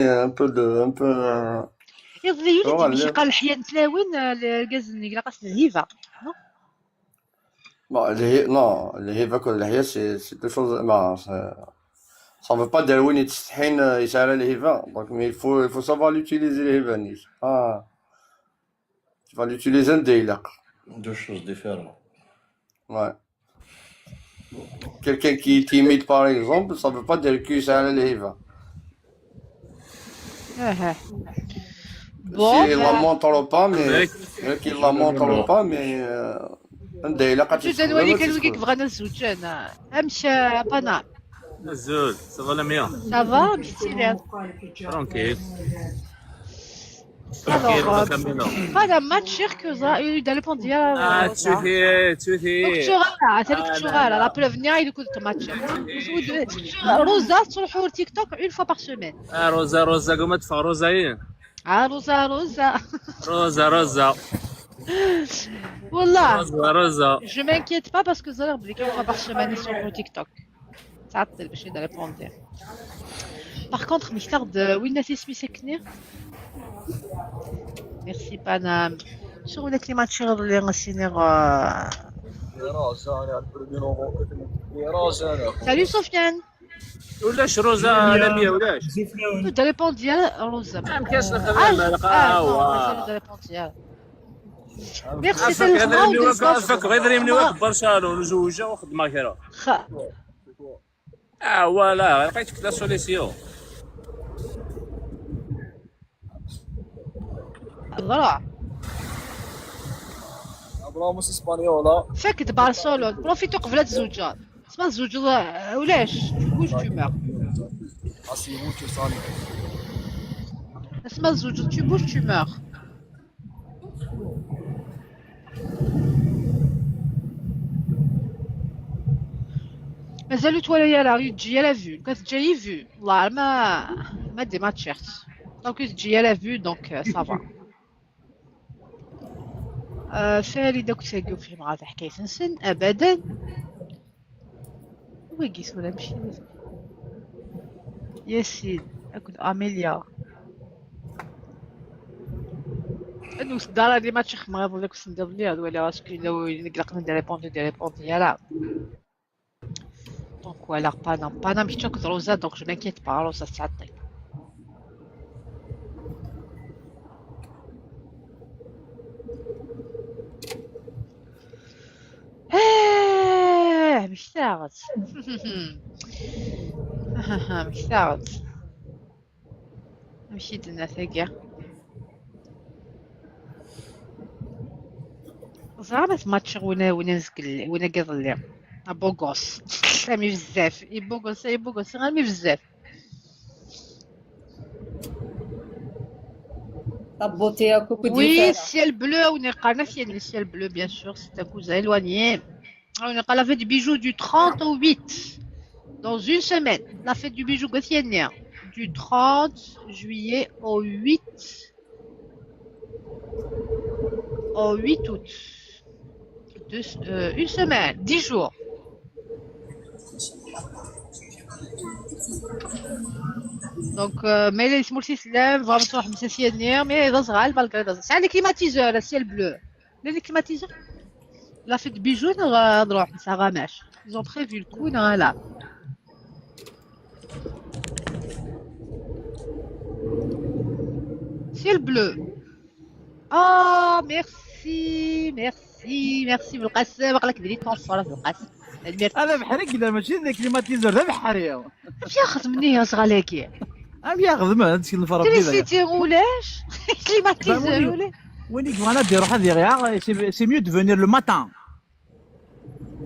un peu, يظلي tu يولي vois, باش يلقى الحياة تلاوين الغاز النيكلا قاس الهيفا نو bon, non, les hivs que les c'est deux choses, bon, ça veut pas dire oui, ni tsthin, يشعل les hivs, donc, mais il faut savoir l'utiliser les hivs, ni, ah, tu vas l'utiliser un délire, Deux choses différentes. ouais. Quelqu'un qui est timide, par exemple, ça veut pas dire qu'il يشعل les hivs. اه Si بون la montre pas, mais, مالك qu'il la montre pas, mais, un délire, quand tu جدا trouves, ولي tu كان كيك trouves. بغانا الزوجان امشي بنان الزول صافا لا ميا سافا مشيتي ترونكيل ترونكيل الوغ كامينو هذا ماتش شيركوزا يدير لي بون ديال روزا تشوفي دونك تشوفي شغاله ثاني كنت لا شغاله لا لا بروف نيا اللي كنت ماتش تشوفي روزا تروحوا تيك توك اون فوا باغ سيمين روزا روزا قوم ادفع روزاين روزا روزا روزا روزا والله روزا روزا جو مانكيت با باسكو زرا بليك اون فوا باغ سيمين يسوقوا تيك توك تعطل باش يدير ريبوندي باغ كونطخ ميستارد وين ناسي سميتك ميرسي بانام شغل داك اللي ما تشغل اللي غاسينيغ سالو سفيان ولاش روزا لا ميا ولاش دا ريبون ديال روزا ما كاش الخدمه مازال دا ريبون ديال ميرسي سي الخاو ديال اصفك غير دريمني واحد برشالون وزوجه وخدمه كيرا ولا لقيتك لا سوليسيون الضرع Hablamos espanhola. فاكت بارسلون بروفيتو قبل الزوجات اسمها الزوج ولاش واش تيمور Assim, muitos anos. اسمها الزوج tu bouges tu meurs مازالو توالي لا تجي لا فيو كانت جاي فيو والله ما دي ما تشيرت دونك تجي لا فيو دونك صافا فاري داك تلاقيو فيه مع حكاية نسن ابدا ويقيس ولا مشي ياسين اكل اميليا انو الدار اللي ما تشخ ما داك السندر ليا ولا راسك لو نقلق ندير ريبوندي يلا دونك voilà Panam qui choque Rosa donc je m'inquiète pas Rosa تعطي مشتاقت مشتاقت مشيت لنا ثقة زعما ماتش وين نزقل وين قضل بوغوس سامي بزاف يبوغوس غامي بزاف Taboter à coucou Oui, ciel bleu, on est canadien, le ciel bleu, bien sûr, c'est un cousin éloigné. On est à la fête du bijou du 30 au 8, dans une semaine. La fête du bijou gothienne, du 30 juillet au 8 août. Une semaine, 10 jours. دونك ملي يسمو السلام فهم تروح مساسيانير مي هذا صغال بالك هذا عندك كليماتيزور السيل بلو عندك كليماتيزور لا فيت بيجو نروح نسا غاماش ils ont prévu le coup là ciel bleu ميرسي بالقاسم قالك ديري طونسوره بالقاسم هذا بحرك اذا ماشي ذاك كليماتيزور هذا بحريه واش ياخذ مني يا صغالاكي عم ياخذ ما هادشي الفرق تريسيتي ولاش كليماتيزور ولا وينك بغينا نديرو هذه سي ميو دو فونير لو ماتان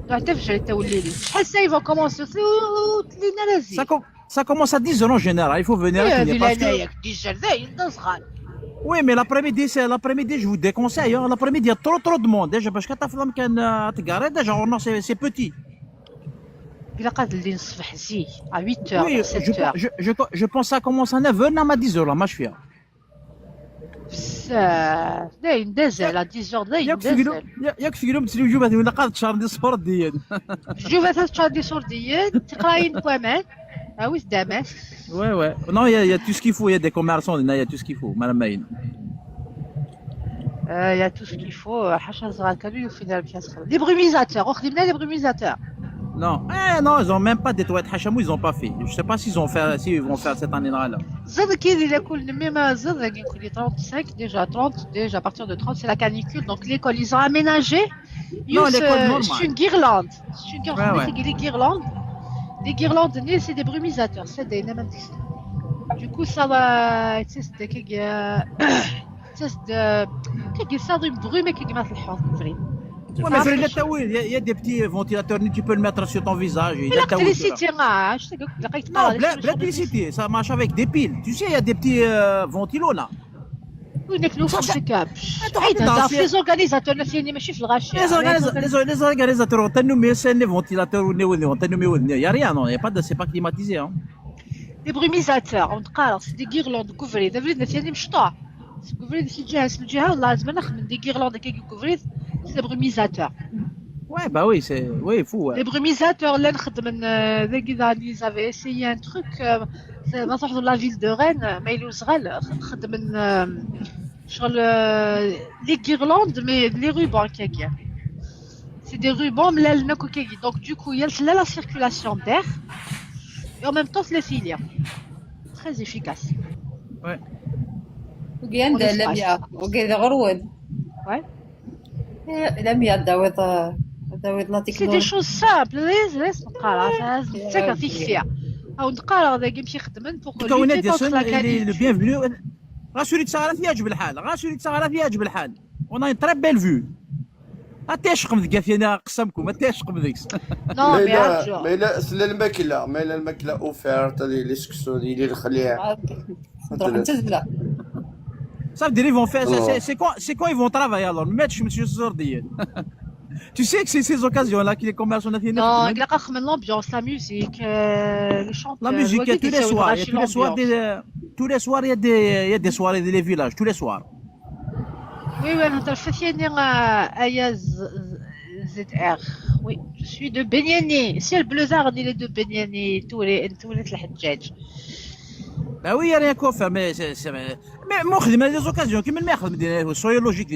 تعتفش حتى وليلي شحال سايفا كومونسي لينا لازم Ça commence à 10 heures en général, il faut venir à Kenya parce que... Oui, mais l'après-midi, je vous déconseille. Hein. L'après-midi, il y a trop de monde. Déjà, parce que ta femme qui a garé, déjà, c'est petit. Il a qu'à le نصبح زي à 8h, oui, 7h. Je pense que ça commence à 9h, à 10h, là, ma chfia. داين دازل à 10h داين دازل. ياك في يوم تسليو جوبات ولا قاد شهر دي الصبر ديال. جوبات شهر دي صور ديال تقراين كمان. Ah oui, c'est Damas. Ouais, ouais. Non, il y a tout ce qu'il faut. Il y a des commerçants, il y a tout ce qu'il faut. Madame Maïn. Il y a tout ce qu'il faut. Les brumisateurs. Oh, les brumisateurs. Non, non, ils ont même pas des toilettes Hachamou, ils ont pas fait. Je sais pas s'ils vont faire cette année-là. Zed qui dit même Zed, il est 35 déjà, 30 déjà, à partir de 30 c'est la canicule. Donc l'école ils ont aménagé. Non, l'école normale. C'est une guirlande. C'est une guirlande. Ouais, ouais. Les guirlandes. Les guirlandes, c'est des brumisateurs. C'est des نمنتيس. Du coup ça va. C'est كي صار brume كي ما في الحوض فري. Ouais, mais il y a des petits ventilateurs, tu peux le mettre sur ton visage. L'électricité, non, l'électricité, ça marche avec des piles. Tu sais, il y a des petits ventilos là. Oui, mais nous, c'est câble. Les organisateurs, les organisateurs, les ventilateurs, il n'y a rien, non, c'est pas climatisé. Hein. Les brumisateurs, c'est des guirlandes couvrées. Des guirlandes qui couvrent, c'est des brumisateurs. Ouais, bah oui, il faut. Les brumisateurs, ils avaient essayé un truc, dans la ville de Rennes, mais ils sur les guirlandes, mais les rubans. C'est des rubans, donc du coup, il y a la circulation d'air et en même temps, les filières. Très efficace. Ouais. وكاين لميا وكاين غرود Ouais. لميا داويض لا C'est تكنولوجيا des choses simples. لازم نقرا تسكر فيها او نقرا هذاك يمشي يخدم pour مكونات lutter ديال contre السن la اللي canicule. بيانفونو. غاسولي تسغرات يعجب الحال، غاسولي تسغرات يعجب الحال. اون اي تري بيل فيو. تيشقم ذيك فينا قسمكم تيشقم ذيك. Non, mais ما إلا سلا الماكلة، ما إلا الماكلة أوفيرت لي سكسو ديال الخليع. تروح تزبله Ça veut dire ils vont faire. Non. C'est quand ils vont travailler alors. Mais je me suis sorti. Tu sais que c'est ces occasions-là que les commerçants nationaux. non, il y a quand même l'ambiance, la musique, les chanteurs. La musique, il y a tous les soirs. Tous les soirs, il y a des soirées dans les villages. Tous les soirs. Oui, oui, notre fessienne Ayaz ZR. Oui, je suis de Benyani. C'est le blizzard, il est de Benyani, tous les الحجاج. Ben oui, il n'y a rien qu'à faire. Mais moi, je dis des occasions. Qui me le met? Soyez logique.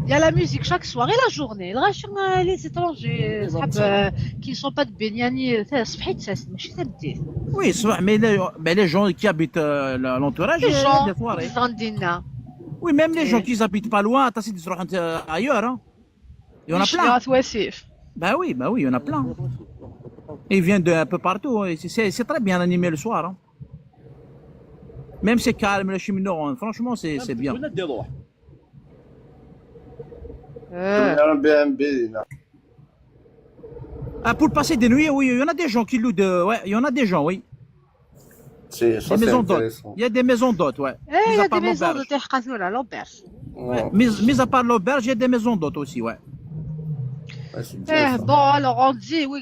Il y a la musique chaque soir et la journée. Les étrangers qui ne sont pas de Benyani, ماشي تبدي. Oui, mais les gens qui habitent l'entourage, Les gens, des soirées. les Andina. Oui, même les gens qui habitent pas loin, t'as essayé de se rendre ailleurs. Hein. Il y en a plein. Bah oui, il y en a plein. Et ils viennent d'un peu partout. Hein. C'est très bien animé le soir. Hein. Même c'est calme, les cheminots, hein. Franchement, c'est bien. Ah, pour passer des nuits, oui, il y en a des gens qui louent de. Ouais, il y en a des gens, oui. Ça, c'est Des maisons d'hôtes. intéressant. Il y a des maisons d'hôtes, ouais. Il y Mis a à part des maisons de l'auberge. Terre l'auberge. Ouais. Mis à part l'auberge, il y a des maisons d'hôtes aussi, ouais. Ouais, c'est bien, ça. Bon, alors on dit, oui,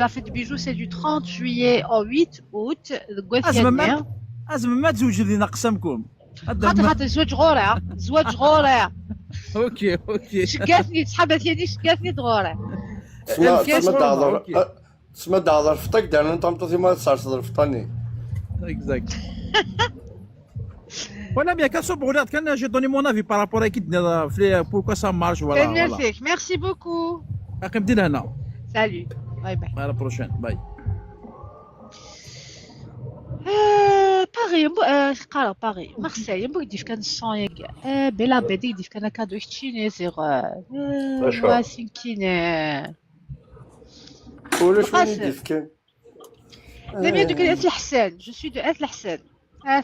la fête du bijou, c'est du 30 juillet au 8 août. ما تزوج لينا قسمكم. خاطر زواج غورة زواج غورة اوكي. شقاتني صحابة ديالي شقاتني دغورة. تسمى داغ رفطك دارنا نطمطو ما تصار رفطاني. Exact. Voilà, bien, regarde, quand j'ai donné mon avis par rapport à qui pourquoi ça marche, voilà. Merci beaucoup. Salut. Bye bye. À la prochaine. Bye. باغي قالوا باغي مارسيل يمكن يدير كان الصون بلا بدي يدير كان كادو يشتيني زيغ واسينكين ولا شنو ندير كان لا مي دوك ات الحسن جو سوي دو ات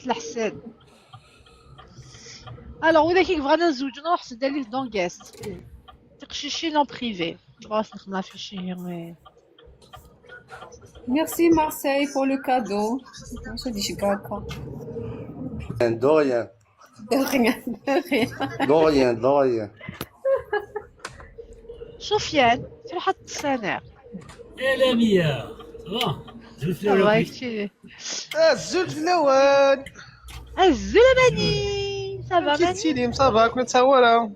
الحسن الوغ ولا كي بغينا نزوج نروح سدا ليه دون غاست تقشيشي نون بريفي باش نخدم في شي Merci Marseille pour le cadeau. Je dis chikaka. De rien. De rien. Sofiane, في حط السنة. لا مية الزوج الاول الزلماني صافا ماني سيدي صافا كنت تصورها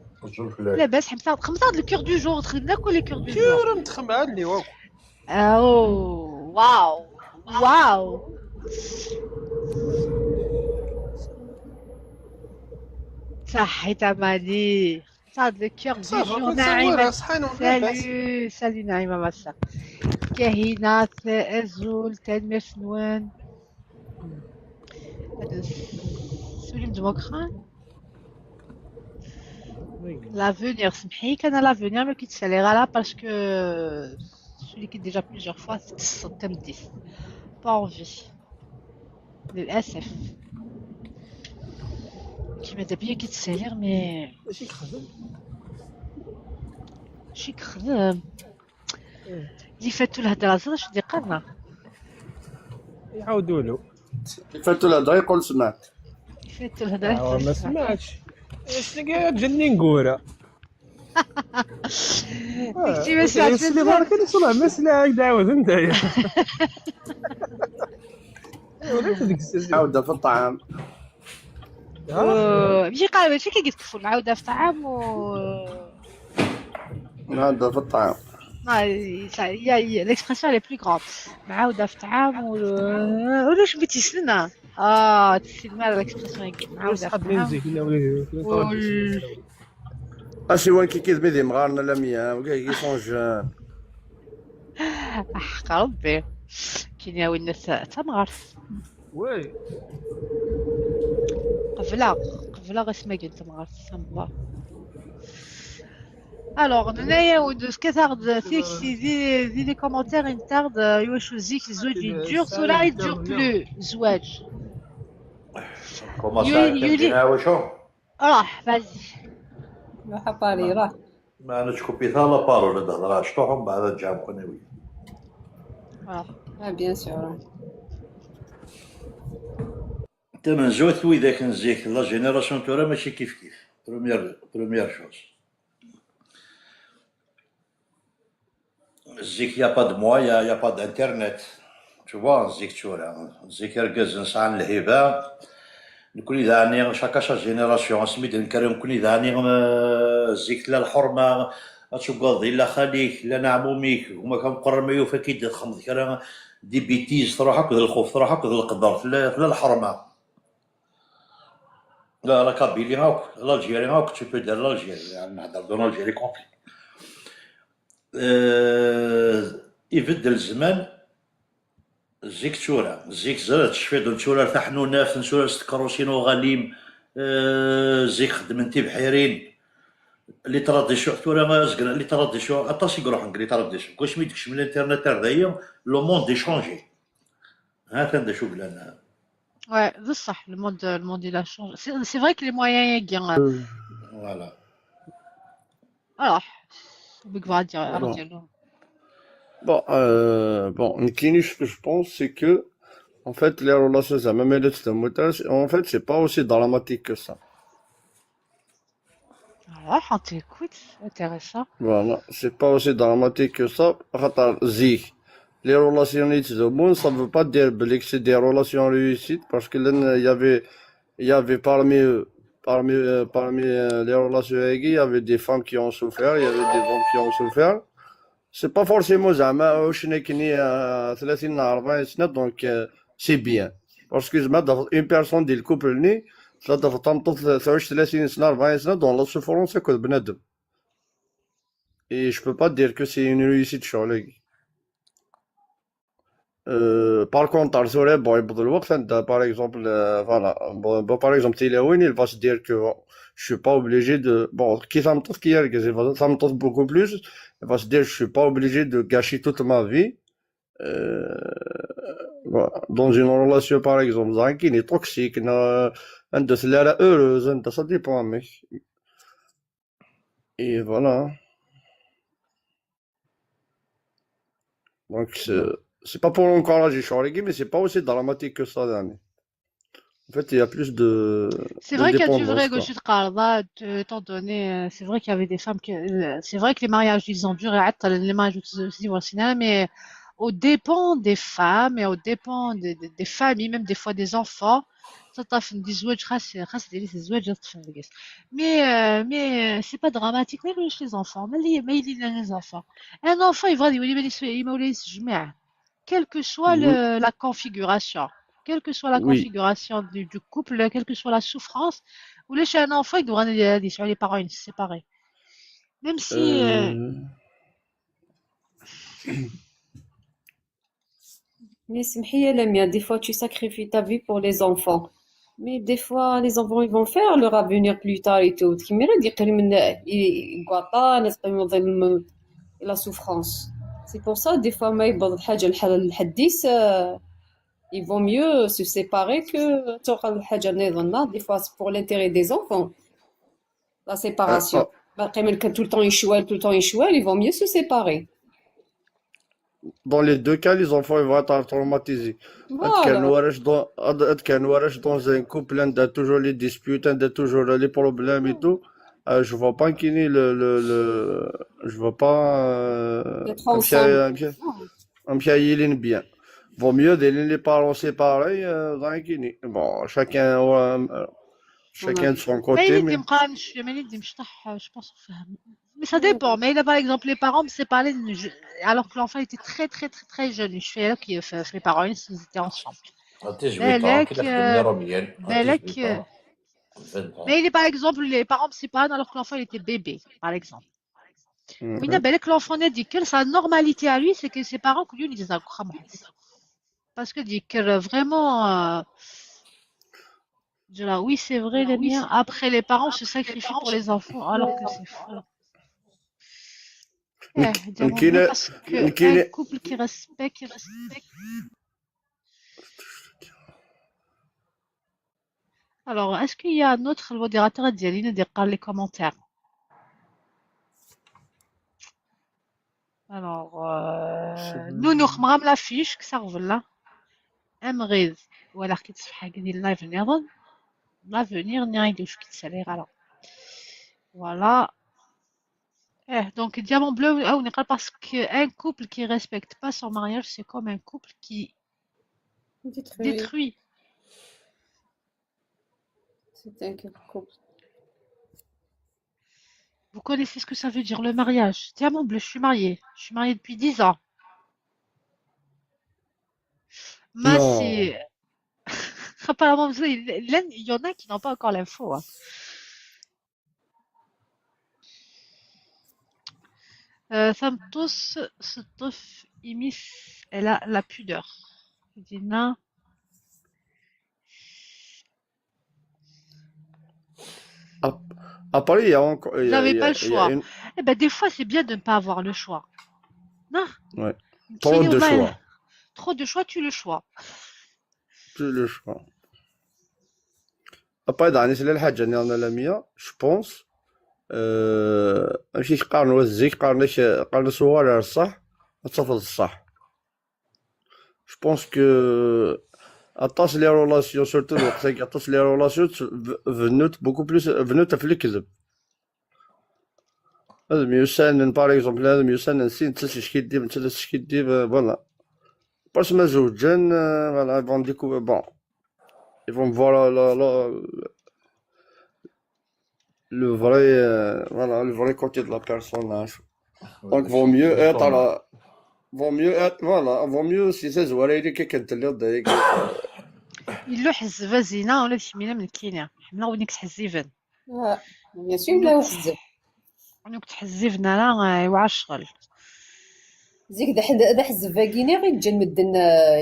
لاباس حمصاد لو كور دو جور ناكل لي كور دو جور كيورا متخمع اللي واو Oh, waouh, waouh. صحي تماني صاد لو كيور صافا بيجو كنت تصورها ناعمة. صحينا لاباس. سالو سالي نعيمة مسا كاهنات أزول تنمير سنوان هذا سوليم دموكران l'avenir سمحي كان l'avenir ما كيتسالي غالا باسكو celui qui déjà plusieurs fois صدام 10 pas envie للأسف كيما دابا كيتسالي مي ماشي كخدم. شي كخدم اللي فاتو الهضره زاد واش دي قالنا يعاودوا له. فاتوا الهضره يقول سمعت. فاتو الهضره ما سمعتش. شنو جاني نقوره. ديكتي ما سمعتش اللي بارك الله صلاه ما سمعك دعوه نتايا. ولات هذيك الساعه. عاودة في الطعام. ماشي قال ماشي كيتكفوا العوده في الطعام و عاودة في الطعام. هي l'expression elle est plus grande معاودة في الطعام ولا شبيتي سنة تسلم على l'expression معاودة في الطعام أشي وين كي كيذبي ذي مغارنا لميا وكاي سون حق ربي كاين يا وين الناس تمغرس وي قبله غير سماكين تمغرس الله Alors, de ce que tarde, c'est des commentaires, une tarde, واش زيك الزواج يدور ولا يدور بلو زواج. يولي راح فازي. راح باري راح. ما انا تكوبي ثالا بارو للهضره شطوحهم بعد تجام قناوي. بيان سور. انت من زوت وإذا كان زيك لا جينيراسيون تورا ماشي كيف بروميير شوز. Zik, il n'y a pas de moyens, il n'y a pas d'internet. Tu vois, Zik, tu vois, Zik, il الهبة نكون إذا عني chaque génération سميت نكرم نكون إذا عني Zik لا الحرمة أتشقاضي لا خاليك لا نعموميك وما كان قرر ما يوفى كي تخمض كلام دي بيتيز تروح هكذا الخوف تروح هكذا القدر لا الحرمة لا كابيلي هاك الجيري هاك tu peux dire l'Algérie يعني نهضر دون الجيري كومبلي يبدل الزمان زيك تورا زيك زرت شفيدو نتورا ارتاحنو ناف نتورا ستكروسينو غاليم زيك خدمنتي بحيرين اللي تردشو تورا ما زقنا اللي تردشو اطاسي يروح اللي تردشو كاش ميدكش من الانترنت هذايا لو موند دي شونجي هكا ندا شو بلانا Ouais, بصح le monde il a changé. C'est vrai que les moyens y gagnent. Voilà. Alors, on va dire. Bon, ce que je pense, c'est que, en fait, les relations, ça même les montage, en fait, c'est pas aussi dramatique que ça. Alors, on t'écoute, intéressant. Voilà, c'est pas aussi dramatique que ça. Les relations de monde, ça veut pas dire que c'est des relations réussies, parce que là, il y avait parmi les relations il y avait des femmes qui ont souffert, il y avait des hommes qui ont souffert. C'est pas forcément زعما واش كاينين 30 40 سنة donc c'est bien parce que زعما une personne ديال الكوبل ني تقدر تنطط 30 سنة 40 سنة dans la souffrance كل بنادم et je peux pas dire que c'est une réussite شغل par contre Arzoulay bon يبدل الوقت انت par exemple voilà bon par exemple Tilaouen il va se dire que bon, je suis pas obligé de bon qui ça me tente qui ça me tente beaucoup plus il va se dire je suis pas obligé de gâcher toute ma vie voilà. Dans une relation par exemple qui est toxique انت ثلاثة heureuse انت ça dépend mec et voilà donc c'est pas pour encourager Charlie, mais c'est pas aussi dramatique que ça, dernier. En fait, il y a plus de. C'est vrai qu'il y a du vrai quoi. gauche de Karla, étant donné, c'est vrai qu'il y avait des femmes c'est vrai que les mariages ils ont duré, les mariages divorcés, mais au dépend des femmes et au dépend des familles, même des fois des enfants. تعرف ندي زواج خاص ديري الزواج تفرقس mais c'est pas dramatique ما يقولوش les enfants ما يلي les enfants un enfant يبغى يولي ما يوليش جماعة quelle que soit Oui, la configuration quelle que soit la oui. configuration du couple quelle que soit la souffrance ولاش un enfant يبغى يسمعوا les parents se séparer même si Euh, Mais سمحي Lamia, des fois tu sacrifies ta vie pour les enfants. Mais des fois les enfants ils vont faire leur avenir plus tard et tout. كيما راه يقل من يقاطع تقيم la souffrance. C'est pour ça des fois ما يبغض حاجة الحديث ils vont mieux se séparer que توقع الحاجة اللي يظنها des fois c'est pour l'intérêt des enfants. La séparation. oh, باقي من tout le temps يشوال, ils vont mieux se séparer. dans les deux cas, les enfants ils vont être traumatisés. Voilà. كان وارش dans un couple, il y a toujours les disputes, il y a toujours les problèmes et tout. Je vois pas qu'il y ait je vois pas D'être ensemble. un pied bien. Vaut mieux d'aller les parents séparés dans un kini. Bon, chacun de son ما côté, يلي mais مقارنش ما يلي مشطح je pense فهم mais ça dépend mais là par exemple les parents me séparaient alors que l'enfant était très jeune je fais là qui les parents ils étaient ensemble عطيه 8 ans كي خدمني راه مليان بالك 8 ans mais il est par exemple les parents me séparent alors que l'enfant il était bébé par exemple وين Mhm. بالك l'enfant dit que sa normalité à lui c'est que ses parents que lui ils disent parce que dit que vraiment oui c'est vrai les miens après les parents se sacrifient pour les enfants alors que c'est faux diamant bleu parce que un couple qui respecte alors est-ce qu'il y a un autre modérateur ديالنا اللي قال les commentaires alors نونوخ مغام لافيش كسر فلا امغيز ولا حكيت صفحه ديال اللايف نظن لافونير نعيدوش كيتسالي غالا voilà donc diamant bleu on est parce qu'un couple qui respecte pas son mariage c'est comme un couple qui détruit C'est un couple. vous connaissez ce que ça veut dire le mariage diamant bleu je suis mariée depuis 10 ans mais Non. c'est apparemment il y en a qui n'ont pas encore l'info hein. Santos الطف يمس elle a la pudeur Dina Après, il y a encore, vous n'avez pas le il y a choix une, eh ben des fois c'est bien de ne pas avoir le choix non ouais, trop de choix. trop de choix tue le choix Plus le choix. Après, dans les حاجة اللي أنا لامية, je pense, ماشي قارنوا الزيك قارن صوالح الصح تصفد الصح. Je pense que attache les relations, surtout وقتها attache les relations venut في الكذب. لازم يسنن باغ اكزومبل لازم يسنن سين انت اش كيدير انت اش كيدير فوالا باش ما زوجين فوالا فون ديكو بون يفون فوالا le vrai voilà le vrai côté de la personnage donc vaut mieux être voilà vaut mieux si c'est زواري كي كنتلي ضايق إلا حزبة زينة ولا شي مينا من كينيا حنا ونيك تحزيفن Bien sûr, là, وحزب. ونيك تحزيفنا لا يوعى الشغل زيك دا حزب باقيني غير تجي المدن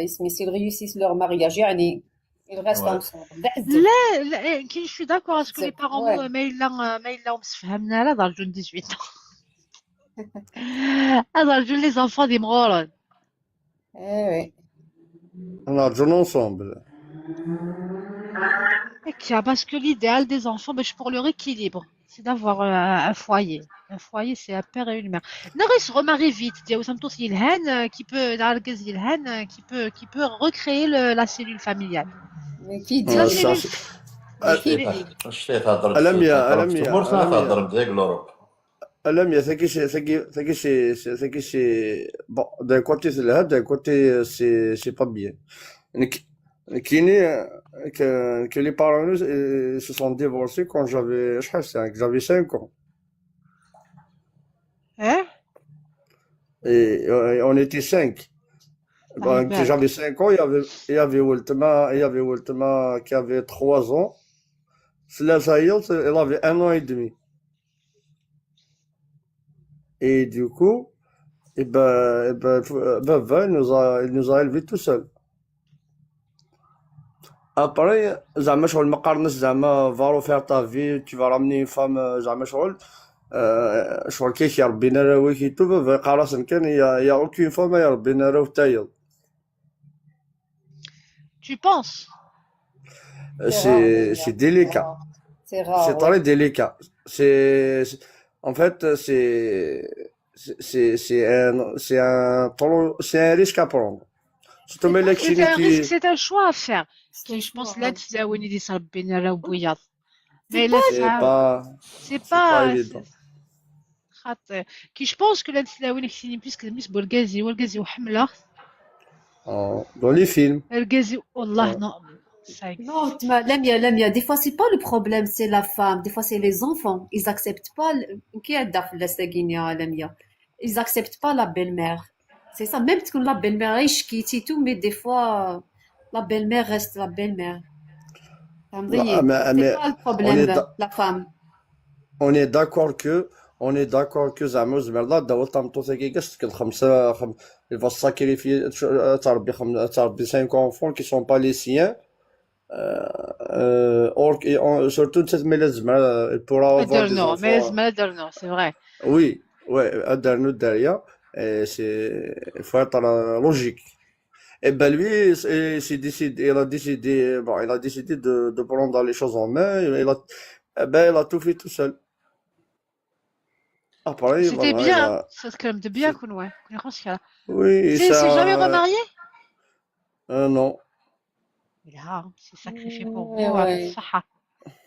اسمي سي réussissent leur mariage يعني ils restent ensemble. دا حزب. لا كي شو داكور اسكو لي بارون ما إلا مسفهمنا لا دار جون 18 هذا رجل لي زانفون دي مغورن oui. نرجعوا ensemble parce que l'idéal des enfants pour leur équilibre c'est d'avoir un foyer c'est un père et une mère نغي se remarie vite ديال سمتوس يلهان qui peut نعركز يلهان qui peut recréer la cellule familiale Mais qui dit اش فيه تهضر ألم يا تهضر بديك لوروب là, mais bon, d'un côté c'est là, d'un côté c'est pas bien. Donc, que les parents se sont divorcés quand j'avais, je crois, j'avais 5 ans. Hein? Et on était 5. Bon, quand j'avais 5 ans, il y avait Ultima qui avait 3 ans. Cela, ça y est, elle avait 1 an et demi. Et du coup, Baba, il nous a élevés tout seul. Après, زعما شغل ما قارناش زعما va refaire ta vie, tu vas ramener une femme زعما شغل كيف يربينا راوي كي تو بقى راسن كان يا aucune femme يربينا راو تايل. Tu penses? C'est délicat. C'est rare. C'est très délicat. En fait, c'est un risque à prendre. Surtout mais C'est un risque, qui c'est un choix à faire. C'est Je pense un là, choix. tu as dit ça, Benara ou Bouyad. Mais c'est là, pas c'est c'est pas pas. évident. Qui je pense que là, tu as dit que puisque Miss Bolgazi ou Bolgazi ou Hamla, Dans les films. Bolgazi, Allah, non. Ça existe. Non, Lamia, des fois, c'est pas le problème, c'est la femme. Des fois, c'est les enfants. Ils acceptent pas. Qui a la Saguinia, Lamia? Ils acceptent pas la belle-mère. C'est ça. Même que la belle-mère est quitte et tout, mais des fois, la belle-mère reste la belle-mère. Mais, C'est pas le problème, la femme. on est d'accord que زعما زمرنا داول طامطو كي قصدك الخمسة il va se sacrifier تربي 5 enfants qui sont pas les siens. Surtout cette mélazma, elle pourra avoir des enfants. Mais c'est vrai. Oui, ouais, Adarno derrière, et il faut être logique. Et ben lui, il a décidé de prendre les choses en main, il a tout fait tout seul. Après, C'était voilà, bien. Ça se calme de bien, qu'on ouais. Oui, et C'est ça. jamais remarié? Non. Il a s'est sacrifié pour vous. Ouais. صحة.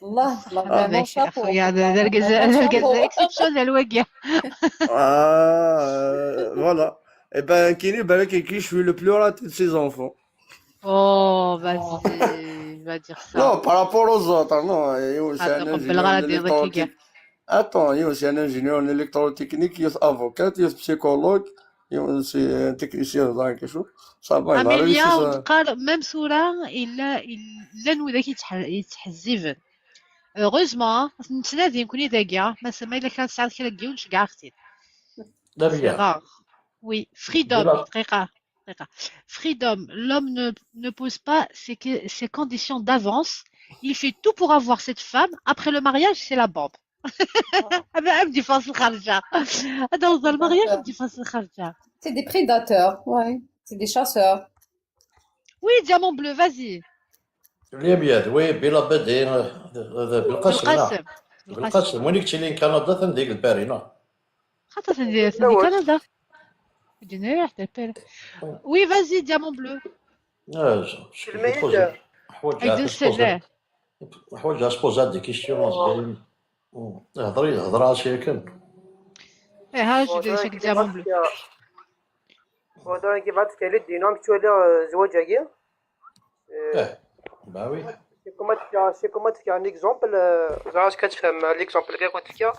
Allah, vraiment chapeau. Regarde, الجزائر exceptionnel وقع. Voilà. Et ben, Kini, je suis le plus raté de ses enfants. Oh, vas-y, va dire ça. Non, par rapport aux autres, non. C'est un ingénieur en électrotechnique. Attends, c'est un ingénieur en électrotechnique, il est avocat, il est psychologue, c'est un technicien dans quelque chose. Ça va, il a réussi ça. قال même صورة إلا نوذاك يتحزبن. Heureusement, نتنادي نكون إذا كاع ما سما إلا كان ساعات كي لقيونش كاع اختي. لا C'est بيا rare. Oui, freedom, دقيقة. Freedom, l'homme ne pose pas ses conditions d'avance. Il fait tout pour avoir cette femme. Après le mariage, c'est la bombe. بدي فاصل خارجة. هذا وصل المرياج بدي فاصل خارجة. C'est des prédateurs, ouais. C'est des chasseurs. Oui, diamant bleu, vas-y. اليابيات وي بلا بدي بالقسم بالقسم. بالقسم وين قلتي لي كندا تنديك البارينا خاطر سندي كندا. بدينا حتى البير. Oui, vas-y, diamant bleu. حوايج حوايج سبوزات دي كيستيون هضري شي كان ها جو دير شكل diamant bleu. هذا كيف عرفت على الديناميك ولا زواج هكا باوي سي كوم تفكر ان اكزومبل زعما كتفهم ليكزومبل اللي قلت لك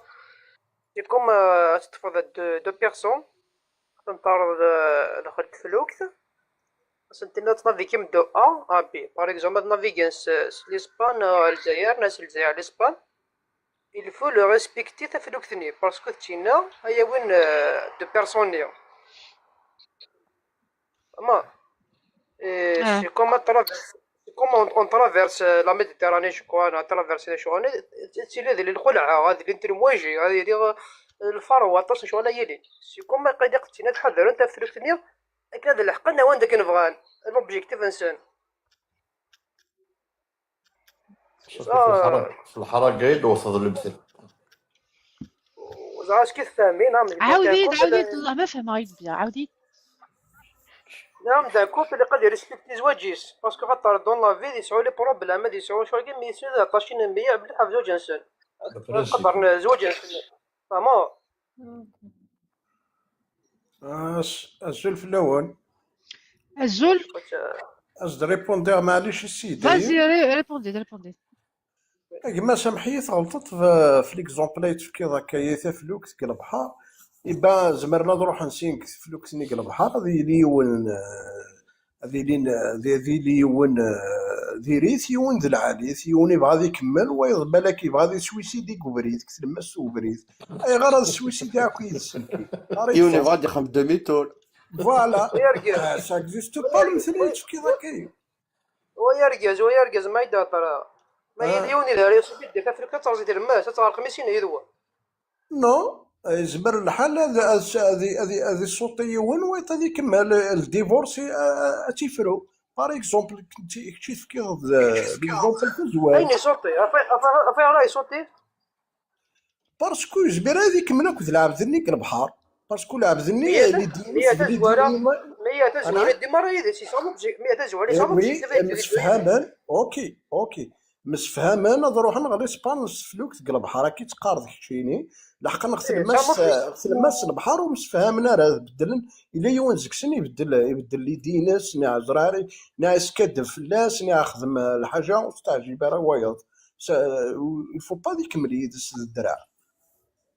سي كوم تتفضل دو بيرسون تنطر دخل الفلوكت سنتنا تنافيكي من دو ا بي باغ اكزومبل تنافيكي لاسبان الجزائر ناس الجزائر لاسبان il faut le respecter تفلوكتني باسكو تينا هيا وين دو بيرسون ليا ما سي كوم on traverse la Méditerranée je crois on a traversé شو انا تسيل هذه الخلعه هذه انت المواجهه هذه ديال الفروه طاس شو انا يلي سي كوم ما قد قلتينا تحضر انت في الثانيه لكن هذا الحق انا وين داك نبغان لوبجيكتيف انسان في الحرق قايد وصل المثل وزعاش كيف فاهمين عاودي الله ما فهم غايد بيا عاودي. نعم دا كوب اللي قد يريسبكتي زواجيس باسكو خاطر دون لا في يسعوا لي بروبليم هادي يسعوا شغل مي يسعوا 19% بلي حاب زوج انسان نقدر زوج انسان فاهمو الزول في الاول الزول. اجد ريبوندير معليش السيد Vas-y, répondez. كما سامحية غلطت في ليكزومبليت في كذا كيثا فلوك في البحر يبا زمرنا نروح نسينك فلوك سنيك البحر هذه ليون هذه ليون ذي ريث يون ذي العاليث يون يبغى ذي يكمل ويض بالك يبغى ذي سويسيدي كوبريث كسر ما سوبريث اي غرض السويسيدي هاكو يتسلكي يوني غادي يخدم دمي تور. فوالا يرقز سا اكزيست با المثليت كذا كي ويرقز ما يداطر ما يديوني لا يصيب يدير كافلك ترزي دير الماس تغرق خمسين يدوا نو زبر الحال هذه الصوتي يون ويط هذه كمل الديفورس تيفرو باغ اكزومبل كنتي في كذا ليكزومبل في الزواج اين صوتي افا راي صوتي باسكو زبر هذه كمل كنت لعب ذني البحر باسكو لعب ذني مية تزوارة ديما راهي سي صامو 100 تزوارة صامو مسفهمان اوكي مسفهمان نروح نغلي سبانس فلوك تقلب البحر كي تقارض كشيني لحق نغسل ماس البحر ومسفهمنا راه بدل الا يونزك سن يبدل لي ديناس ناع زراري ناع سكدف فلاس ناع خدم الحاجه وتعجب راه وايض يفو با يكمل يدس الدرع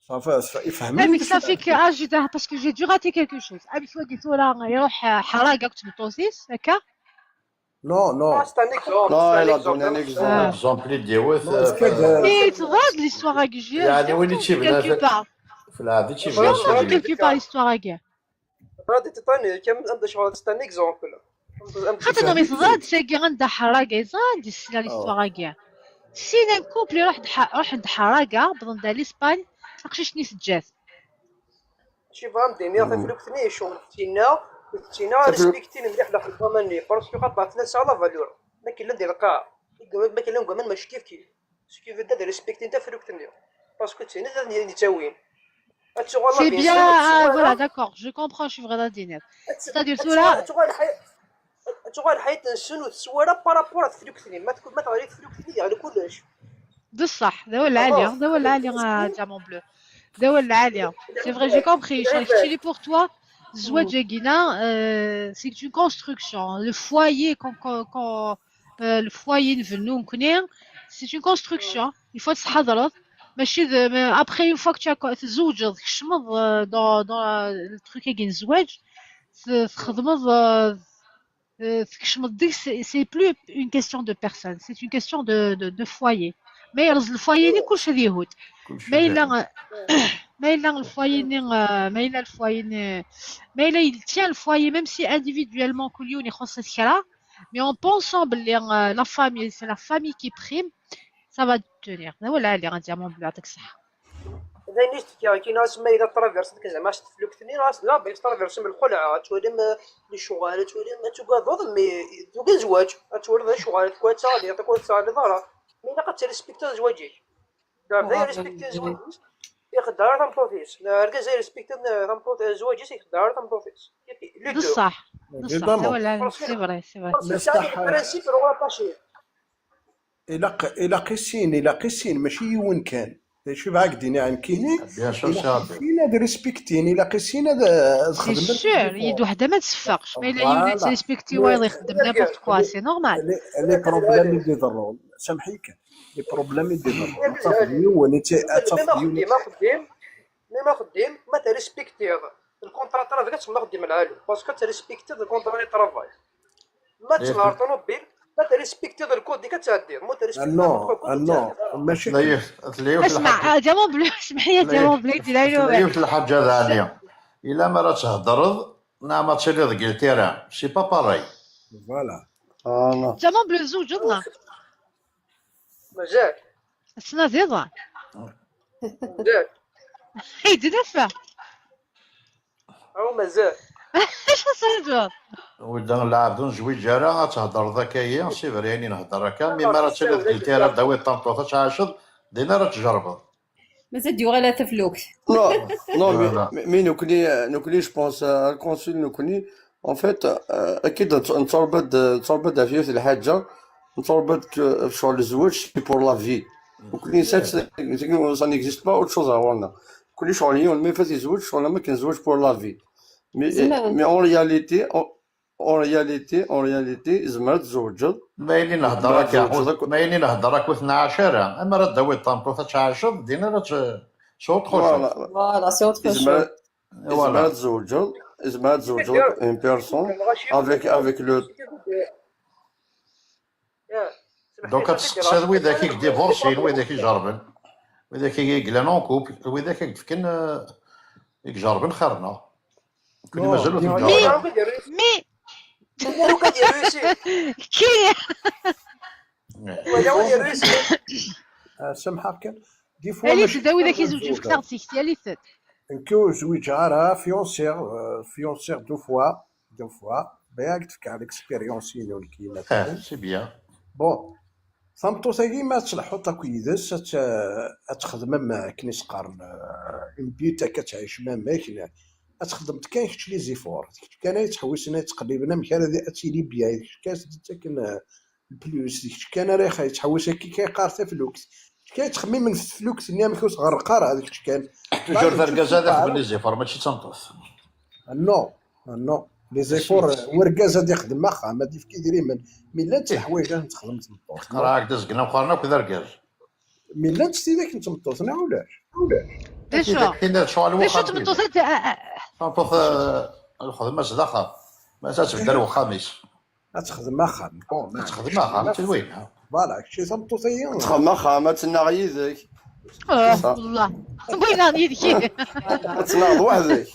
صافي يفهمني mais ça fait que parce que j'ai dû rater quelque chose. Abis قلت له يروح حراقه كنت بطوسيس هكا. نو سي ان اكزومبل لا لا دوني ان اكزومبل. اكزومبل ديوث اي تغاد l'histoire à Guy. يعني وين تشيبنا في العادي تشيبنا quelque part l'histoire à Guy. غادي تطني كم عندها شغل سي ان اكزومبل حتى نو ميزاد شاكي عندها حراقه يزاد السلا l'histoire à Guy. سين ان كوبل روح عند حراقه بضن لإسبان نقشش نيس الجاز. شي فهمتي مي في فلوك ثني شغل تينا ريسبكتيني مليح لا خدامني باسكو خاطر ثلاث على فالور ما كاين لا ندير القاع ما كاين لا كمان ماشي كيف سكي في دار ريسبكتي انت فلوك ثني باسكو تينا ثاني تاوين C'est bien, voilà, d'accord, je comprends, je suis vraiment dinette. C'est-à-dire, cela. تغال الحياة نسون وتسوالة بارابور فلوك ثني ما تكون ما تعرف فلوك ثني على كلش بصح ذا هو العالية ديامون بلو ذا هو العالية سي فري جي كومبري شي بور توا الزواج كينا سي اون كونستركسيون لو فوايي لو فوايي نفنو نكوني سي اون كونستركسيون يفو تحضرت ماشي ابخي اون فوا تزوج تكشمض دون التروك كاين الزواج تخدمض c'est plus une question de personne, c'est une question de foyer. Mais le foyer n'est que chez les autres. Mais il tient le foyer, même si individuellement, mais en pensant que la famille, c'est la famille qui prime, ça va tenir. Voilà, les diamants bleus, avec ça. إذا نشتكي كي ناس ما إذا ترافيرس كذا ما شتفلوك ثنين راس لا بيس ترافيرس من الخلعة تولي للشغالة تولي ما تقاضض مي توقع زواج تولي ذا شغالة كويتا اللي يعطيك كويتا اللي ضارة مي إذا قد تريسبكتا زواجك ذا ريسبكتا زواجك يخدار تنبروفيس نرجع زي ريسبكتا تنبروفيس زواجك يخدار تنبروفيس بصح ولا سي فري بصح برانسيب راه باشي إلا قيسين ماشي وين كان شو بعك ديني عن كيني كاين هذا ريسبكتيني الا قيسين هذا سي سور يد وحده ما تسفقش ما الا يولي تريسبكتي وايض يخدم نيمبورت كوا سي نورمال لي بروبليم اللي يضروا سامحيك لي بروبليم اللي يضروا تفضيو ونيتي تفضيو ما خديم ما تريسبكتي الكونترا ترافاي كتسمى خديم العالي باسكو تريسبكتي الكونترا ترافاي ما تسمع طوموبيل ما تريسبكتي الكود ديك تعدي مو تريسبكتي نو ماشي اسمع ديامون بلو سمحيه ديامون بلو ديالو في الحاجه ثانيه الا ما راه تهضر ما تشري قلتيرا سي با باراي فوالا ديامون بلو زوجنا مازال السنه زيضه مازال هي دافع او مازال اش صار ودا العبد زويج راه تهضر ذكيه سي فريني نهضر هكا مي ما راه تشري قلتي راه داوي طنطوطه تعاشر دينا راه تجربها مازال ديوغا لا تفلوك نو مي نوكلي جو بونس الكونسول نوكلي اون فيت اكيد نتربد في الحاجه نتربد شغل الزواج بور لا في وكل انسان سا نيكزيست با اوت شوز هورنا كل شغل يوم ما فاز يزوج شغل ما كنزوج بور لافي زمان. مي اون رياليتي زعما تزوج باينين بعد الهضره زوج كاع باينين الهضره كو 12 اما راه داوي طامطو 19 دينا راه شو تخرج فوالا فوالا سي اوتر شوز. زعما فوالا تزوج اون بيرسون افيك لو دوكا تسقسي وذاك ديفورسين وذاك يجربن وذاك يقلان اون كوبل وذاك يفكن يجربن خيرنا كل مازالو مي تجربن مي هو كدير روسي كي ولا هو ديال روسي سمحك كان دي فوا اللي ماشي تداوي ذاك كثر يزوج في الزوجة. كتار سيكتي اللي ثت نكو زوج عارها فيونسيغ دو فوا بياك تفك على الاكسبيريونس ديال الكلمات سي بيان بون ثمطوساكي ما تلحو تاكو يدس تخدم ما كنيس قارن بيوتا كتعيش ما ماكله تخدم كاين كتش لي زيفور كان تحوسنا تقريبا مكان هذه اتيلي بيا كاس كان البلوس كان راه تحوس كي كيقارث فلوكس كاين تخمم من فلوكس نيا ما كوس غرقار هذاك كان توجور فركاز هذا خدم لي زيفور ماشي تنطوس نو لي زيفور وركاز هذا يخدم ما خا ما ديف كيديري من لا الحوايج تخدم تمطوس راك دزقنا وقارنا كذا ركاز من لا تشتي ذاك نتمطوس انا ولاش ديشا كاين شغل ديشا وخا تمطوسات تنطوس الخدمه صداقه ما تتبدل وخامس تخدم ما خا بون ما تخدم ما وين فوالا شي تمطوسيه تخمم خامة تناغي ذاك والله بغينا نيدكي تناض وحدك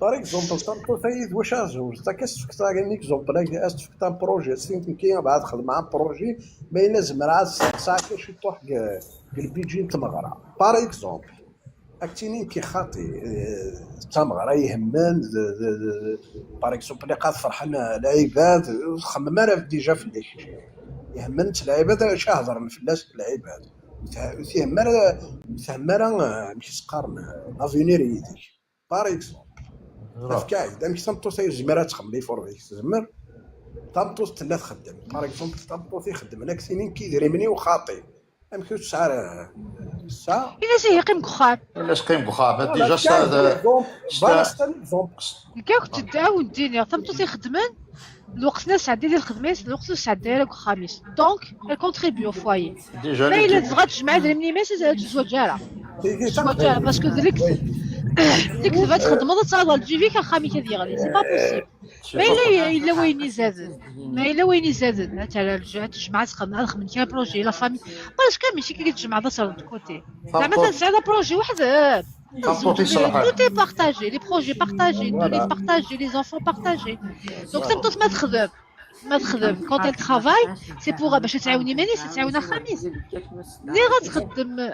par exemple تمطوسيه واش زوج تا كسفك تا كاين اكزومبل هكا استفك تا بروجي سيمكن كاين بعد خدم مع بروجي ما لازم راه ساعه شي طوح البيجي تمغرا بار اكزومبل اكتينين كي خاطي تمغرا يهمن بار اكزومبل اللي قاد فرحان العباد خمم راه ديجا في الليل يهمن العباد اش هضر من فلاس العباد فهم راه ماشي تقارن لافينير يديك بار اكزومبل كاع ماشي تمطوسي زمرا تخملي فورفيك زمر تمطوس تلا تخدم بار اكزومبل تمطوس يخدم هناك سنين كيدير مني وخاطي يمكن تسعر الساعه الا سي يقيم كخاب الا سقيم بخابه ديجا هذا كاع كنت تعاون الدنيا تمطوس يخدمن الوقت ناس عندي ديال الخدمات الوقت ناس عندي لك خميس دونك الكونتريبيو او فوايي ديجا ما الا تبغى تجمع درهم ميساج تزوج جاره باسكو ديك دابا تخدم تصاوب الجيفي كخامي كدير غادي سي با بوسيبل ما الا وين يزادن ما الا وين يزادن تاع تجمع تخدم كاع بروجي لا فامي باسكو ماشي كي تجمع ذا صار كوتي زعما تسعى بروجي واحد tout est partagé les projets partagés tous les partagés les enfants partagés donc تمطوس ما تخدم quand elle travaille c'est pour باش تعاوني ماني تعاونها خميس اللي غتخدم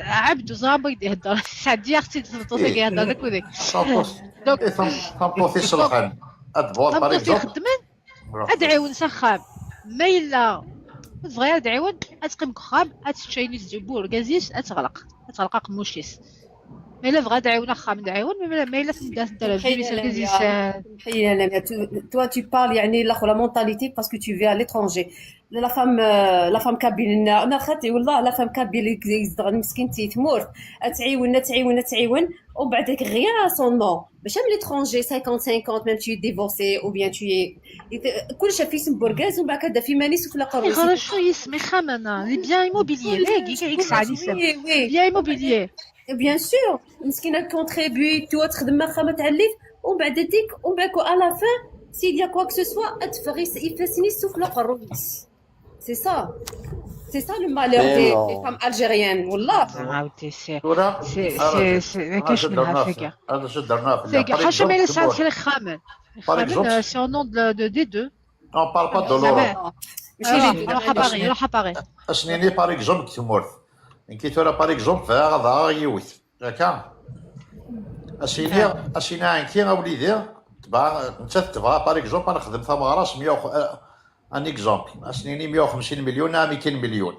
عبد زابا يهضر سعدي اختي تمطوس كيهضر لك وداك دونك تمطوس يصلحن ادبور بار تمطوس يخدمن ادعيون سخاب ما الا تبغي تعاون تقيم كخاب تشيني تجيبو غازيس تغلق قموشيس ما الا بغا تعاون خام تعاون ما الا تدار جيبي غازيس toi tu parles يعني la mentalité parce que tu vis à l'étranger la femme kabyle انا خاطي والله la femme kabyle يزدغ مسكين تيتمور تعاون وبعدك غير son nom باش من l'étranger 50 même tu es divorcé ou bien tu es كلشي في اسم بورغاز ومن بعد كدا في مانيس وفي لاقروس غير شو يسمي خامنا لي بيان ايموبيليي لاقي اكس عادي بيان ايموبيليي بيان سور مسكينه كونتريبي تو تخدم ما خامه تعليف ومن بعد ديك ومن بعد على فين s'il y a quoi que ce soit اتفغي يفاسني سوق لاقروس c'est ça le malheur des femmes algériennes والله عاودتي سي ما كاش منها فيكا هذا شو درناه فيكا حاشا ما يسعد في الخامن سي او نون دو دي دو on parle pas de l'Europe روح باغي اسنيني بار اكزومبل تمورث كي ترى بار اكزومبل فيها غدا يوث ياك اسيني انكي وليدي انت تبغى بار اكزومبل نخدم ثمراس 100 ان اكزومبل اسنيني 150 مليون 200 مليون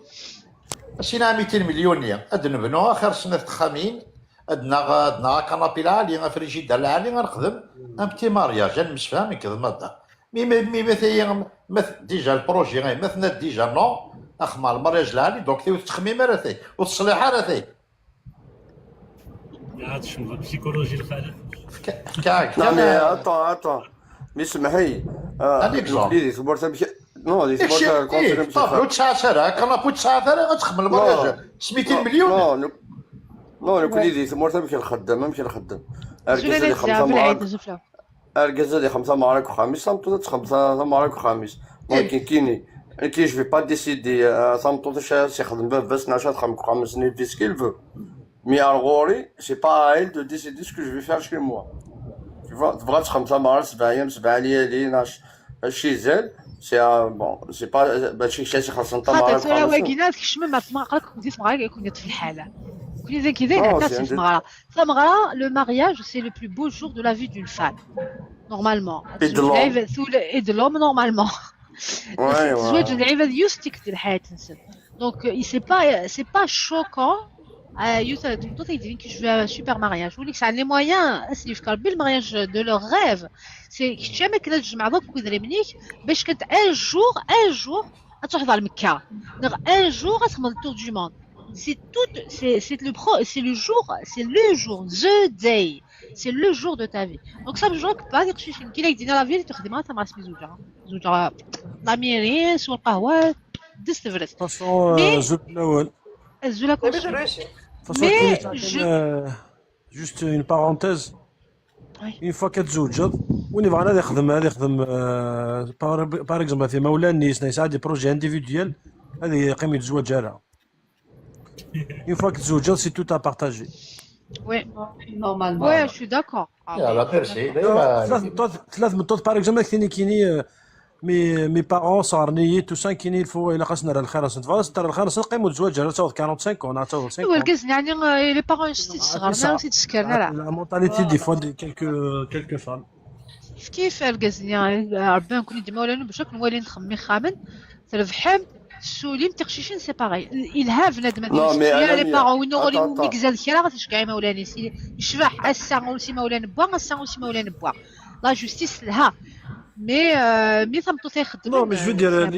اسينا 200 مليون اد نبنوها خير سنه تخامين ادنا كنابيل عالي فريجيدار العالي غنخدم ان بتي مارياج نمسفهم كذا مادا مي مثلا ديجا البروجي مثلا ديجا نو اخ مع المرياج العالي دونك تي التخميم راه والتصليح راه ما عادش شنو البسيكولوجي الخالد. كاع Non, mais attends. Mais سمحي. هذيك زون. دي صبرت بك. نو دي داكشي صبرت كونسيرن ايه طافلو 19 كنابو 19 غتخمم المرياج 200 مليون. نو نقول دي صبرت بك الخدام ماشي الخدام. زولا اركز لي لا 5 في العيد معارك. زفلا. اركز لي 5 معارك وخميس صمتو 5 معارك وخميس. ولكن كاين جو في با ديسيدي صمتو شي يخدم بس ناشط خمس سنين في سكيل فو. Mais à Rory, c'est pas à elle de décider ce que je vais faire chez moi. Tu vois, tu vois, comme ça, Mars, Bayam, chez elle, c'est bon, c'est pas, chez c'est خاصة خاطر ترى واقينات كش ما تمغرك كنتي تمغرك يكون في الحالة كل زي كذا عندنا في المغرة فمغرة le mariage c'est le plus beau jour de la vie d'une femme normalement et de l'homme normalement الزواج العباد يستك الحياة تنسى donc c'est pas choquant يوسف تقول تيديرين كي جو un super mariage وليك عندي les moyens اسلي يفكر بالمارياج de leur rêve سي كيما كنا تجمع دوك كيدري منيك باش كنت ان جور تروح لمكة ان جور تخدم التور دو موند c'est le jour the day c'est le jour de ta vie donc ça je vois pas dire شي كي دينا لا فيل تخدمها مع زوجها لاميرين سوا القهوه دست فرس زوج الاول الزولا كلشي juste une parenthèse. Une fois كتزوج وني بغا هذا يخدم باغ اكزومبل في مولا النيس يساعد دي بروجي انديفيديوال هذه قيمة الزواج راه. Une fois كتزوج سي tout à partager. Oui, normalement. Ouais, je suis d'accord. يلا ميرسي. ثلاث مطوط باغ اكزومبل كايني مي بارون صارني تو سان كاينين الفو الا خاصنا نرى الخير فاس ترى الخير نقيموا الزواج على 45 انا 50 ولكن يعني لي بارون صغارنا وتسكرنا لا لا مونتاليتي دي فوا كيلكو فام كيف الكازنيا ربي نكون ديما ولا باش نولي نخمي خامن تربحم سوليم تقشيشين سي باغي الها بنادم هذا لي بارون وين نغولي ميكزال كرا غتشكاي مولانا يشبح السان وسي مولانا بوا السان وسي مولانا بوا لا جوستيس لها مي ثمطو تيخدم نو مي جو دير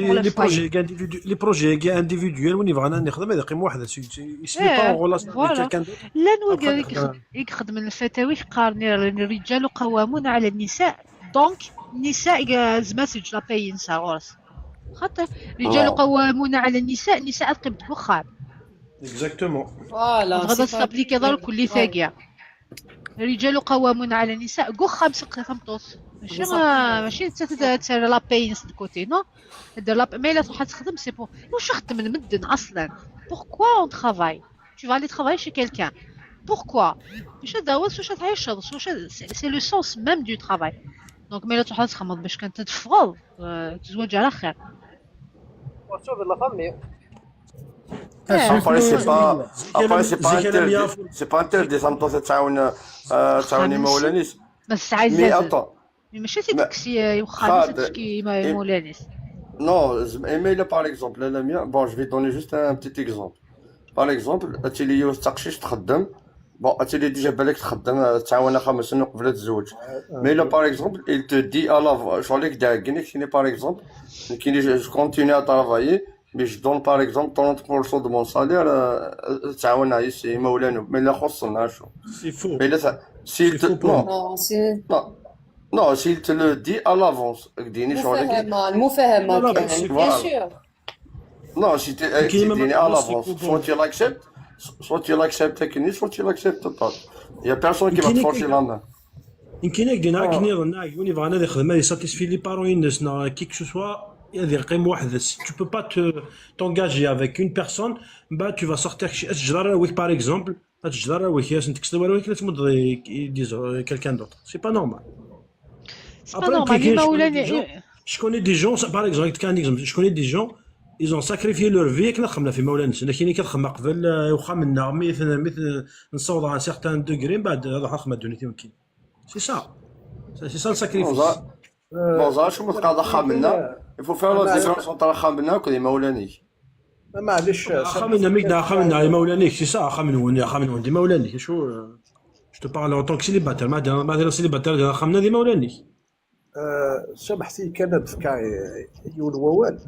لي بروجي انديفيدوال وين بغانا نخدم هذا قيمه واحده سي با غولاسيون كلكان لا نوقع يخدم الفتاوي قارني الرجال قوامون على النساء دونك النساء زماسج لا باي نساغورس خاطر الرجال قوامون على النساء قيمة وخام اكزاكتومون فوالا غادا تابليكي دار كل ثاقيه الرجال قوامون على النساء كو خمس ثمطوس ماشي تسير لا باينس دو كوتي نو دير لا مي لا تروح تخدم سي بور واش خدم المدن اصلا بوركوا اون ترافاي tu vas aller travailler chez quelqu'un pourquoi باش تداوز واش تعيش واش سي لو سونس ميم دو travail دونك مي لا تروح تخمم باش كنت تفضل تزوج على خير وتشوف لا فامي سي با انتردي صمتو تعاوني مولانيس بس عايز ماشي تاكسي يوخا تشكي مولانيس نو ايميل باغ اكزومبل لا ميا بون جو في دوني جوست ان بتيت اكزومبل باغ اكزومبل اتيلي تقشيش تخدم بون اتيلي ديجا بالك تخدم تعاون 5 سنين قبل تزوج مي لا باغ اكزومبل il te dit à la شغلك داكينك كاين باغ اكزومبل كاين جو كونتيني ا ترافايي mais je donne par exemple 30% de mon salaire تعاون على سي مولانا مي لا خصنا شو سي فو مي لا سي Non, s'il te le dit à l'avance, مفهمة bien sûr. Non, si tu dis à l'avance, soit tu l'acceptes, soit tu l'acceptes pas. Il y a personne qui va te franchir la main. يمكن دينا كاين يوني بغانا يخدم يساتيسفي لي بارون الناس كيك شو سوا يدير قيمه واحده tu peux pas t'engager avec une personne bah tu vas sortir شجره ويك par exemple شجره ويك انت تكسب ولا ويك تمد quelqu'un d'autre c'est pas normal. Je connais des gens, par exemple, je connais des gens, ils ont sacrifié leur vie كنا خدمنا في مولانا لكن كتخدم قبل واخا منا مثل نصوض على certain degré بعد راح نخدم دونيتي يمكن سي سا الساكريفيس بون زعما شنو تقدر خاملنا يفو فيها لا ديفيرونس انت خاملنا وكل مولانيش معليش خاملنا مولانيك سي سا خامن دي مولانيك شو je te parle en tant que célibataire ما دير سيليباتير خامنا دي مولانيك سامحتي كانت فكا يون ووال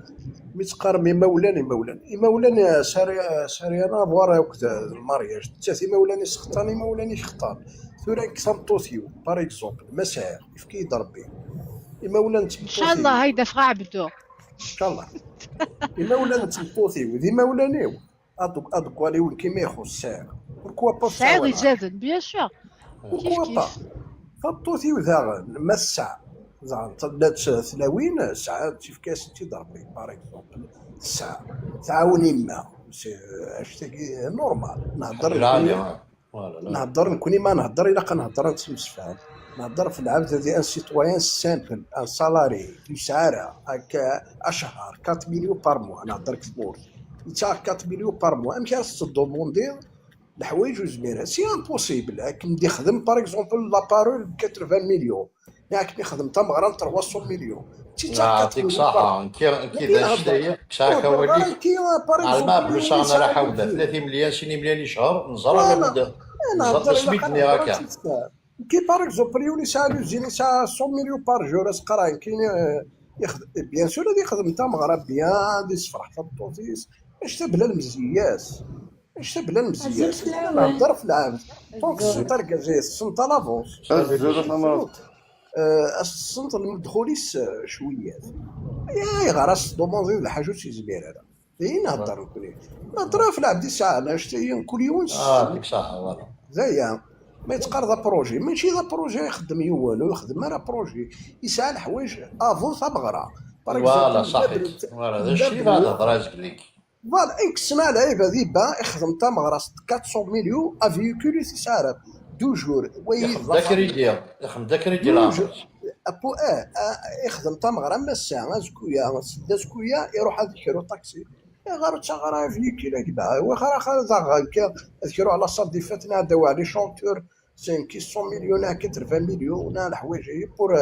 متقار مي مولاني ساري انا فوارا وقت المارياج تاتي مولاني سختاني مولاني شختان ثورا كسامطوثيو باغ اكزومبل مساء كيف يضرب بيه مولان ان شاء الله هيدا فغا عبدو ان شاء الله مولان تمطوثيو ذي مولانيو ادوك واليون كيما يخص ساعه pourquoi pas سعر يجازن بيان سور pourquoi pas فطوثيو ذا مسع زعما تبدات ثلاوين ساعات كيف كاس تضربي باغ اكزومبل ساعه تعاوني ما اشتكي نورمال نهضر نكوني ما نهضر الا كنهضر نتمسفهم نهضر في العبد هذه ان سيتويان سامبل ان سالاري يسعر هكا اشهر 4 مليون بار موا نهضر كثمور انت 4 مليون بار موا امشي تدوموندي الحوايج وزميرها سي امبوسيبل هاك ندي خدم باغ اكزومبل لا بارول ب 80 مليون ياك نخدم تا مغران 300 مليون يعطيك صحة كي داش شتايا كساكا وليك الماء بلوس انا راه حاوده 30 مليون سيني مليون شهر نزر على بدا نزر سميتني هكا كي باغ اكزومبل يولي سالو زيني ساعه 100 مليون بار جور اسقرا كاين يخدم بيان سور هذا يخدم تا مغرب بيان دي صفرح تا الطوطيس اش بلا المزياس اش بلا المزياس نهضر في العام دونك السنطه الكازي السنطه لافونس السنطه المدخوليس شويات يا غراس دوموندي الحاجات شي زبير هذا فين نهضر نهضر في العبد الساعه انا شتي كل يوم ديك صح والله زي ما يتقار ذا بروجي ماشي ذا بروجي يخدم يوالو يخدم راه بروجي يسعى الحوايج افون تبغرا فوالا صحيت فوالا هذا الشيء اللي هضر راسك ليك فوالا اكسنا لعيبه ذي با يخدم تا مغراس 400 مليون ا فيكول يسعى 2 جور يخدم دا كريدي ابو يخدم تا مغرا الساعه زكويا سدا زكويا يروح يذكروا طاكسي غير تغرا فيكول كدا وخرا خا ذكروا على الصاد دي فاتنا داو على شونتور 500 مليون هكا 80 مليون الحوايج بور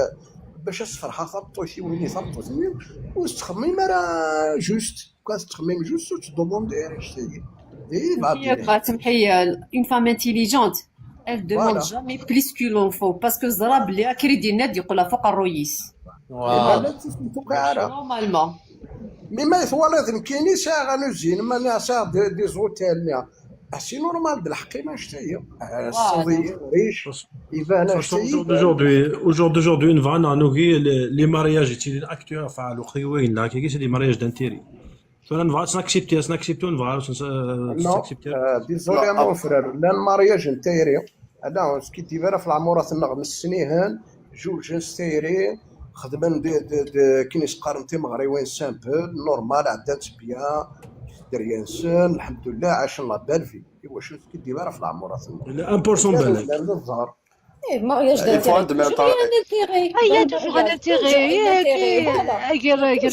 باش الصفرحه ثبطوا شي وين يثبطوا زميل واستخمم راه جوست كان تخمم جوست وتدوموندي شتي تمحيا اون فام انتيليجونت elle demande jamais plus qu'il en faut parce que زرا بلي كريدي الناد يقولها فوق الرويس نورمالمون مي ما ثوالث كاينين ساعه غنوزين ما ساعه دي زوتيل سي نورمال بالحقي ما شتي الصوفيه ريش يبان au jour d'aujourd'hui une vanne انوغي لي مارياج تي اكتوال فعل وخيوين لا كي دي مارياج دانتيري فانا نفعل سناكسبتي نفعل سناكسبتي ديزولي مون فرير لا المارياج نتايري هذا سكي ديفيرا في العمورات النغم السنيهان جوج نستيري خدمن كي نسقارنتي مغريوين سامبل نورمال عدات بيان دريانسن الحمد لله عاش الله بالفي ايوا شنو كي ديفيرا في العمورات لا 1% بالك الظهر mariage d'intérêt. Il y a toujours un intérêt.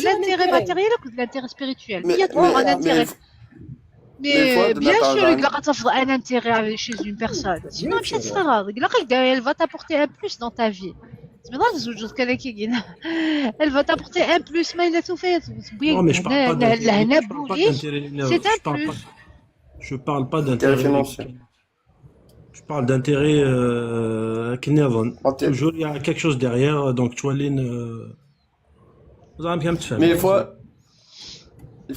L'intérêt matériel ou l'intérêt spirituel. Il y a toujours un intérêt. Mais bien sûr, il y a un intérêt chez une personne. Sinon, elle va t'apporter un plus dans ta vie. Elle va t'apporter un plus, mais il a tout fait. Non, mais je parle pas d'intérêt. C'est un plus. Je parle pas d'intérêt financier. Je parle d'intérêt toujours il y a quelque chose derrière donc tu vois mais il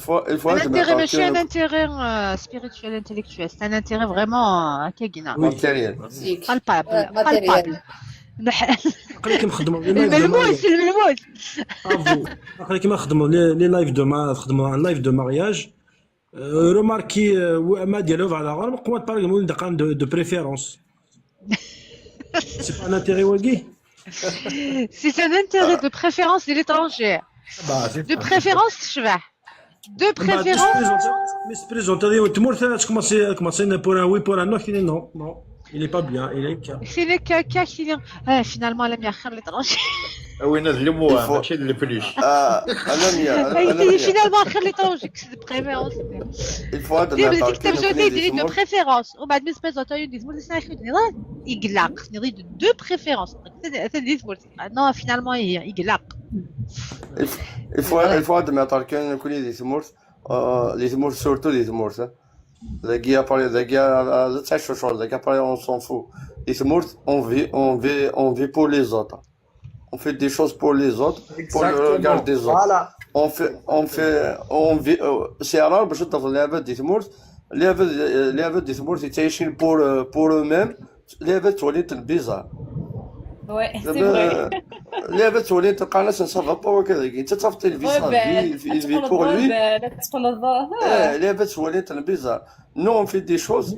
faut l'intérêt ماشي un intérêt spirituel intellectuel c'est un intérêt vraiment matériel palpable كنخدموا الملموس كيما نخدموا لي لايف دو خدموا ان لايف دو مارياج remarquez ما ديالو على غير قوات باغ اكزومبل دقان دو بريفيرونس سي با ان انتيري واقي c'est un intérêt de préférence de l'étranger de préférence شبح de préférence mais se présente هذه تمر commencer pour un oui pour un non non il est pas bien il est caca finalement لم يأخر l'étranger وين الجموع ماشي الفلوس finalement اخر l'étranger de préférence il faut تكتب جودي de préférence وبعد ما سبيزوتو يدير يقلق نريد de préférence non finalement يقلق il faut admettre كاين كل les humours surtout les humours les تعيشوا شغل on s'en fout les humours on vit pour les autres on fait des choses pour les autres, pour le regard Exactement. des autres. Voilà. C'est rare باش تضرب لعبات دي ثمورت لعبات دي ثمورت يتعيشين pour eux-mêmes لعبات تولي بيزار Ouais, c'est vrai. دابا لعبات تولي تلقى ناس نصافا با وكذا انت تصافي Ouais, الفي تدخل pour lui. الضرب، لا تدخل الظاهر. لعبة تولي بيزار. Nous on fait des choses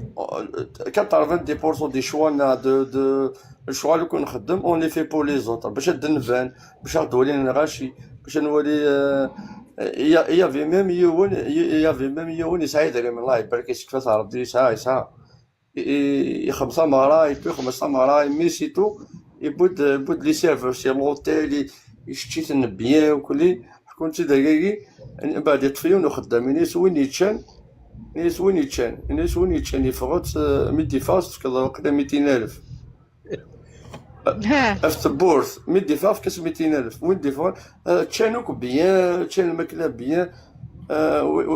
90% des choix de الشغل اللي كنخدم on les fait pour les autres باش نبان باش نولي نغاشي باش نولي يافي ميم يون يسعد عليهم الله يبارك يسكت ربي يسعى يخمسة مرة يبي 5 مرة مي سيتو يبود لي سيرفور سي لوتيل يشتيت بيان وكلي كنت دقيقي بعد يطفيون وخدامين يسوين يفغط ميدي فاست كذا وقت 200,000 في البورص ميدي فاست كاس 200,000 وين ديفون تشانوك بيان تشان الماكله بيان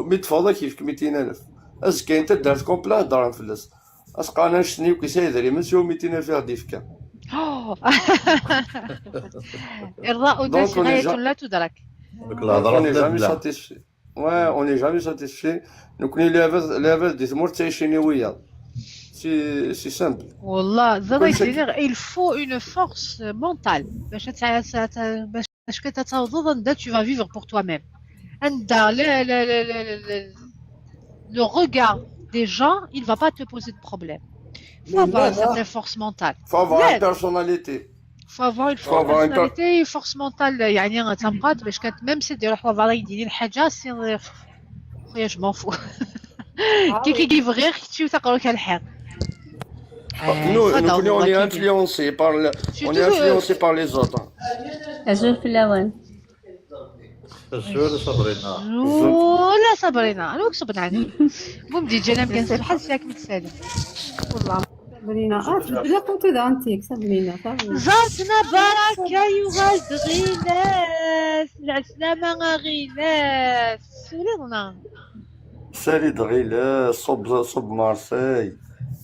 ميد فاضا كيف 200,000 اسكي انت دارت كومبلا دار فلس اسقانا شني وكيساي داري مسيو 200,000 غادي يفكا إرضاء الناس غاية لا تدرك. ديك الهضره on n'est jamais بلا satisfait. Ouais, on n'est jamais satisfait. Donc les levels des morts c'est chez ويا. C'est simple. والله زاد كل شيء. يدير il faut une force mentale باش كتتوظف أنت tu vas vivre pour toi-même. أنت le regard des gens il va pas te poser de problème. Faut avoir une certaine force mentale. Faut avoir لا. une personnalité. faut avoir une Faut avoir une personnalité force mentale يعني تنبقى باش même si دير واحد الوضع يدير الحاجه سي خويا جو فو كي كيبغي اختي وتقول لك الحق Nous on est influencé par les autres. أزول في الأوان. الزول صبرنا لا صبرينا انا وكسبنا عني المهم دي جينا كنسال بحال ساك متسالم والله Sabrina, tu peux raconter d'antique, Sabrina. زارتنا بركة يغاز غيناس العسلامة غيناس سولينا سالي دغيلا صب مارسي.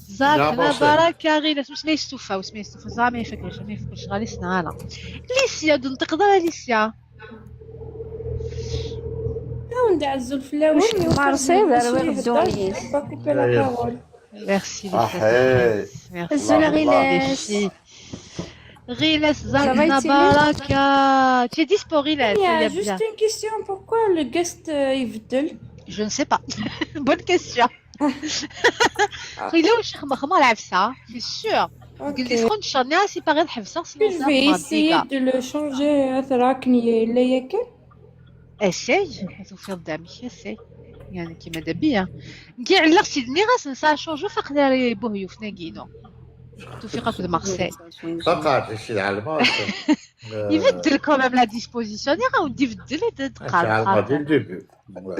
زارتنا بركة غيناس وسمي يستوفى زعما ما يفكرش غالي سنانا ليسيا دنطق دار ليسيا ندع الزول في الأوان. مارسيل داروا الدوريين. Merci. Riles, Zalna Baraka. Tu es dispo, Riles. Il y a juste une question. Pourquoi le guest يبدل? Je ne sais pas. Bonne question. Riles, je vais العفسة. C'est sûr. قلت شكون تشرنيها سي باغي الحفصة. Je vais essayer de le changer. أثراكني لا ياكل. Essaye. توفير قدامي. Essaye. يعني كيما دابيا كي علق سيدني غاس نسا شونجو فقدر بوهيو في ناكينو توفيقك د مارسيل فقط الشيء على الماء يبدل كوميم لا ديسبوزيسيون يغاودي يبدل على الماء ديال الديبي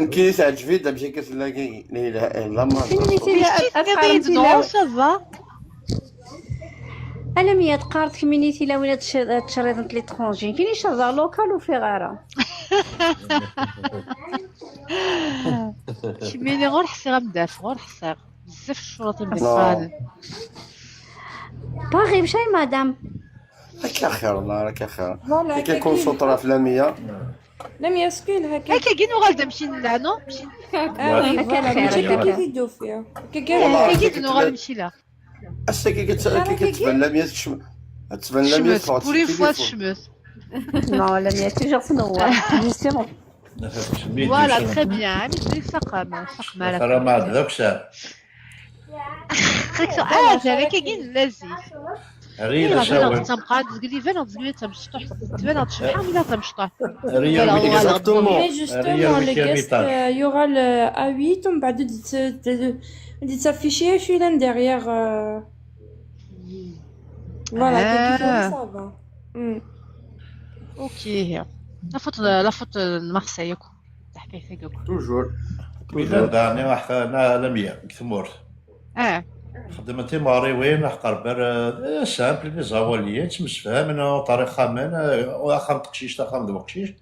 كي تعجبي دابا كتلاقي لا اله الا الله نو سافا أنا مية قارت كومينيتي لا وين تشريط ليترونجي كاين شرطة لوكال وفي غارة كيميني غير حسي غندافع غير حسي بزاف الشرطي مدفعين باغي بشاي مدام راك خير والله راك خير كيكون سطرة فلامية لم يسكن هكا هكا كي نغال نمشي لهنا هكا خير كي كي نغال نمشي لها أسا كي كتبان لامية تبان لامية شمس بوري فوا شمس نو لم يتوجور في نوار جوستومون فوالا تري بيان مثلي سقم ترى ما ذاك هذا كاين لذيذ ريا شاور تنبقى تقولي فين تقولي تمشطح تبان تشحال ولا تمشطح ريا جوستومون لي غيست يوغا A8 ومن بعد دي تافيشي فيلان ديغيغ فوالا كيف صافا اوكي لا فوت مارسيل تحكي توجور داني واحد لمية ثمور خدمتي ماري وين قرب سامبل لي زواليين تمسفهمنا طريق خامن واخا تقشيش تا خام دبقشيش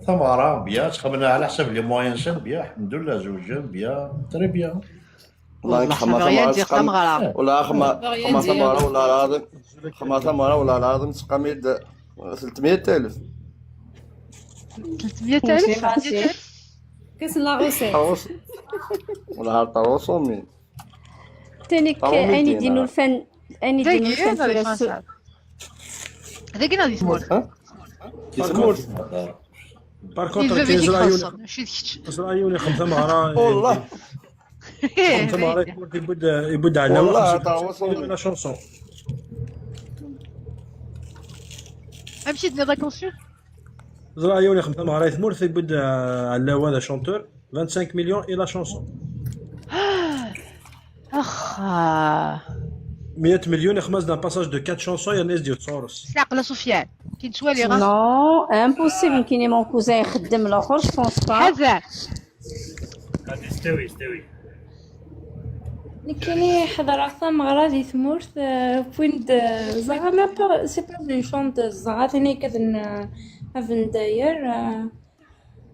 ثمره بيا تخمنا على حسب لي موين سن بيا الحمد لله زوجين بيا تري بيان والله خما ثمره ولا لازم خما ثمره ولا لازم تقاميد 300,000. 300,000 كاس لا غوسيت. ولا 300. تانيك أين يدينوا الفن، أين يدينوا الفن في السوق. هذاك غادي يسمور. بار كونتر كاين زرايوني خمسة مغرا والله. خمسة مغرا يبود على والله 50 لا شونسون. امشي دني فاكونسيون. زرايوني خمسة مغرا يثمر يبود على هذا شونتور 25 مليون إلى شونسون. اخا 100 مليون يخمس دان باساج دو 4 شونسون يا الناس ديال تصورس. عقله سفيان كاين شوالي غا. نو امبوسيبل، كاين مون كوزان يخدم الاخر جو بونس با. حذر. غادي يستوي. كاين يحضر عصام غرادي ثمورث بوين زغا ما با سي با اون شونط زغا ثاني كذن افن داير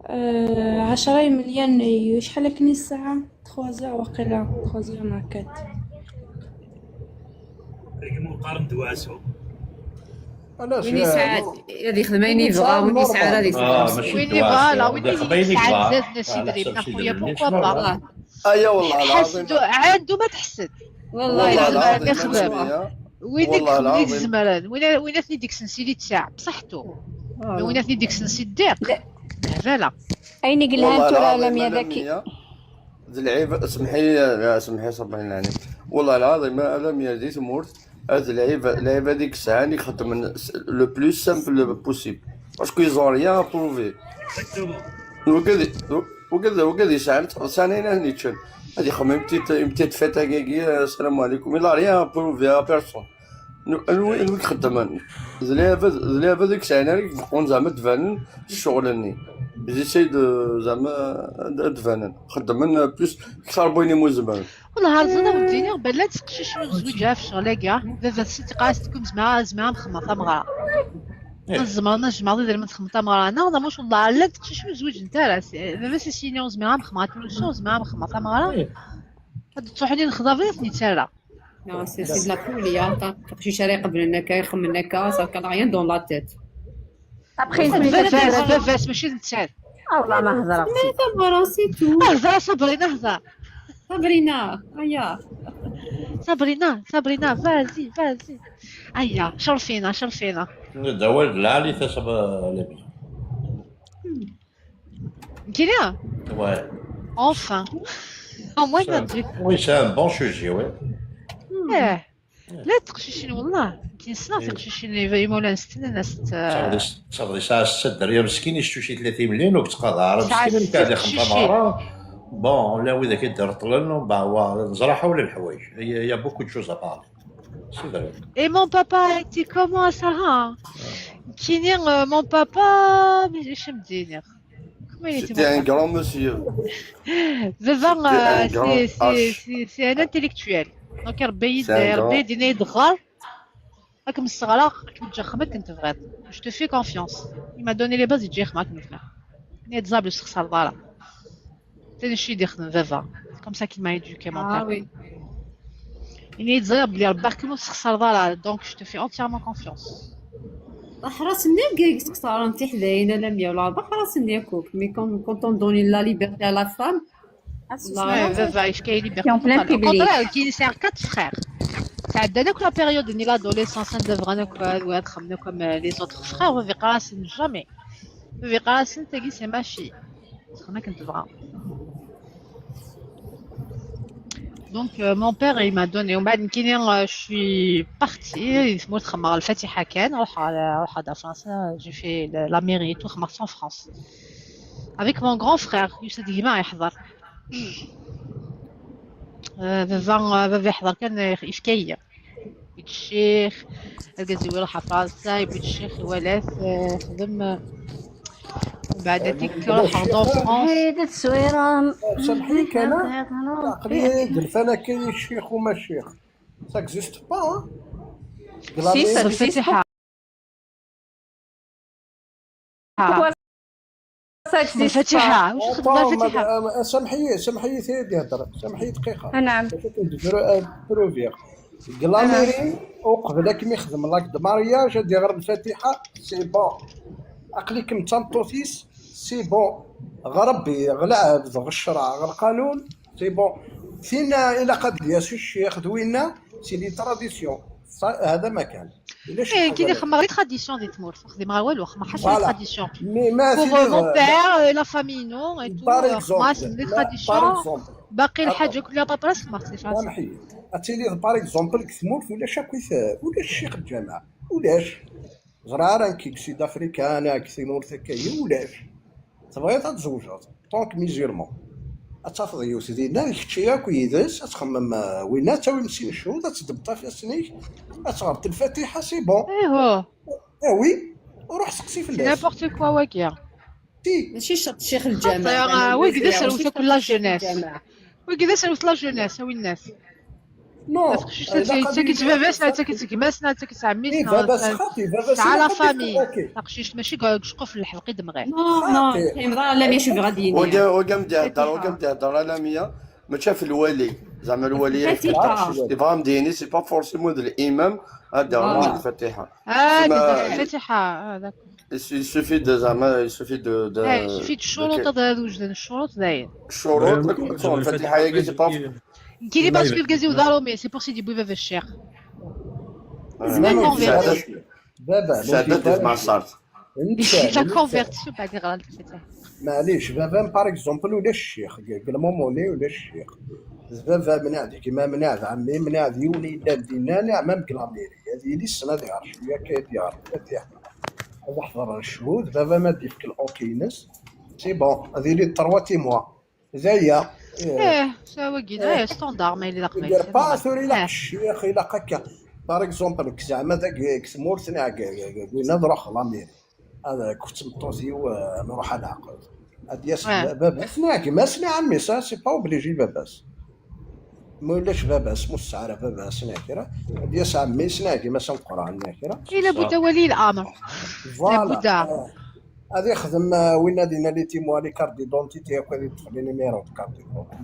10 مليون. شحال كاين الساعه 3 وقيلا 3 ماركات. مقارن دواسو. وين ساعات هذه خدمه يبغى وين ساعات هذه وين يبغى وين ساعات زاد سيدي ابن خويا بوكوا با. ايا والله العظيم عنده ما تحسد والله العظيم يخدم. وين الزمران وين ثني ديك سنسيلي تاع بصحتو. وين ثني ديك سنسي الدير هذا اين قلها ترى لم يذكي ذي العيب. سمحي صبرين يعني والله العظيم لم يزيد ثمورت. هاد العيب هذيك الساعه اللي خدم لو بلوس سامبل بوسيبل باسكو يزون ريان بروفي. وكذا ساعتين هاني تشن هذه خمم بتيت فيتا كاكي السلام عليكم إلا ريان بروفي بيرسون. وين خدم زليفه ديك الساعه يكون زعما تفانن الشغلاني جيسي زعما تفانن خدم بلوس كاربوني موزمان. والله هازنا وديني بلا تقشش زوجها في شغله كاع دابا الست قاستكم زعما مخمطه مغرا الزمان جمع ضي من خمطه مغرا انا واش والله لا تقشش زوج نتا راه دابا سي سينيون زعما مخمطه زعما مخمطه مغرا هاد تروحني نخضر فيني تسرى. Non, c'est de la folie, hein. Je suis allée قبل هناك يخمم هناك ça كان rien dans la tête. ابخي بس ماشي نتسال. والله ما هضر اختي. صبرا سي تو. هضر صبرينا هضر. صبرينا هيا. صبرينا فازي. هيا شرفينا. الدوال العالي تصب لبي. كيليا. Ouais. Enfin. Au moins un truc. Oui, c'est un bon sujet, ouais. لا تقششين والله كاين صناف تقششين مولا نستنى الناس صافي ساعه 6 دريه مسكين يشتو شي 30 مليون وكتقاضى عرب مسكين تاع اللي خمسه مره بون لا واذا كيدير طلن هو نزرعها ولا الحوايج هي بوكو دو شوز ابارلي سي فري. Et mon papa était comment ça hein? كاين mon papa اش مدير C'était un grand monsieur. Vivant, c'est un intellectuel. Donc, ربي يدينا يدغر راك من الصغرى كنت تجي خدمت كنت بغيت. Je te fais confiance. Il m'a donné les bases يجي يخدمك من الفراغ. يتزابل خسر دارا. تاني شي يخدم فيفا. Comme ça qu'il m'a éduqué mon père. Ah oui. Il يتزابل بلي ربك كيما خسر دارا. Donc, je te fais entièrement confiance. حراس النير كاع تكثر انت حداينا لا ميا ولا حراس النير كوك مي كونطون دوني لا ليبرتي على لا فام لا فيفا اش كاين ليبرتي كونطرا كاين سي 4 فخير تعدى لا بيريود ني لادوليسونس ندفغنا واد خمنا كوم لي زوتر فخير وفي قاسن جامي في قاسن تاكي سي ماشي خمنا كنت بغا. Donc mon père il m'a donné ومن بعد كاين je suis partie سموت خمر الفاتحه كان نروح على فرنسا j'ai fait la mairie et tout خمرت en France avec mon grand frère يوسف ديما يحضر بابا يحضر كان يفكير بيت الشيخ القزوي يروح فرنسا بيت الشيخ ولات خدم وبعد هذيك روح دون فرنسا تصويره سامحيك انا عقلي درت انا كاين الشيخ وما الشيخ سا اكزيست با سي الفاتحه الفاتحه واش خدمه الفاتحه سامحي سيدي هضر سامحي دقيقه نعم بروفير كلاميري وقبل كيما يخدم لاك دو مارياج يدير غير الفاتحه سي بون. عقليكم تنطوتيس سي بون، غربي غلعب غ الشرع غ القانون سي بون. فينا الى قد ياسو الشيخ دوينا سي لي تراديسيون هذا ما كان. كي خمر لي تراديسيون دي تمور خدم غير والو خمر حاجه لي تراديسيون مي ما بور مون بير لا فامي نو اي تو خماس لي تراديسيون باقي الحاجه كلها بابراس ما خصنيش سامحي اتيلي باغ اكزومبل كتموت ولا شاكويث ولا الشيخ الجامع ولاش زرارا كيك سيد افريكان كي نورث كاي ولاش تبغي تتزوجات طونك ميزيرمون اتفضل يا سيدي ناري كتشيا كويدس تخمم وين تاوي نسي نشوف تدبطا في سنيك تغرط الفاتحه سي بون. ايوا وي وروح سقسي في الناس نابورت كوا واكيا ماشي شرط الشيخ الجامع. وي كذا سالوت كل لا جونيس وي كذا سالوت لا جونيس وي الناس نو تاكيت باباس تاكيت كماسنا تاكيت عمي باباس خاطي باباس على لا فامي تاقشيش ماشي شقف الحلقي دمغي نو كيمرا لا ماشي غادي وقام تهضر على مية ما شاف الولي زعما الولي يبغى مديني سي با فورسيمون الامام هذا الفاتحه الفاتحه هذاك يسوفي دو زعما يسوفي دو يسوفي الشروط هذا وجدان الشروط داير الشروط الفاتحه هي سي با كي لي باش كيف ودارو مي سي بور سيدي بويفا في الشيخ بابا شهادات مع الصارت تا كونفيرتيسيون بعد يغرى الفاتحه معليش بابا باغ اكزومبل ولا الشيخ قال ماموني ولا الشيخ بابا منعدي كيما منعد عمي منعد يوني لا ديناني عمام كلاميري هذه لي السنه ديال شويه كيدير فاتحه هذا حضر الشهود بابا ما ديفك الاوكينس سي بون هذه لي 3 تيموا زايا سوا كيدا ستاندار ما اللي لاقمي يدير با ثوري لا الشيخ الى هكا باغ اكزومبل زعما داك كسمورتنا قلنا نروح لاميري هذا كنت مطوزي ونروح نعقد هادياس باباس ناكي ما سنا عمي سا سي با اوبليجي باباس مولاش باباس مستعاره باباس ناكره هادياس عمي سناكي ما سنقرا ناكره الا بد ولي الامر لابد هذا يخدم وين دينا لي تيموا لي كارت ديدونتيتي هكا يدخل لي نيميرو د كارت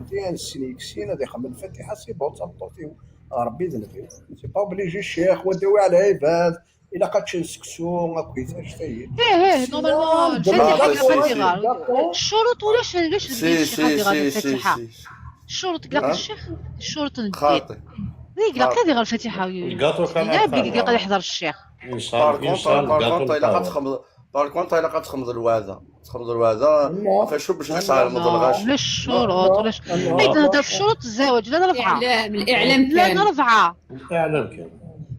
مزيان السينيكسين هذا يخدم الفاتحه سي بون تطوطيو ربي ذنبي سي با اوبليجي الشيخ وداوي على عباد الا قدش نسكسو هكا اش فايد نورمالمون الشروط ولاش الشيخ غادي الفاتحه الشروط كلاق الشيخ الشروط خاطئ كلاق غادي غير الفاتحه الكاطو كان غادي يحضر الشيخ بار كونطا الا كتخمض الوعده فشو باش تخسر المضلغاش ولا الشروط ولا نهضر في شروط الزواج لا نرفعها الاعلام لا نرفعها الاعلام كان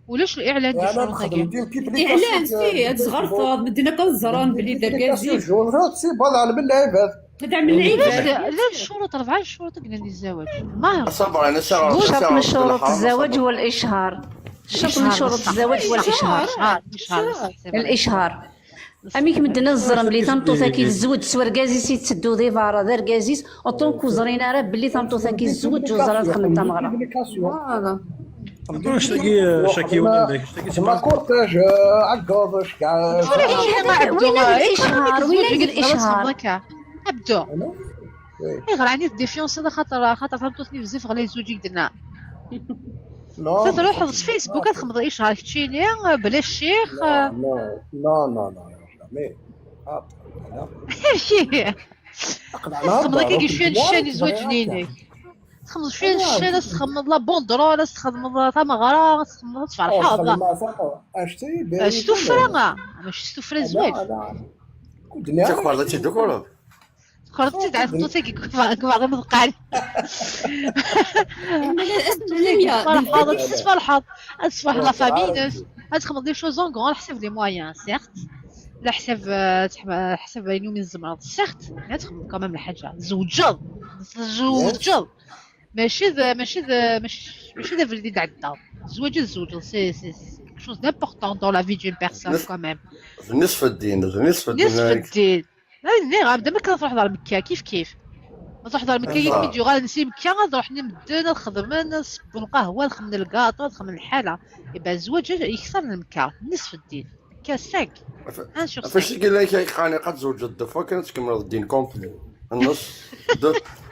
ولاش الاعلان ديال الشروط اعلان فيه هاد الزغرفه مدينا كنزران بلي دار كازي جوجات سي بال على بالعباد هذا من العباد لا الشروط 4 الشروط قلنا لي الزواج ما صبر انا شرط من شروط الزواج هو الاشهار شرط من شروط الزواج هو الاشهار اميك مدنا الزرم بلي تنطوثا كيتزوج سوركازيس يتسدو ديفارا دار كازيس اوطونكو زرينا راه بلي تنطوثا كيتزوج وزرات خمنتا مغرا فوالا شاكي ولا ما كورتاج عكاظ كاع وين الاشهار وين الاشهار ابدو غير عندي ديفيونس خاطر فهمتوني بزاف غير زوجي درنا تروح في فيسبوك تخمض الاشهار كتشيني بلا الشيخ لا مي تخمض كي شويه الشان يزوج جنينك تخمض شويه الشان تخمض لا بوندرو تخمض تمغرا تخمض فرحه شتو فرا ماشي شتو فرا زواج تكبر ذاتي دكور خرجت تعرف توتي كي باغي مدقال فرحة تصبح لا فامينس تخمض دي شوز اون غون حسب لي مويان سيرت لا حسب ينو من الزمرات سيرت تخمض كمان الحاجة زوجل ماشي ذا في اليد عدا زوجل سي chose d'important dans la vie d'une personne quand même نصف الدين لا غنبدا ما كنروح لمكة كيف ما تروح لمكة كيف يجي غنسي مكة غنروح نمدنا نخدم نصب القهوة نخمم الكاطو نخمم الحالة يبقى الزواج يكثر من مكة نصف الدين مكة 5 فاش قال لك خاني قد زوج الدفا كانت كمل الدين كومبلي النص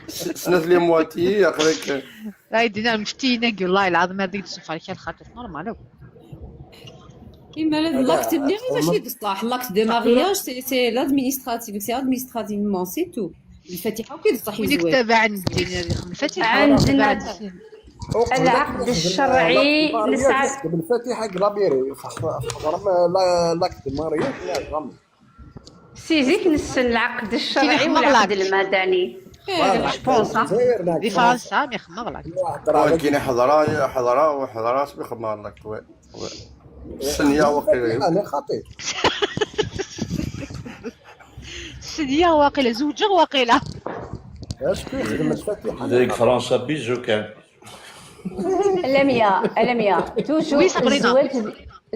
سنة لي مواتي اخرك. لا يدينا المفتينة والله العظيم هذيك تشوف عليك الخاطر نورمال. إما لاكت مليح ماشي بصح لاكت دو مارياج سي لادمينستراتيف سي ادمينستراتيفمون سي تو الفاتحة وكيدصح وين يزوج كتاب عندنا الفاتحة عندنا العقد الشرعي لسعد بالفاتحه كلابيري لاكت مارياج لا سيزيك نسن العقد الشرعي والعقد المدني جبونس دي فرنسا ما يخمر لك. كاين حضرات بيخمر لك. السنية وقيلة انا خطير السنية واقيلة زوجة واقيلة. اش كيخدم الفاتحه ديك فرنسا بيزو كان. لميا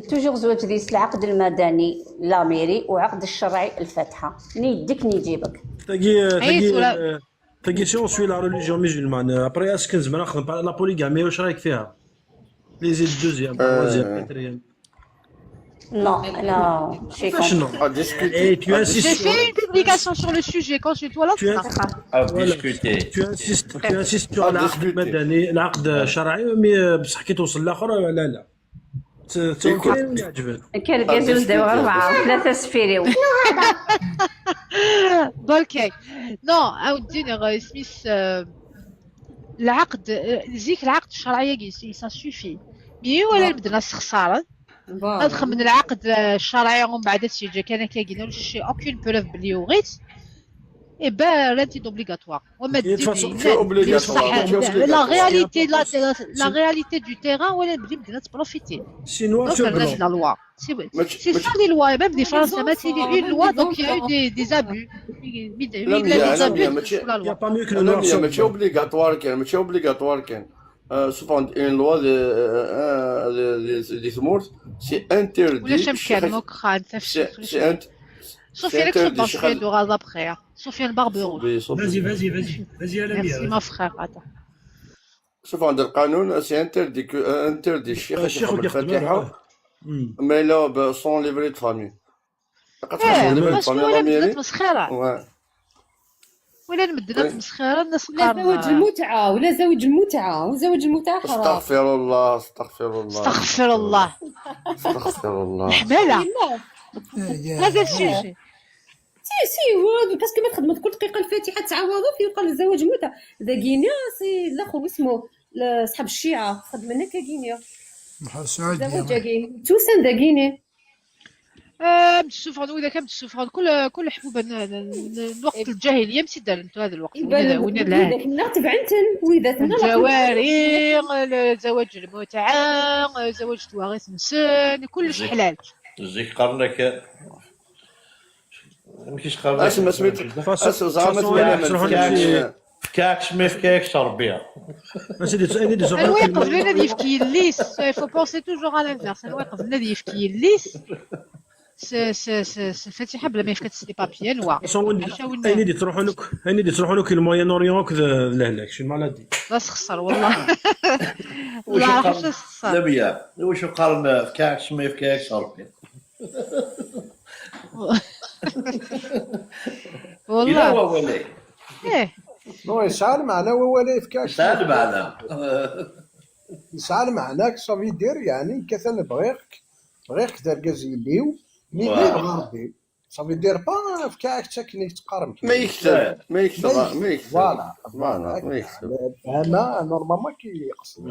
توجور زواج ديس العقد المدني لاميري وعقد الشرعي الفاتحة ني يديك ني يجيبك. تاقي سي اون سوي لا ريليجيون ميزولمان ابري اسكن زعما نخدم لا بوليغامي واش رايك فيها؟ لي زيد دوزيام تروازيام كاتريام. Non, non, je suis contre. Et tu J'ai insistes. fait une publication sur le sujet, consulte-toi là. À discuter. Tu insistes sur العقد المدني العقد الشرعي مي بصح كي توصل الاخر لا كاين يعجبك. كان الكازوز داو 4 3 سفيريو. اوكي نو عاوديني سميث العقد زيك العقد الشرعي كي سا سوفي مي ولا بدنا خساره ندخل من العقد الشرعي ومن بعد السجل كان كاين ولا شي اوكين بروف بلي وغيت اي با رانتي دوبليغاتوار وما لا رياليتي دو تيران ولا بلي بدنا تبروفيتي سينوا donc la loi c'est ça les lois et même des Français c'est une loi donc il y a eu des abus Il y a pas mieux que le noir sur ماشي اوبليغاتوار كان سوفون اون لوا دي ثمورت سي انتردي ولا شمكان موكخان سي Sofiane Exopanche de Raza après. Sofiane Barberon. Vas-y à la Merci mon frère. Attends. شوف عند القانون سي انتردي الشيخ يخدم الفاتحة مي لا سون ليفري دو فامي. ولا بدات مسخرة. ولا بدات مسخرة الناس ولا زواج المتعة ولا زواج المتعة وزواج المتعة حرام. استغفر الله استغفر الله. حمالة. هذا السوجي. سي هو باسكو ما تخدم كل دقيقه الفاتحه تعاوضوا كيبقى الزواج متعه داكينيا سي الاخر اسمه صحاب الشيعه خدمنا كاكينيا بحال سعود زواج توسن داكيني متسوفرون واذا كان متسوفرون كل حبوب الوقت الجاهليه مسدال انتو هذا الوقت وين داك النار تبعنتن ويداتنا الجواري زواج المتعه زواج تواريث مسن كلش حلال زيك قرنك مكيش قرنك اسمع سميت زعما كاكش ما فكاكش ربيع الواقف لنا اللي يفكي الليس faut penser toujours à l'inverse الواقف لنا اللي يفكي الليس الفاتحه بلا ما يفكت سي بابيي نوار اين اللي تروحوا لك الموين اوريون كذا لهلاك شي مالادي بس خسر والله لا خسر لبيا واش قارن فكاكش ما فكاكش ربيع والله ولا ايه نو يسال معنا ولا فكاش يسال معنا يسال معناك صافي دير يعني كثن بغيك تركز يليو مي بغا ربي صافي دير با فكاك تكني تقارن ما يكتب فوالا هنا نورمالمون كيقصد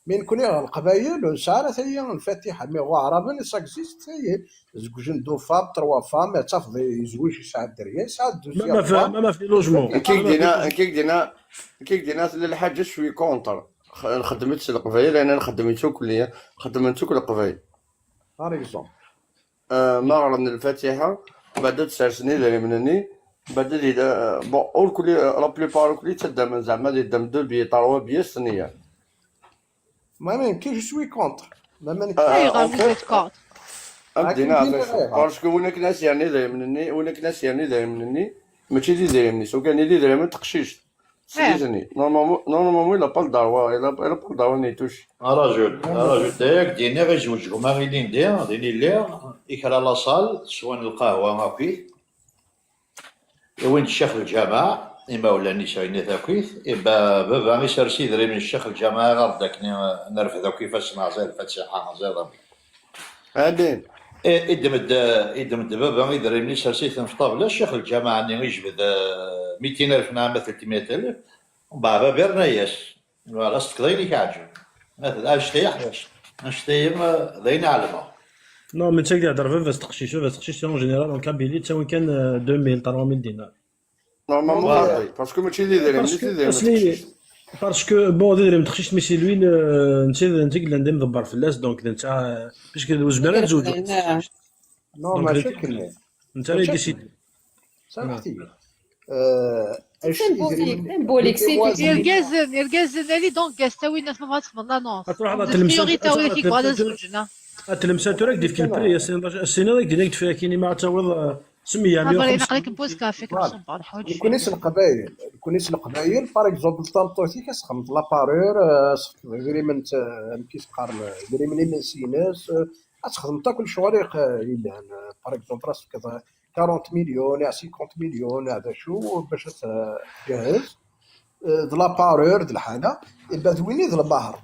من كل القبائل سالت هي الفاتحه مي هو عربي ساكسيست هي زوجين دو فام تروا فام تفض يزوج ساعه دريه ساعه دوزيام ما في لوجمون كيك دينا للحاجه شوي كونتر خدمت القبائل انا خدمتو كليه خدمتو كل القبائل بار اكزومبل ما من الفاتحه بعد 9 سنين اللي منني بعد بون اول كل لا بليبار كلي تدام زعما اللي دام دو بي 3 بي سنيه ما يمكنش شوي كونتر ما يمكنش كونتر بدينا باسكو هناك ناس يعني دايمنني ماشي اللي دايمني سو كان اللي دايمن تقشيش سيزني نورمالمون الا با الداروا الا با الداروا نيتوش رجل داك دينا غير جوجكم ما غادي ندير ديني الليل يكرا لاصال سوان القهوه هاكي وين الشيخ الجامع إما ولا نيشايني ذاكيث إبا بابا يسرسي دري من الشيخ الجماعة غير داكني نعرف ذا كيفاش نازل الفاتحة نازل عادين إدمد بابا يدري من يسرسي في طابلة الشيخ الجماعة اللي يجبد 200,000 نعم 300,000 وبابا بيرناياس ولا ستقضيني كعجب مثلا أشتي حاجة أشتي ذين علمها نو من تاك يهضر فاس تقشيش اون جينيرال اون كابيلي تساوي كان 2000 3000 دينار نورمالمون غادي باسكو ماشي اللي دايرين باسكو بون داير متخشيش ميسي لوين انت قلنا ندير مدبر فلاس دونك انت باش كدوز بلا تزوج نو ماشي كنا انت اللي ديسيدي سامحتي سيمبوليك يرجازن اللي دونك استوي الناس ما بغات تخدم لانونس تروح على البريوريتي هو اللي كيبغى زوجنا التلمسات راك دير في البري السنه راك دير فيها كايني ما تعوض سميه عبري 150 نقلك بوز كافي كنصب على الحوت كونيس القبائل باغ اكزومبل طامطوتي كتخمط لابارور غريمنت كيسقار غريمني من سيناس تخدم تا كل شغل يلان باغ اكزومبل راسك 40 مليون 50 مليون هذا شو باش تجهز د لابارور د الحاجه يبقى دويني د البحر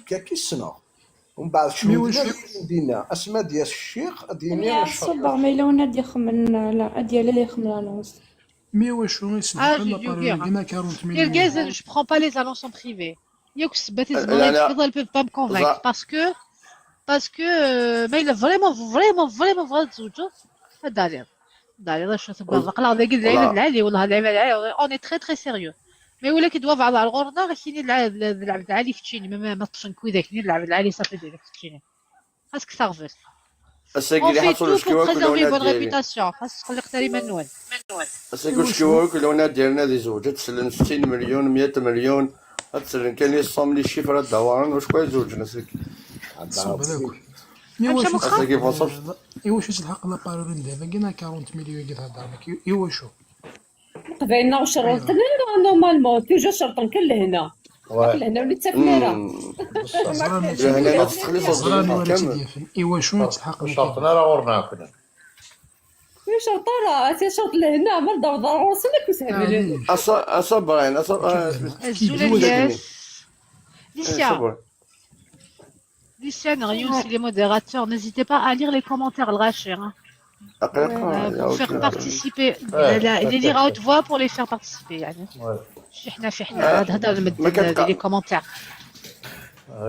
كي السنه ومن بعد شنو دينا اسماء ديال الشيخ ديني صبر مليون يخمن لا ديال اللي يخمن لانونس مي واش هو يسمح لنا ديما 40 مليون يرجازن جو برون با لي زانونس ان بريفي ياك سباتي زمان تفضل با مكونفينك باسكو ما الا فريمون بغات تزوجو داري شنو تبغى نقلا ذاك العالي والله العالي اوني تري سيريو مي ولا كيدوا على الغرضه غير كاين العبد العالي في تشيني ما تشنكوي داك العبد العالي صافي ديالك في تشيني خاصك تغفل الساكي حصل بون شكيوا بون ريبيتاسيون خاصك تخلي قتالي منوال الساكي شكيوا كلنا ديالنا دي زوجات تسلم 60 مليون 100 مليون تسلم كان يصوم لي الشفره الدوران واش كويس زوجنا ساكي مي واش الساكي فاصل واش تلحق لابارولين دابا كاين 40 مليون كيتهضر لك واش قبيلنا وشرطنا نورمالمون توجور شرطن كل لهنا لهنا وليت تفنيره هنا لا تخلي صوت كامل ايوا شنو تلحق شرطنا راه ورنا كنا شرطه راه شرط لهنا مرضى وضروري وصلك وسهل اصبرين Lucien, Rion, c'est les modérateurs. N'hésitez pas à lire les commentaires, le rachet. Pour faire participer. Les lire à haute voix pour les faire participer. Les commentaires.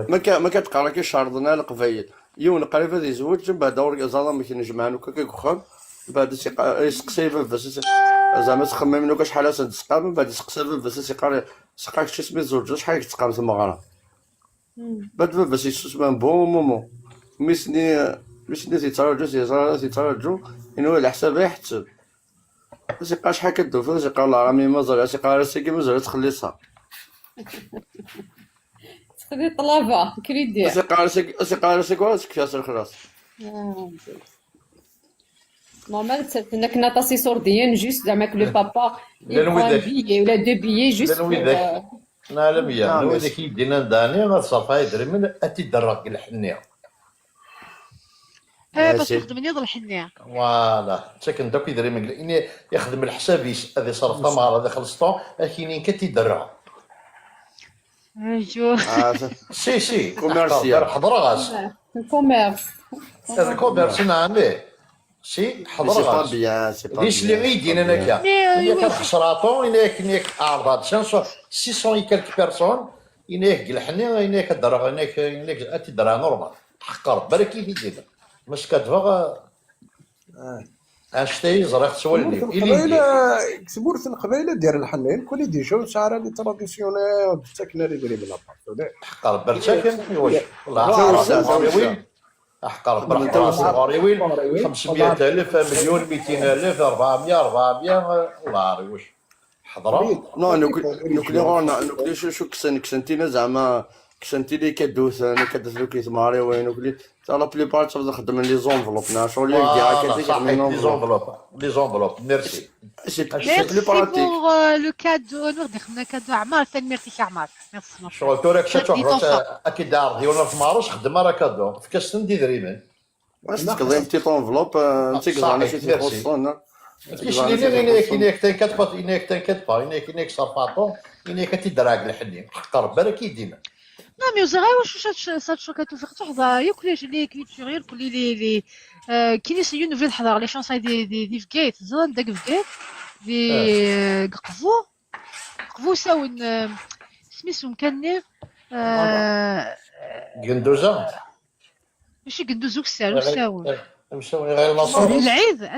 ما كتقرا كيشرطنا القبايل يون قريب هذا يزوج من بعد دور ظلام كينجمعانو كيكخر بعد يسقسي بس زعما تخمم منو شحال تسقى من بعد يسقسي بس سقاك شي سميت زوج شحال كتسقى تما غرا بعد بس يسمى بون مومون ميسني تيتراجعوا انه على حسابها يحتسب سيقا شحال كدوف سيقا الله راه ما زال سيقا راسك مازال تخلي صا تخلي طلبه كريدي سيقا راسك واسك ياسر خلاص ماما تسالتنا كنا طاسي سورديين جوست زعما كل بابا يبغى بيي ولا دو بيي جوست لا ميا نو داك يدينا داني غتصافا يدري من اتيدرك الحنيه باش نخدم لي ضل الحنيه فوالا ساكن داك يدري من يخدم الحساب هذه صرفها مع هذا خلصتو كاينين كتيدرها ايوا سي كوميرسيال حضر غاس كوميرس هذا كوميرس نعم سي حضر غاس ليش اللي غيدين انا كاع هي كنخسراطو ياك عرضات 600 كالك بيرسون يناك الحنيه يناك الدرا يناك اتدرا نورمال حق ربي كيف يدير مش كتبغى اشتي زريخ تولي كتبوا في القبائل ديال الحنين كل ديجا شعر لي تراديسيونيل ساكنه اللي قريب لابارت حق ربي ساكن والله حق ربي وين 500,000 مليون 200,000 400 الله واش حضره نو نوكلي غورنا نوكلي شو كسنتينا زعما كسنتي لي كدوث انا كدوث كيتماري وين نوكلي تا لا بلي بار تخدم لي زونفلوب شغل اللي ديالك لي زونفلوب ميرسي سي بلي براتيك بور لو كادو نور دخلنا كادو عمار ثاني ميرسي عمار ميرسي شغل تورك اكيد عرض يونا في مارش خدم راه كادو في كاس ندي دريمن واش تقضي بتي طونفلوب انت كزعما شي تيخصونا إنك صفاطو إنك تدراك الحني حقر بالك يدينا. Non, mais vous avez ça choque tout faire تحضر ياكل لي كليتورير كل لي كي نسيو نوفل حضر لي شانساي دي فكيت زون داك فكيت دي قفو ساون سميتهم كان قندوزة ماشي قندوزوك ساون مشاوي غير مصر العيد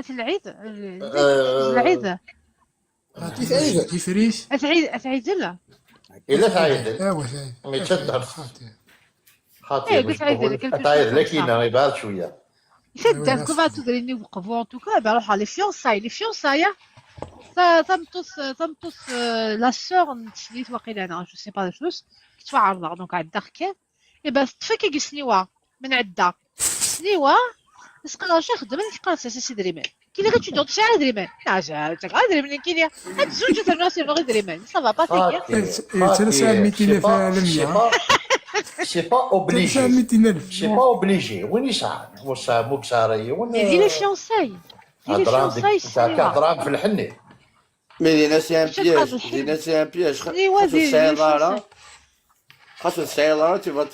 تفريس العيد لا إلا تعيد ايوا مي تشدها إيه، قلت عايدة لك تعيد لكن يبعد شوية يصدق كما تدريني وقفوا en tout cas ben alors les fiançailles تمتص لا سور نتسليت واقيلا انا جو سي با فلوس كتوا عرضها دونك عندها خكات اي بس تفكي سنيوه من عدا سنيوه نسقى واش خدمه نلقى سي دريمان كي اللي غتشدو تشعل دريمان لا جا دريمان كي هاد الزوج تاع الناس يبغي دريمان سافا با تيكير تنسى 200,000 عالمية سي با اوبليجي تنسى 200,000 سي با اوبليجي وين يصعد واش مكساري وين دي لي فيونساي هضران في الحني مي c'est un piège خاصو السيارة tu vas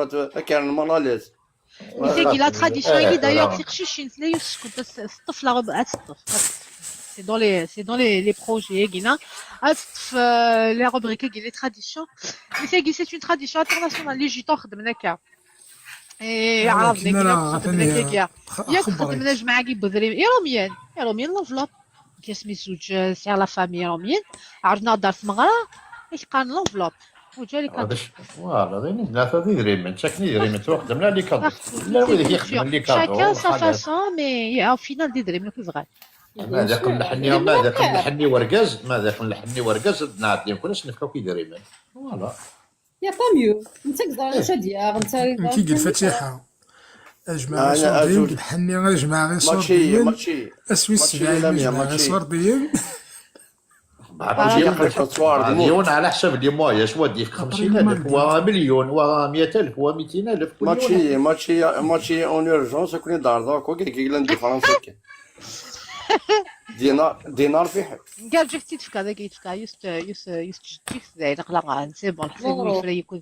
te carrément à l'aise. C'est la tradition il est d'ailleurs تيقشيشين لا يسكت الطفل راه c'est dans les projets كينا الطفل les rubriques les traditions c'est une tradition internationale اللي جيتو خدمنا كاع عرضنا كينا خدمنا كاع ياك خدمنا جماعه كي بذري يروميان لافلوب كيسمي الزوج سير لا فامي يروميان عرضنا دار مغرا كان لافلوب وجا لي كادو فوالا غير ثلاثة دريمن شكلي دريمن تروح خدمنا لي كادو لا ويلي يخدم لي كادو chacun sa façon mais au final دي دريمن كيف غاد ماذا كن لحني ورقاز نعطيهم كلش نفكاو كي دريمن فوالا يا با ميو انت كزار شاديا انت كي قال الفاتحة اجمع صوردين الحني غير جمع غير صوردين اسويس جمع صوردين مليون على حسب لي مويا شوا ديك 50,000 ومليون و100,000 و200,000 ماتشي اون اورجونس كون دار داكو كي لان ديفرونس دينار في حق قال جيك تيتفكا هذاك يتفكا يست جيك زايد قلا سي بون حسبوا الفري يكون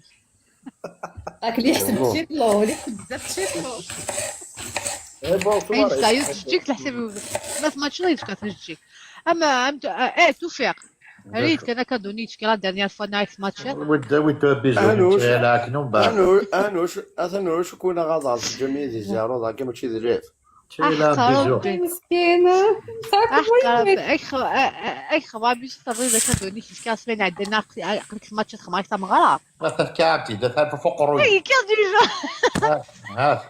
راك اللي يحسب تشيكلو اللي يحسب بزاف تشيكلو يتفكا يجيك تحسب ما ماتش لا يتفكا تجيك اما توفيق ريت كان كادونيتش كلا دانيير فوا نايت ماتش ود بيجو لكن انوش كنا غاضع جميع دي زيارو ذاك ماشي دريف مسكينة اي خبر بيش تبغي ذاك كادونيتش كاس بين عندنا قلت ماتش خماس تاع مغرب ما تركعتي دافع فوق روي اي كاس ديجا ها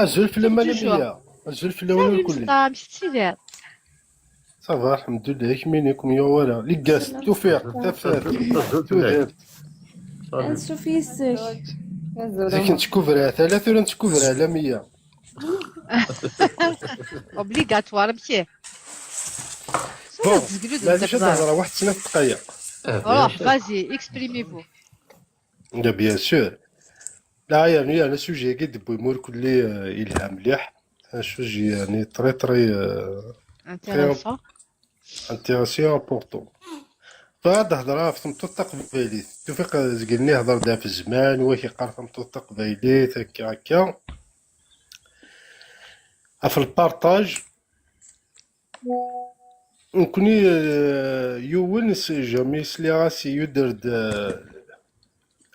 الزلف لما لمية الزلف الاول الكل مش تسيدير صافا الحمد لله كمينيكم يا ورا لي كاس توفيق تفات نشوفي السيك زيك نتكوفرها ثلاثة ولا نتكوفرها على 100 اوبليغاتوار مشي بون معليش تهضر واحد 8 دقايق روح فازي اكسبريمي-vous لا بيان سور لا يعني على سوجي قد بويمور كلي إلهام مليح سوجي يعني تري انتيراسيون امبورطون فهاد هضره في تمطوط قبايليت توفيق زقلني هضر دا في الزمان وكي قال في تمطوط قبايليت هكا في البارطاج نكوني يونس جامي سلي راسي يدرد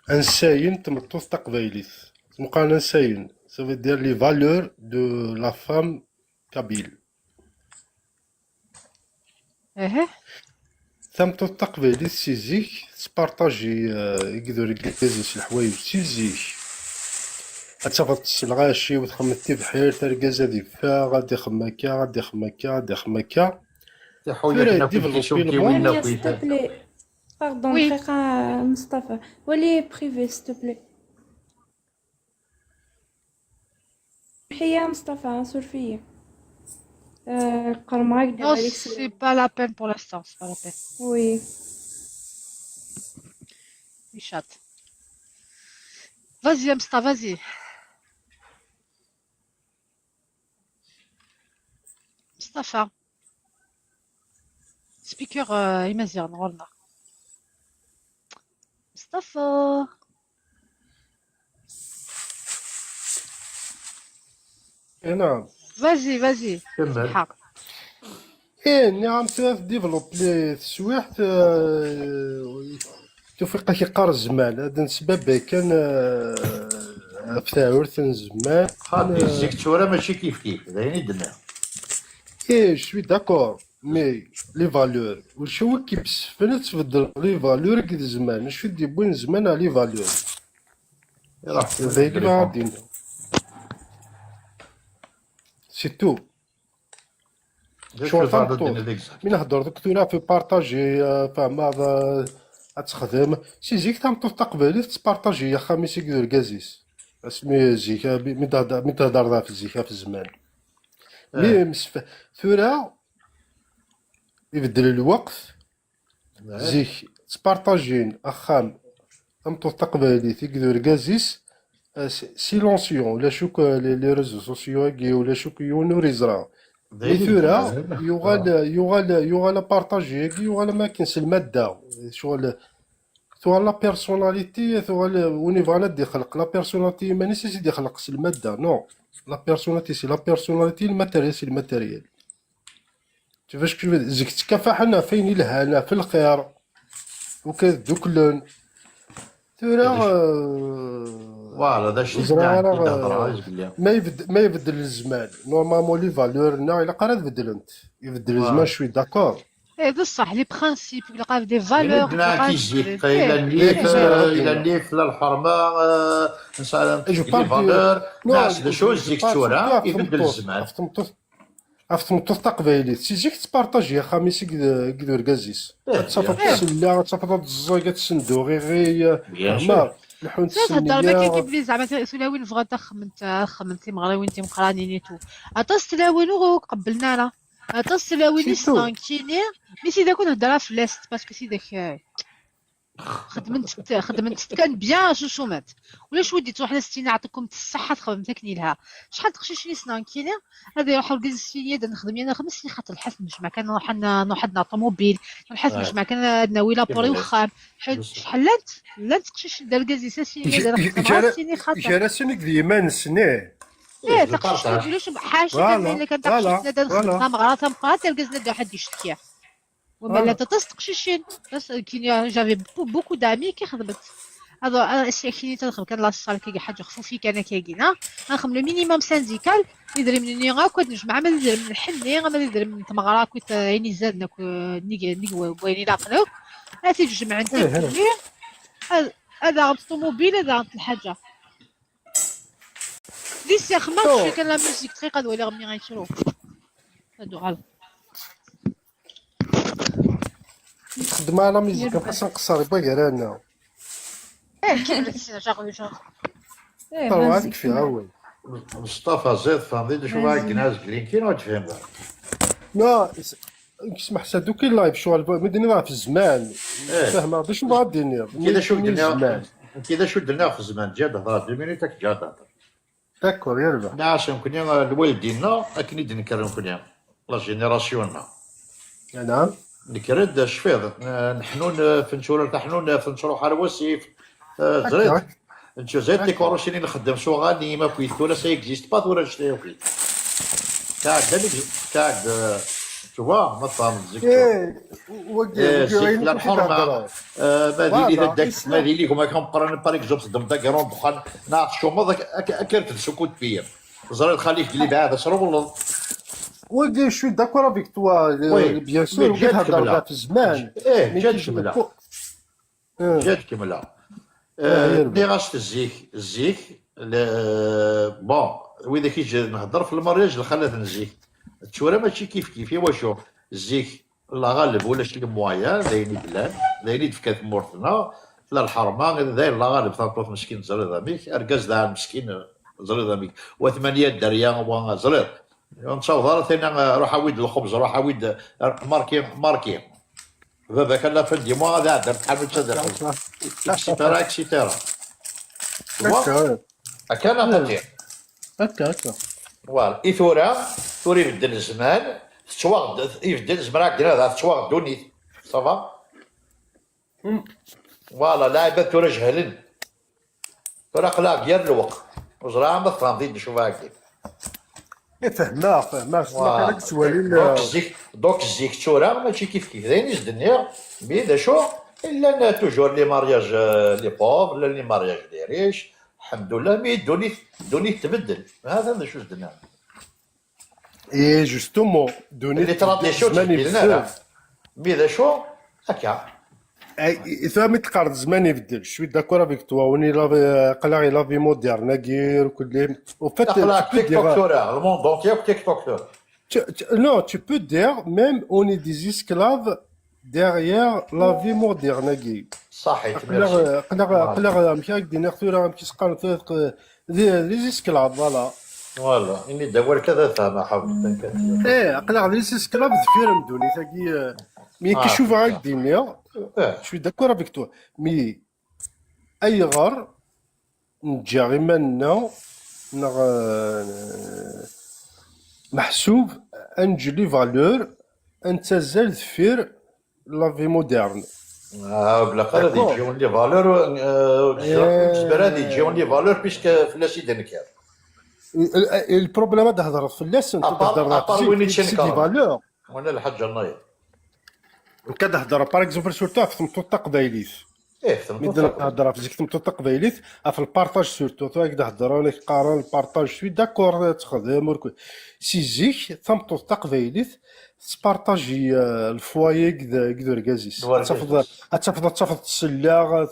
انساين تمطوط تقبايليت مقال انساين ça veut dire les valeurs de la femme kabyle ثمتو التقبيلي سيزيك تبارطاجي يقدر يقازيس الحوايج سيزيك تشافط الغاشي وتخمتي بحير تركازا دي فا غادي خماكا غادي خماكا تحويا كنا شوفي وين ستوبلي باردون دقيقة مصطفى ولي بريفي ستوبلي حيا مصطفى سورفية Non, c'est pas la peine pour l'instant, c'est pas la peine. Oui. Il chatte. Vas-y, Amsta, vas-y. Mustafa. سبيكر يمازيغ نغولنا مصطفى. نعم. فازي كمل. الحق. نعم ديفلوب لي تسويح توفيق كيقار الزمان هذا نسبب كان في تاورث زمان خاطي الزيكتورا ماشي كيف دايرين يدنا. شوي داكور مي لي فالور وشو كيبس فين تفضل لي فالور كي الزمان شو ديبون الزمان على لي فالور ذاك ما غادي سي تو. شو من هضر دوك تونا في بارطاجي فاهم هذا تخدم سي زيك تمطوف تقبالي تبارطاجي يا خميس يقدر كازيس اسمي زيكا من تهضر في الزيكا في الزمان مي مسف ثورة يبدل الوقت زيك تبارطاجين اخام تمطوف تقبالي تقدر كازيس سيلونسيون ولا شوك لي ريزو سوسيو ولا شوك يونور يزرع ثورة يوغال بارطاجي يوغال ما كاينش المادة شغل ثوال لا بيرسوناليتي ثوال وني فانا دي خلق لا بيرسوناليتي مانيش سيدي خلق سي المادة نو لا بيرسوناليتي سي لا بيرسوناليتي الماتيريال سي الماتيريال كيفاش زيك تكافحنا فين الهنا في الخير وكذوكلن ثورة فوالا هذا الشيء ما يبدل الزمان نورمالمون لي فالورنا الا قرا تبدل يبدل الزمان شوي داكور بصح لي برانسيب ولا قاف دي فالور كيجيك الى النيف لا الحرمه نسال لي فالور ناس شو الزيكتورا يبدل الزمان عرفت تقبايلي تيجيك تبارطاجي يا خميس كدور كازيس تصافط السله تصافط الزويقه الصندوق غير ما الحون تهضر ما كاين كيبلي زعما سلاوين فغا خممتي مغراوين تي مقرانين نيتو عطا سلاوين قبلنا لا عطا سلاوين سانكيني مي سي داك نهضرها في لاست باسكو سي داك خدمت كان بيان شوشومات ولا شو وديت واحد 60 نعطيكم الصحه تخدم تاكني لها شحال تقشيشني سنانكيني هذا يروحوا لكازيسيني نخدم انا 5 سنين خاطر الحاس مش ما كان نوحدنا طوموبيل الحاس مش ما كان ناوي بوري وخام حلات لا تقشيش دار كازيسيني دار سنين خاطر جراسني ديما نسنيه تقشيش تقولوش حاشا الا كان تقشيش ندا نخدمها مغراتها مقات تلقزنا دا حد يشتكي وما لا تصدق شيشين بس كاين جافي بوكو دامي كي خدمت هذا الشيء تنخدم كان لاصال كي حاجه خفوفي كان كاينا نخدم لو مينيموم سانديكال يدري مني غاكو نجمع ما ندير من الحني ما ندير من تمغرا كنت عيني زادنا نيغي ويني لاقلوك هاتي تجمع انت هذا غنط طوموبيل هذا غنط الحاجه دي سيخما كان لا ميوزيك دقيقه ولا غني غيشرو هادو غال خدم على ميزيك خاصنا نقصر يبغى انا كيف شغل هذيك فيها وين مصطفى زيد فهمتي شو هاك ناس قليل كاين واحد فهم لا كيسمح سادو كاين لايف شغل مدينه في الزمان فاهمه باش غادي ندير كذا شو درنا في الزمان جا هضر 2 مينوت جا هضر داكور يربح ناس يمكن الوالدينا اكيد نكرم كنا لا جينيراسيوننا نعم نكرد شفيض نحنون في نشور نحنون في نشرو حال وسيف زريت انت زيد ديكوراسيوني نخدم سو غادي ما بويتو لا سا اكزيست با ولا شتي وكي قاعد توا ما فاهم زيك لا الحرمه ما ديري داك ما ديري هما كنقرا باغ اكزومبل صدم داك رون دخل ناض شوما داك اكلت سكوت بيا زريت خليك اللي بعد شرب وي شو داكور افيك توا بيان سور كتهضر في الزمان جات كملها ملي غاشت الزيك بون وإذا كيجي نهضر في المرياج اللي خلات الزيك التشوره ماشي كيف واشو الزيك لا غالب ولا شي مويا دايرين بلاد دايرين في كاث مورتنا لا الحرمه داير لا غالب ثانطوف مسكين زرير ذاميك اركاز دار مسكين زرير ذاميك وثمانيه دريا وزرير نتصور ثاني روح عويد الخبز روح عويد ماركي بابا كان لا فندي مو هذا درت حمل تدر اكسيتيرا كان هكا فوالا ثوري بدل الزمان تتواغد يبدل زمراك ديال هذا تتواغد دونيت صافا فوالا لاعبات تورا جهلن تورا قلاق ديال الوقت وزرا ما فهمتي نشوف هكاك فهمها صلاح سوالين دوك الزيك تورا ماشي كيف داين الدنيا بيد شو الا توجور لي مارياج لي بوف لا لي مارياج لي ريش الحمد لله مي دونيت تبدل هذا شو الدنيا اي جوستومون دونيت اللي تراديسيون تبدلنا بيد شو هكا فهمت تقارن زمان يبدل شوي داكور افيك توا وني قلاغي لافي موديرن كير وكل وفات قلاغ تيك توك تورا الموند اونتيير تيك توك تورا Non, tu peux dire, même on est des esclaves derrière la vie moderne. صحيح ميرسي قلق مشاك دي نختورا كيسقان les esclaves, voilà. فوالا اني دور كذا فما حاولت ايه قلق les esclaves دفيرم دوني تاكي مي كيشوف هاك الدنيا شوي داكور افيك توا مي اي غار نجا غير مالنا محسوب انجلي فالور انتزال دفير لافي مودرن بلا قرا يجيون لي فالور بالنسبه يجيون لي فالور بيسك فلاسي دنكر البروبليم هذا هضر فلاس انت تهضر وين سي فالور وانا الحاج الناير كتهضر باغ اكزومبل سورتو في تمطوطه قبايليت ميدنا تهضر في زيك تمطوطه قبايليت في البارطاج سورتو تو هكذا هضر انا قارن البارطاج شوي داكور تخدم وركو سي زيك تمطوطه قبايليت تبارطاجي الفوايي كذا ركازيس تفضل تسلا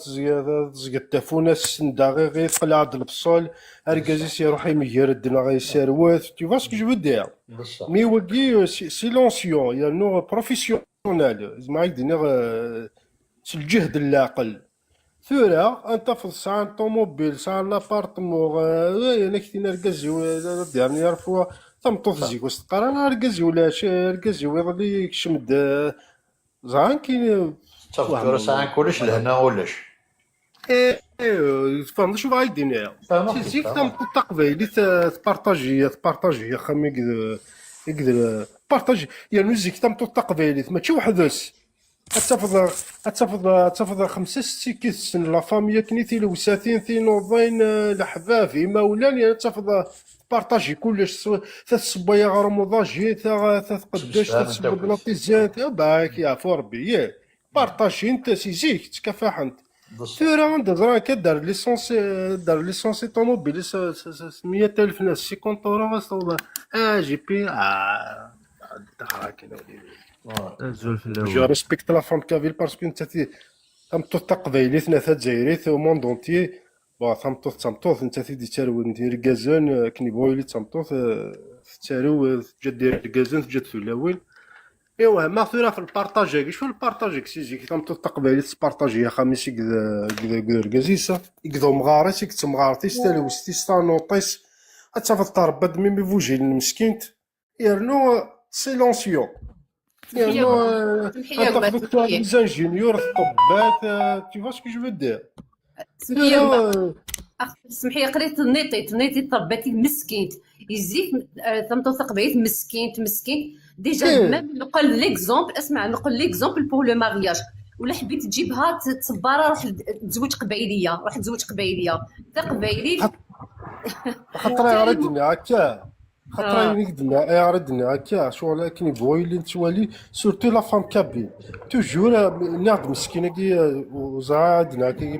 تزيد التافونه السنداغي غير تقلع هاد البصول ركازيس يروح يمير غير ساروات تو فاس كو جو فو دير مي وكي سيلونسيون يعني بروفيسيونيل زعما يدير الجهد العقل ثورة انت في ساعة طوموبيل ساعة لابارتمون انا كتينا ركازيو ديرنيير فوا تمطوط زيك وستقرا ركازيو ولا ركازيو يضلي يكشمد زعما كاين تفكر ساعة كلش لهنا ولاش فهمت شو باغي يدير زيك تمطوط قبايلي تبارطاجي خمي كذا بارطاجي يعني زيك تمطوط قبايلي ماشي وحدس تفضل 5 6 كيس لا فاميا كنيتي لوساتين ثينوضين لحبافي مولان يعني تفضل بارطاجي كلش ثلاث صبايا غرموضاجي ثلاث قداش ثلاث صبايا بلاطيزات باك يا فوربي ياك بارطاجي انت سيزيك تكافح انت ثورة انت دراك دار ليسونسي طوموبيل 100,000 ناس 50 اورو غتصور جي بي جو ريسبكت لا فام كافيل باسكو انت تمطوط قبايلي ثلاثه جزائريت او موند اونتي تمطوط انت تيدي تارو ندير كازان كني بويلي تمطوط تارو تجا دير كازان تجا ثلاوين ايوا ما ثورة في البارطاج شو البارطاج سيزي تمطوط قبايلي تبارطاجي خميسي كذا كازيسا يكذو مغاريس يكتمغارتيس تالوستيس تانوطيس اتفضل تربد ميمي فوجي المسكينت يرنو سيلونسيون يعني انت دكتور انجينيور الطبات تي فاش كي جو دير سمحي قريت النيطي طباتي مسكينت يزيك تمطوط قبايلت مسكينت ديجا ميم نقول ليكزومبل اسمع نقول ليكزومبل بور لو مارياج ولا حبيت تجيبها تصباره روح تزوج قبايليه تا قبايلي خاطر ردني هكا خاطر نقدنا ردني هكا شغل كني بويلي نتوالي سورتو لا فام كابين توجور ناض مسكينه كي وزادنا كي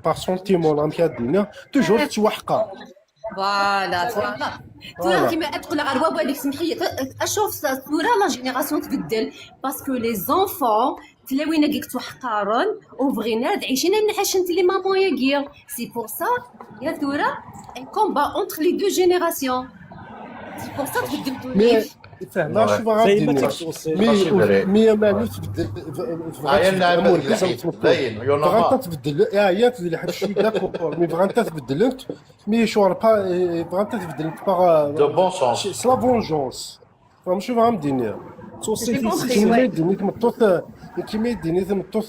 بار سونتيمون راه كادينا توجور توحقا فوالا كيما تقول غير وابا هذيك سمحيه اشوف صوره لا جينيراسيون تبدل باسكو لي زونفون تلاوينا كيك توحقارن وبغينا عيشينا نحاش انت لي مامون ياكيا سي بور سا يا ثوره ان كومبا اونتر لي دو جينيراسيون سي بور سا تبدل فهمنا شو باغي مي ما تبدل بغا تبدل يا تبدل حد الشيء داكور مي بغا تبدل انت مي شو بغا تبدل انت باغ دو بون سونس سي لا فونجونس فهم شو فهم دينيا توصي كيما يديني تمطوط كيما يديني تمطوط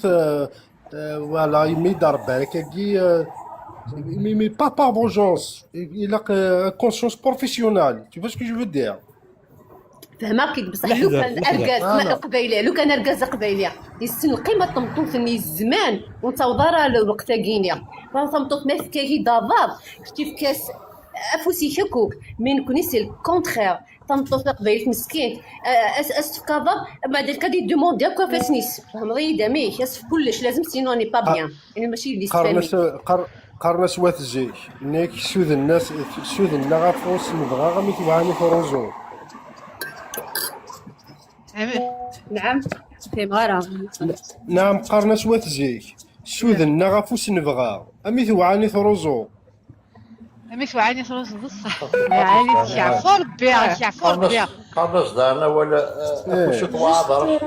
فوالا يمي دار بالك كي مي با فونجونس il a conscience professionnelle tu vois ce que je veux dire فهمك بصح لو كان اركاز ما قبيله لو كان اركاز قبيله يسن القيمه طمطوثني الزمان ونتوضر الوقت كينيا فطمطوث ما فكاكي دابا شتي في كاس افوسي شكوك من كوني سي الكونترير طمطوث قبيله مسكين اسف كذا بعد كادي دوموندي كوا فاسنيس فهمي دامي اسف كلش لازم سينو ني با بيان يعني ماشي اللي قرنا سوات الزيك نيك سود الناس سود النغافوس نبغى غامي تواني فروزو نعم فهم غيرها نعم قرنا سوات الزيك سود النغافوس نبغى امي تواني فروزو امي تواني فروزو بصح يعني شعفور بيع شعفور بيع قرنا زدانا ولا فوشت واضر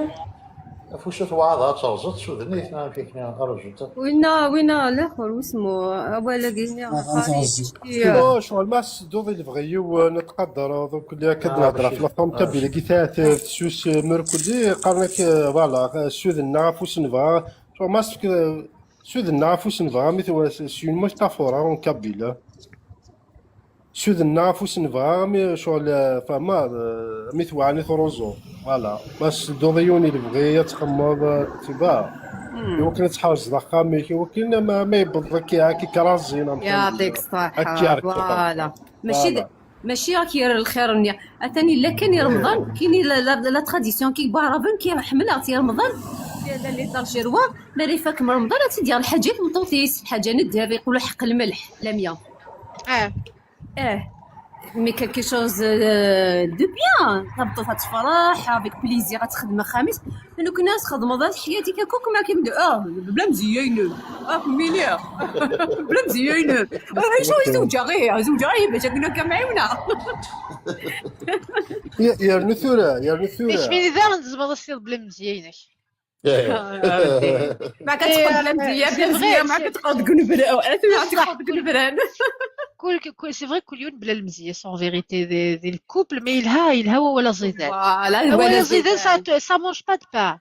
فوشت واضر ترزت سودني اثنان فيك رجلت وين الاخر واسمو اولا قلنا شغل ما سدو اللي بغيو نتقدر دوك اللي كنهضر في لافون تبي لقي ثلاث سوس مركودي قالك فوالا سود النافوس نبغى شغل ما سود النافوس نبغى مثل سون ميتافورا اون كابيلا سود النافوس نبغى شغل فما مثواني ثروزو فوالا باش دوضيوني اللي بغي يتخمض تبا يمكن تحاوز دقا يمكن ما يبض كي كرازين يعطيك الصحة فوالا ماشي راكي الخير نيا اتاني الا كان رمضان كاين لا تراديسيون كي بارافن كي حملات رمضان اللي دار شروه ماري فاك من رمضان تدير الحاجات مطوطيس حاجه ندير يقولوا حق الملح لميا مي كالكي شوز دو بيان تبطو تفرح افيك بليزير تخدم خميس لانه كنا نخدموا ذات حياتي كوك ما كيبدو بلا مزيان مليح بلا مزيان شو زوجه غير باش كنا كمعيونه يا نثوره ايش من ذا نزبط السير بلا مزيانك ما كتقول بلا مزيان ما كتقول تقول برا ما تقول برا c'est vrai كل يوم بلا المزيه سون فيغيتي دي الكوبل مي يلها ولا زيدان ولا زيدان ça mange pas de pain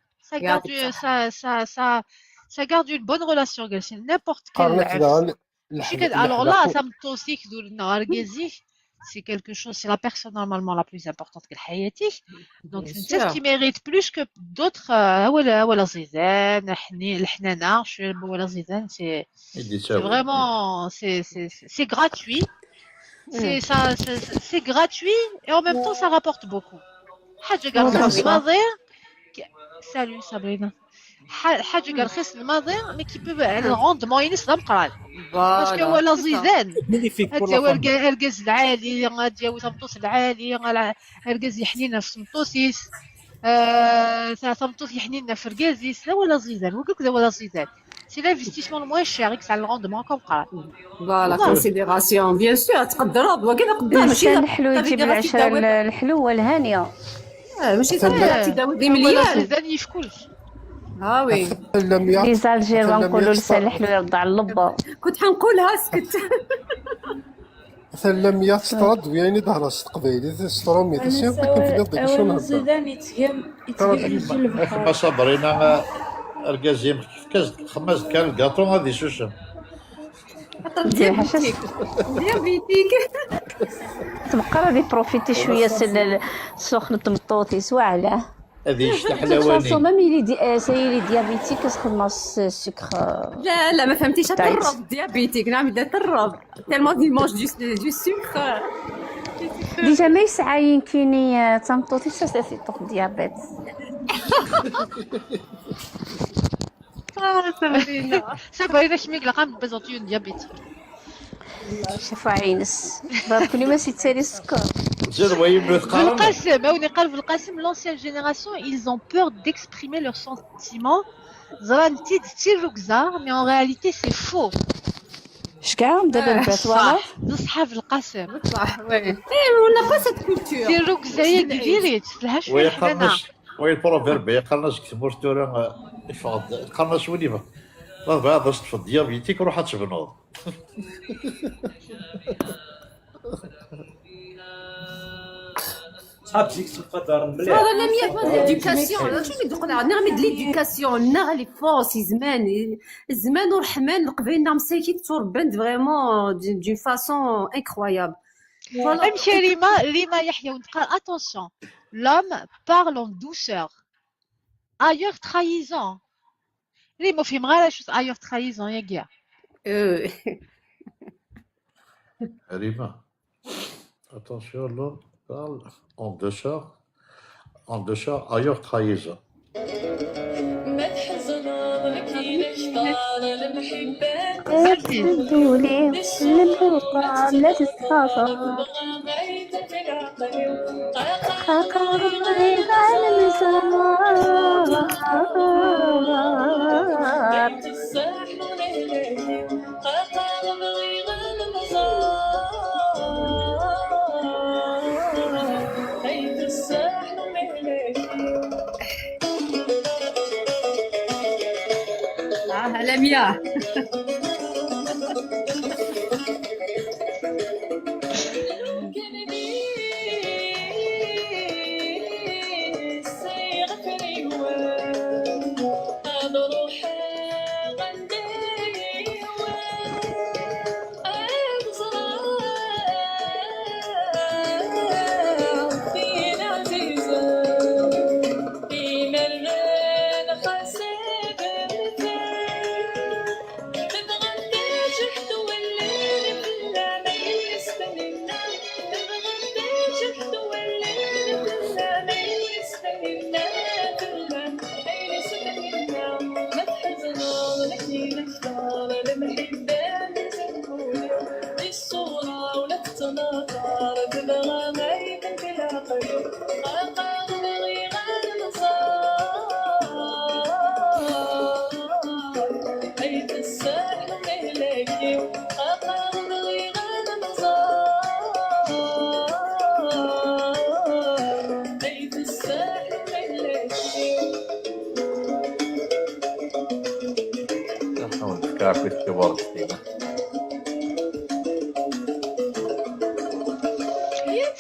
ça garde une bonne relation جالسين n'importe quel ماشي كذا alors là ça متوسيك دور النهار كازيك c'est quelque chose c'est la personne normalement la plus importante que حياتك donc c'est ce qui mérite plus que d'autres ولا زيدان الحنانه شويه ولا زيدان c'est vraiment c'est gratuit c'est gratuit et en même temps ça rapporte beaucoup حاجه قال الماضي salut Sabrina حاجه قال رخيص الماضي مي كي بو الروندمون ينس مقرال باسكو هو لا زيدان هذا هو الكاز العالي ديال طمطوس العالي الكاز يحنينا في سمطوسيس طمطوس يحنينا في ركازيس لا ولا زيدان وقلك لا ولا زيدان سي لانفستيسمون موان شير يكس على الروندمون كوم قرال فوالا كونسيديراسيون بيان سور تقدرها وكذا قدام ماشي الحلو يجيب العشره الحلوه الهانيه ماشي صافي تداوي مليون زيدان يفكلش وي لي زالجير نقولوا لسان الحلو يرضع اللبه كنت حنقولها سكت مثلا لم يسترد ويعني دهرس قبيلي تسترمي تسير كيف يضيق شنو هذا زيدان يتهم ما صبرينا اركازيم كاز خمس كان الكاطو غادي شوشن ديابيتيك تبقى غادي بروفيتي شويه سخن طمطوطيس واعلاه هذه شتا حلواني ميم يلي سايلي ديابيتيك كتخدم السكر لا ما فهمتيش ترب ديابيتيك نعم يبدا ترب تالمون دي مونج دو سكر ديجا ما يسعى يمكن تمطوطي ساسي طوق ديابيت صافي شميك لقام بزوتيون ديابيتيك شافوا عينس كل ما سيتسالي السكر بالقاسم أو نقال بالقاسم l'ancienne génération ils ont peur d'exprimer leurs sentiments زران تير ركزار mais en réalité c'est faux شكاع دابا البات والله نصحى في القاسم صح وي ولا با سيت كولتور تير ركزار هي كبيريت لها شويه حنا وي البروفيرب يقالناش كتبوا تورا يفقد قالناش وليما ضربه هذا في الديابيتيك روح تبنوض صحابتك تبقى دار مليح هذا لم يكن ليدوكاسيون شنو يدوقنا عندنا غير ليدوكاسيون نا لي فورسي زمان ورحمن قبيلنا مساكين تربند فريمون دون فاسون انكرويابل امشي ريما يحيى ونتقال اتونسيون l'homme parle en douceur. Ailleurs trahison. ليه ما فهم غير شو ailleurs trahison يا جا. Rima. Attention, l'homme parle en douceur, ailleurs trahison. تقولي للحلقة لا تتخاصم حقاقي على المسار هلا مياه.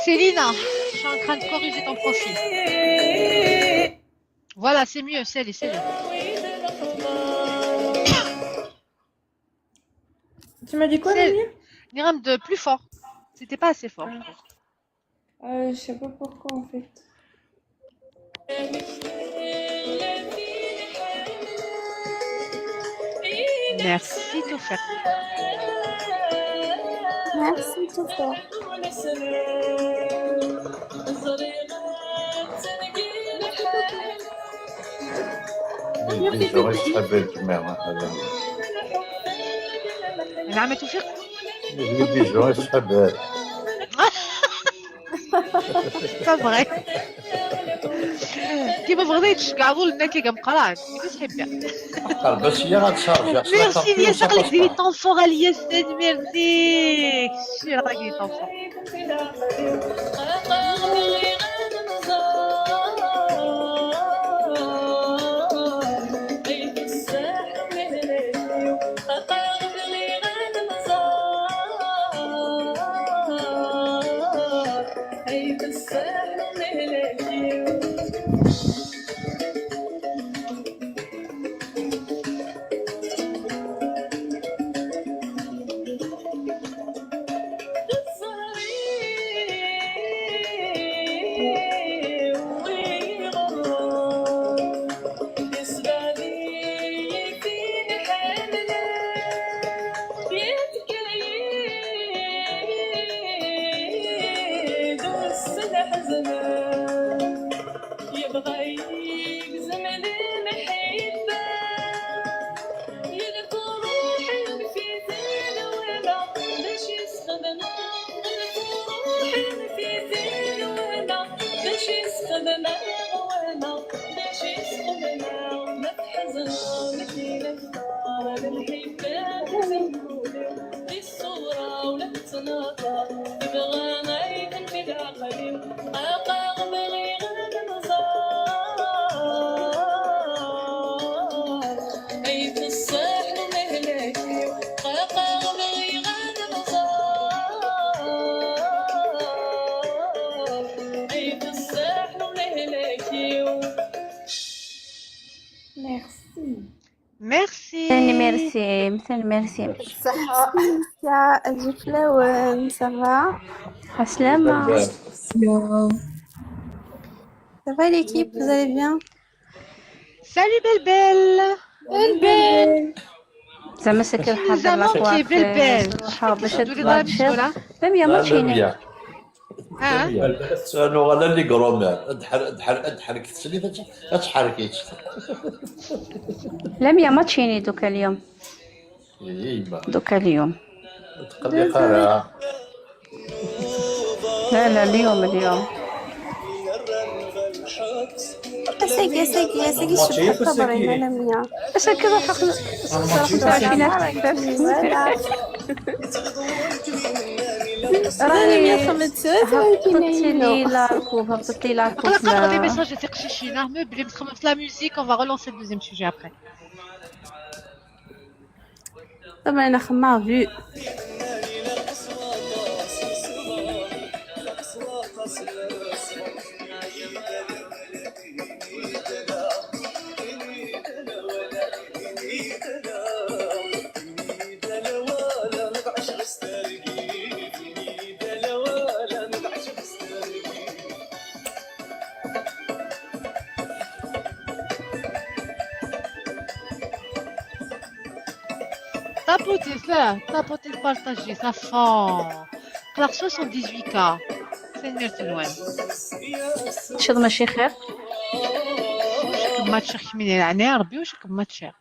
Célina, je suis en train de corriger ton profil. Voilà, c'est mieux, c'est le. Tu m'as dit quoi, Lily? Niram, de plus fort. C'était pas assez fort. Je sais pas pourquoi en fait. Merci Toufa. Merci Toufa. نعم توفيق. C'est vrai. كيما بغيتش كاع الناس اللي مقراك كيفاش تحبها. بس هي غتشارجي. ميرسي ليا شغلك ديري طون فور عليا استاذ ميرسي. شي راكي طون فور. ميرسي صحة يا الجفلة سافا عسلامة Ça va l'équipe, vous allez bien? Salut Belle. زعما ساكن حاضر لا زعما كي بلبل. صحاب باش تقولي غير مسؤولة. لميا ما تشيني سألوا على اللي قرومان ادحرك تسلي اتحركيت لميا ما تشيني دوكا اليوم دوكا اليوم تقلي قرا لا اليوم ساقي شوف خبري أنا ميا بس كذا حقنا راني ميا خمت هبطت لي لاكوب نقرا دي ميساج تاع قشيشينا مبلي نتخمم في لا ميوزيك اون فا ريلونسي دوزيام سوجي ابري. طبعا أنا خمار فيو Tapotez, partagez, ça fond. Clark 78K. C'est Mertelwan. شد ماشي خير ما تشيخ من العناية ربي واش ما تشيخ.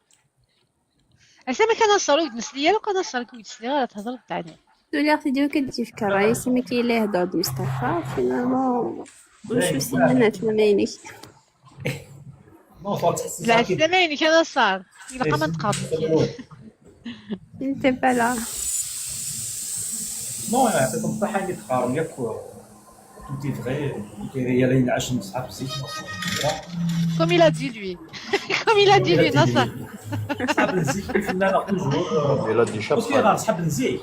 أسامي كان نصرو يتمسلي لو كان نصرك ويتسلي غير تهضر تاعني. دولي أختي ديالو كتجي في كرايس ما كاين لا يهضر د مصطفى فينالمون وشو سنات ما ماينيش. لا سلاميني كان صار. يلقى ما نتقابل. انت بلا نو يعطيكم الصحة اللي تقارن ياك توتي فغي كي يلا ينعش نصحاب الزيت Comme il a dit lui. Comme il a dit lui, Nassar. صحاب الزيت كيف لا توجور إلا دي باسكو راه صحاب الزيت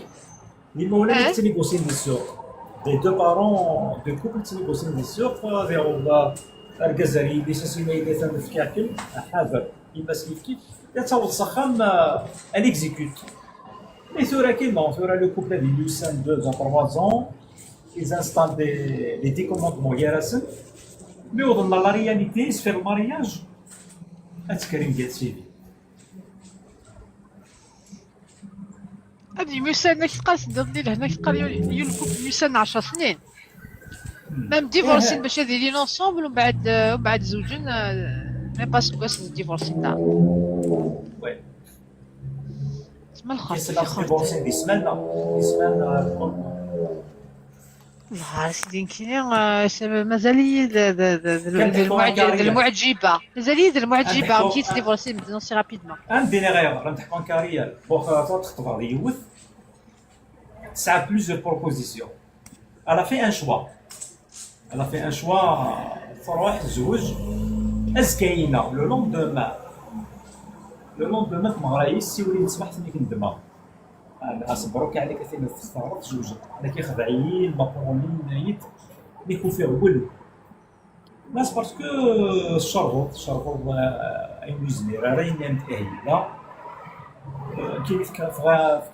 اللي مولا تنيغوسي من السوق دي دو بارون دو كوبل تنيغوسي من السوق ديروا الجزائري اللي ساسينا اللي ثم في كاكل حاضر يباس كيف يتصور السخام الاكزيكوت et ثورا كيما ثورا لو كوبل ديال يوسان 2 ans 3 ans ils installent des décommandements يراسن مي وصلنا لا رياليتي سفير المارياج اتكريم ديال سيدي هادي ميوسان كي تلقى سدد لهنا كي تلقى يلكو ميوسان 10 سنين ميم ديفورسين باش دايرين اونصومبل ومن بعد زوجين مي باسكو كاس ديفورسين تاع وي تسمى الخاص في ديفورسين دي سمانه والله سيدي كاين مازال المعجبه مازال المعجبه كي تديفورسي مزيان سي رابيدمون ان دينيغير راه نضحكوا كاريال بوغ تخطب هذا يوث تسعى بلوزيور بروبوزيسيون الا في ان شوا تروح تزوج ازكاينا لو لوندومان في مغرايس يولي نسمح ثاني كندما اصبروك عليك ثاني في الصغر تزوج انا كيخدعين مقرونين نايت اللي يكون فيه ولد ناس باسكو الشربط اي مزمير راه ينام تاهيلا كيف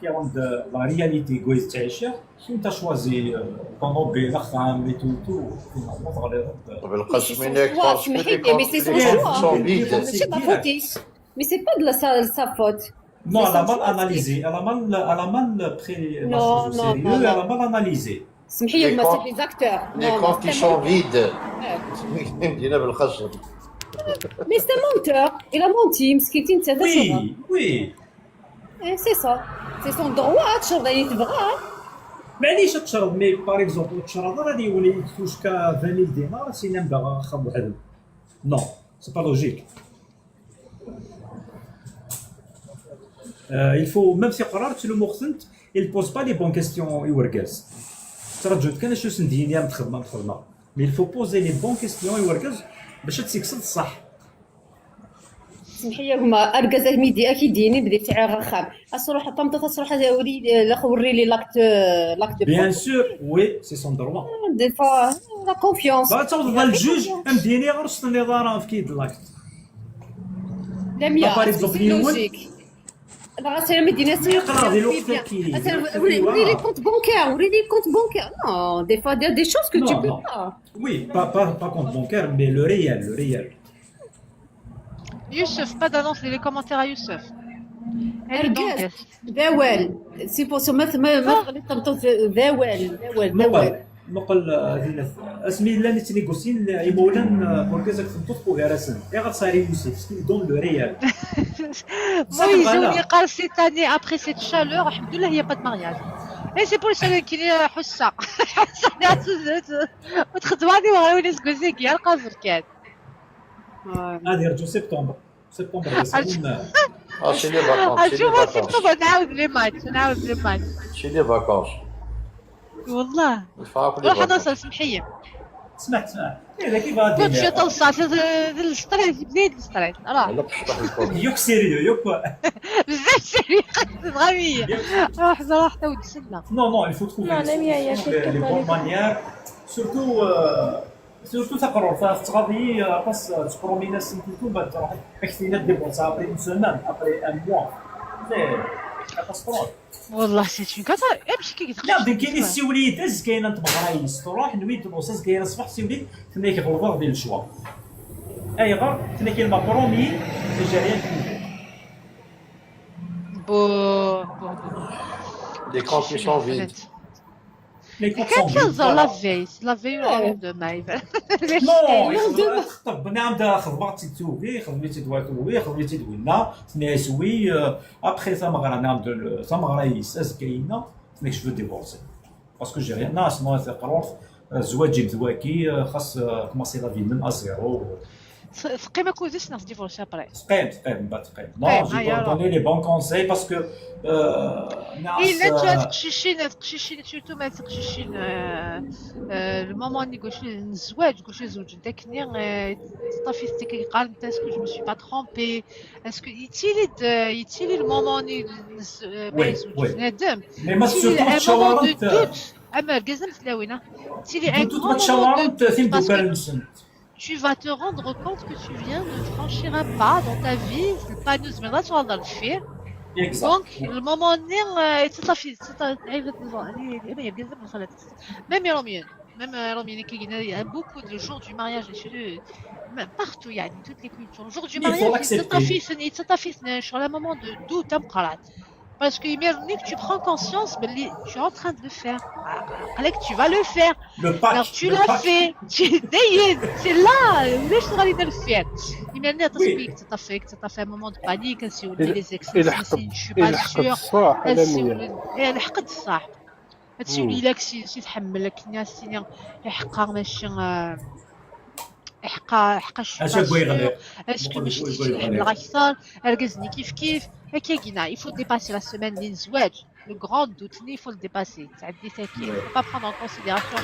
كيوند لا رياليتي كويس تعيشها انت شوازي طوموبيل خام لي تو فينالمون تغلي بالقسم منك Mais c'est son choix. C'est pas faute. Mais c'est pas de sa faute. Non, elle a mal analysé. Elle a mal pris la chose au sérieux. Elle a mal analysé. سمحي لي ما سي دي اكتور Les comptes qui sont vides. دينا بالخشب. Mais c'est un menteur. Il a menti. مسكيتين انت Oui. C'est ça. C'est son droit تشرب اللي تبغى. معليش تشرب مي باغ اكزومبل تشرب غادي يولي توشكا 20000 دينار سينا باغا خا واحد. Non, c'est pas logique. Il faut même si قررت لو مخزنت il pose pas les bonnes questions يوركاز ترجعت كان شو ندير يا متخدمه mais il faut poser les bonnes questions يوركاز باش تسكسد الصح سمحي لي هما اركزات ميدي اكيد ديني بديت تاع رخام اصروح طمطه تصروح وري وري لي لاكت bien sûr oui c'est son droit دي فوا لا كونفيونس تعوض الجوج مديني غير وسط النظام في كيد لاكت لا ميا باغ اكزومبل لوجيك لا سلام مدينة يقرا ديال الوقت كي وريني لي كونت بونكير وريني لي كونت بونكير نو دي فوا دي شوز كو tu peux pas. Oui, pas compte bancaire, mais le réel. Youssef, pas d'annonce les commentaires à Youssef. Elle est donc. ذاول سي بو ما غادي تنطط ذاول نقول اسمي لا نتني قوسين يمولان بوركازك تنطط وغارسن يا غتصاري يوسف سكي دون لو ريال. Moi, ils ont dit que cette année, après cette chaleur, alhamdoulilah, il n'y a pas de mariage. Et c'est pour le chaleur qui est حسة. وتخدماني وغاوي ناس كوزيك يا القصر كان. غادي يرجعوا سبتمبر سي لي فاكونس شوف سبتمبر نعاود لي ماتش سي لي فاكونس والله نتفرقوا روح نوصل سمحية سمعت إذا كيف غادي كنت شي توصل في الستريت بنيت الستريت راه لا تشطح الكون يوك سيريو يوك بزاف سيري غبية روح حتى ود سنة نو il faut trouver les bonnes manières surtout تقرر فتغادي خاص تبرومي ناس نتو بعد تروح اكثر ديبونس ابري اون سيمان ابري ان موا سي كاتاستروف والله سي كاتا امشي كي لا كاين السوليد از كاين انت بغرايس تروح نوي تبوسس كاين الصباح سوليد ثني كيغلطوا ديال الشوا اي غير ثني كاين ما برومي جاريان بو لي كونفيسيون فيد كان لا فيي ولا لوندوماي نو خطب نعم خدمتي توبي خدمتي دواتوبي خدمتي دوينا ثني سوي ابخي ثما غرا نعم ثما غرايس از كاينه ثني شفو ديفورسي باسكو جي ريان ناس ما تقرر الزواج مزواكي خاص كوماسي لا في من ازيرو ثقي ما كوزيش ناس ديفورسي ابري ثقيم بعد ثقيم نو جي دوني لي بون كونساي باسكو ناس لا تقشيشين سورتو ما تقشيشين المومون اللي قلت الزواج قلت زوج داكني طافي ستيكي قال انت اسكو جو مسوي با ترومبي اسكو يتيلي المومون ما يزوج بنادم ما سورتو تشاورت اما الكازم تلاوينا تيلي ان كنت تشاورت ثيم دوكالنسن tu vas te rendre compte que tu viens de franchir un pas dans ta vie, c'est pas nous, mais là tu vas dans le faire. Donc, le moment donné, c'est ça, même il y a beaucoup de jours du mariage chez eux, partout, il y a toutes les cultures. Le jour du mariage, c'est sur le moment de doute, parce que tu prends conscience, mais tu es en train de le faire. Allez, tu vas le faire. Alors tu l'as fait. C'est là. Où est-ce que tu vas le faire? Imagine, tu as fait un moment de panique, si on dit les excuses, si je suis pas sûre. Elle حق الصح. هادشي اللي لك شي تحملك الناس يحقق ماشي حقا اسكو ماشي تحمل اكثر الكزني كيف هكا il faut dépasser la semaine ديال الزواج le grand doute il faut le dépasser تعدي ساكي il faut pas prendre en considération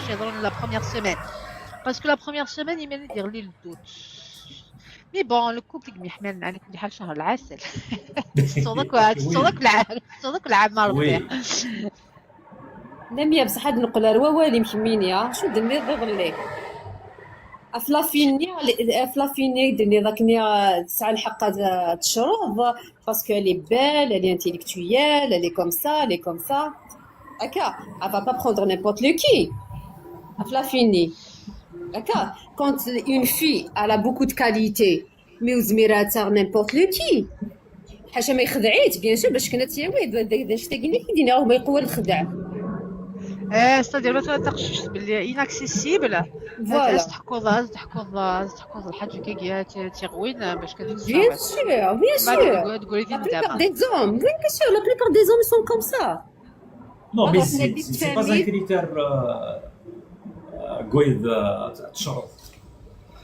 la première semaine parce que la première semaine il m'a dire لي le doute mais bon le couple اللي يحمل على كل حال شهر العسل صدق العام ربي نمية بصح هاد نقول روالي مكمينيا شو دمي ضغلي افلافيني دني ذاكني تسعى الحق تشرب باسكو لي بال لي انتيليكتويال لي كوم سا لي كوم سا هكا افا با بروندر نيمبورت لو كي افلافيني هكا كونت اون في على بوكو دو كاليتي مي وزميراتها نيمبورت لو كي حاشا ما يخدعيت بيان سور باش كنا تياوي داك شتاكيني كيدينا هو ما يقوى الخدع c'est-à-dire مثلا تقشش باللي inaccessible فوالا تحكوض الحاجه كي تيغوين باش كتفهم bien sûr تقولي la plupart des hommes oui bien sûr la plupart des hommes sont comme ça non mais c'est pas un critère قويد تشرب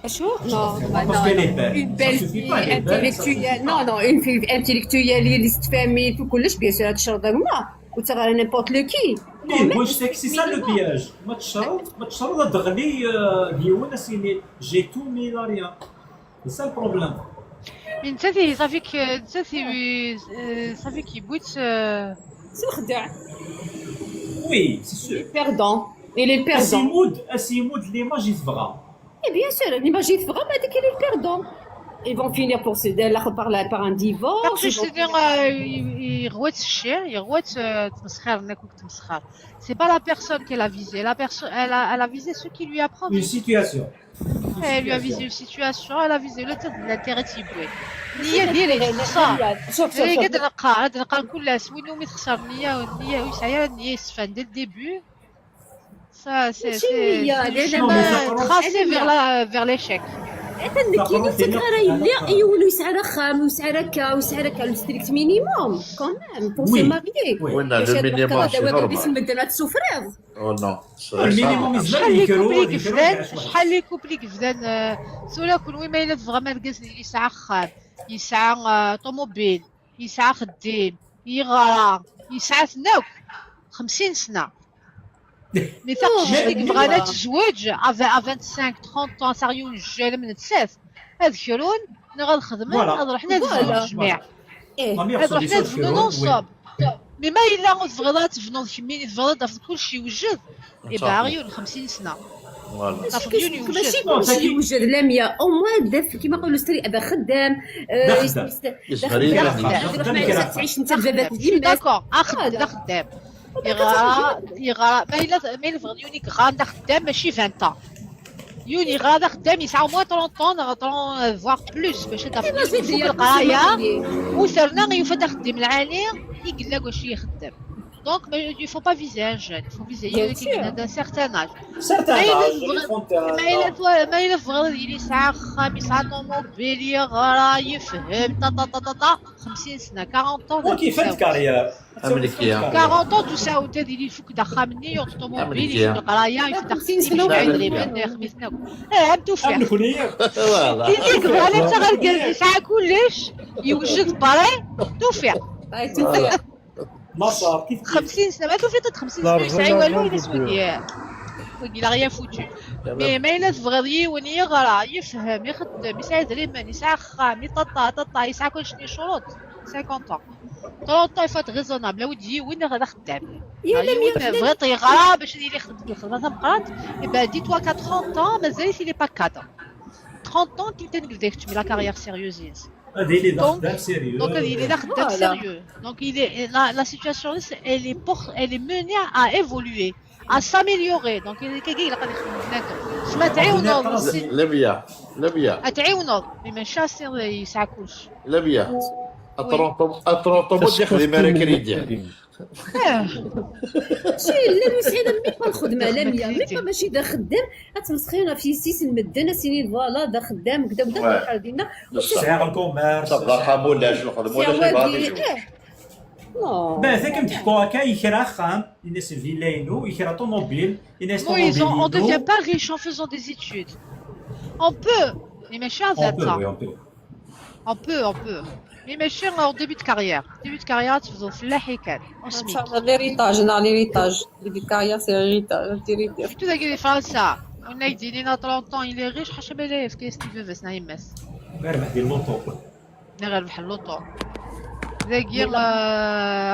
شو non une belle fille intellectuelle non une fille intellectuelle اللي تفهمي وكلش bien sûr تشرب ما وتغير n'importe lequel واش سي سا لو بياج ما تشرب دغلي ديونا سيني جي تو مي لا ريان سا البروبليم انت صافيك يبوت سي الخداع وي سي سور perdant il est perdant اسيمود ليماج يتبغى bien sûr l'image يتبغى هذاك اللي perdant Ils vont finir par un divorce. C'est pas la personne qu'elle a visé. Elle a visé ce qui lui a promis. Une situation. Elle lui a visé une situation, elle a visé l'intérêt تيبغي. النية ديالي تخسر. اللي قادر نلقى كل الناس وين هما تخسر النية ويسعى النية يستفاد dès le début. Ça c'est tracé vers l'échec. تنكيني تكرار يلي يولو يسعى خام ويسعى هكا ويسعى هكا لو ستريكت مينيموم كومام بور سي ماريي وين لو مينيموم سي نورمال باسم المدينة تسوفريغ او نو المينيموم شحال لي كوبلي كفدان سولا كون وين ما الا فغيمون الكاس اللي يسعى خام يسعى طوموبيل يسعى خديم يغرى يسعى سناوك 50 سنة مي فاقش ديك بغانا تزوج ا 25 30 طون ساريون جاله من تساس اذكرون غنخدم نروح نادز الجميع نروح نادز نوصب مي ما الا تبغي تفنض كمين تبغي كلشي يوجد يبقى عيون 50 سنه ماشي يوجد لا 100 او موان داف كيما نقولوا ستري ابا خدام تعيش انت البابات ديالك داكور خدام يغرى ما الا بغى يونيك غادا خدام ماشي 20 طون يوني غادا خدام يسعى موا 30 طون فواغ بلوس باش يدير القرايه وثرنا يفدا خدام العالي يقلق واش يخدم Donc, il ne faut pas viser un jeune, il faut viser quelqu'un d'un certain âge. ما إلا بغى يسعى خام يسعى طوموبيل يغرى يفهم 50 سنة 40 طون. كيف الكارير؟ أمريكية. 40 طون تساوي تدير يفك دخل مني يوط طوموبيل يفك القراية يفك 50 سنة يدري خميس ناكل. هم توفيق. كي كبر على تغرق يسعى كلش يوجد باري توفيق. مصر كيف 50 سنة ما توفيق 50 سنة يسعى والو يسوي il a rien foutu. ما إلا تبغي وين يغرى يفهم يخدم يسعى دريمان يسعى خام يططا يسعى كلشي شروط 50 طون 30 يفات غيزونابل ودي وين غادا خدام بغيت يغرى باش يدير يخدم الخدمة تبقات يبقى دي توا 30 طون مازال سي لي با كادر 30 طون كي تنقدك تمي لا كارير سيريوزيز donc il est sérieux. Donc la situation elle est menée à évoluer, à s'améliorer. Donc il y a mais chasser يسعكوش لبيا الطرونطومو داخل امريكا ديالك شي لا مسعيده مي الخدمه لا مي ماشي دا خدام غتمسخينا في سيس المدنه سيني فوالا دا خدام كدا ودا الحال ديالنا سعر الكوميرس صبر خامو لا شنو خدمو ولا شي باغي بعدا كنضحكوا هكا يكرا خام الناس الفيلاينو يكرا طوموبيل الناس طوموبيل on devient pas riche en faisant des études on peut mais méchant on peut Mais mes chers, en début de carrière, tu faisais flaher كان. L'héritage, début de carrière, c'est l'héritage. Tout à fait français. On a dit il a 30 ans, il est riche, حاشا بلاف qu'est-ce qu'il veut بس نايمس. غير بحال اللوطو. غير بحال اللوطو. ذاكير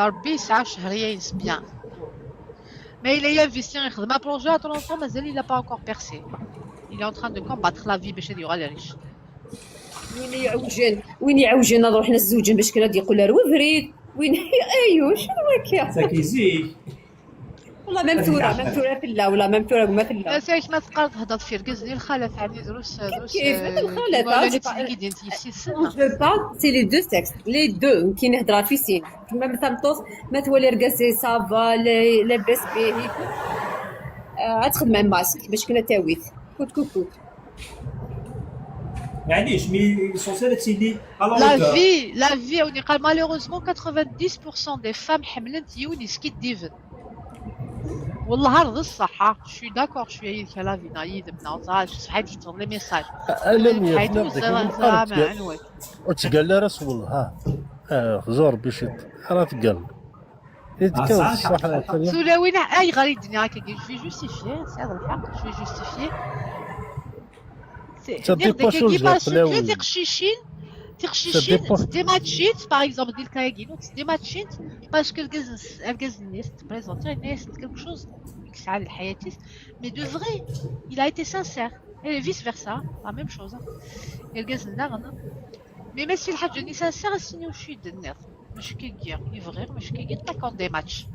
ربي يسعى شهرية ينسبيان. Mais il a investi يخدم بروجي 30 ans, مازال il a pas encore percé. Il est en train de combattre la vie باش يديروا على ريش. وين يعوجن نروح نزوجن باش كنا يقول لها روفريد وين ايوا شنو هكا ساكيزي والله ممثوره في الله ولا ممثوره ما في الله سايك ما تقدر تهضر في ركزني الخالات عندي دروس كيف الخالات سي لي دو سكس لي دو كي نهضر في سين كما مثلا ما تولي رقاسي صافا لاباس به غتخدم مع ماسك باش كنا تاويت كوت معليش مي سونسير تسيدي لا في وني قال مالوروزمون 90% دي فام حملت يونس كي ديفن والله هذا الصح شوي داكور شوي هيك لا في نايد بنا صحيت جبت لي ميساج وتقال لها رسول الله زور باش راه تقال سولاوين اي غادي الدنيا هكا في جوستيفي سي هذا الحق شوي جوستيفي تقشيشين تديماتشيت باغ اكزومبل ديال كايكينو تديماتشيت باسكو الكاز الناس تبريزونتي الناس كلكو شوز ساعه الحياتيس مي دو فري il a été sincère et vice versa, la même chose. يلقاز النغن مي ماشي الحاجة اللي سانسيغ سينيو شي الناس ماشي كيكير يفغير ماشي كيكير تاكون دي ماتش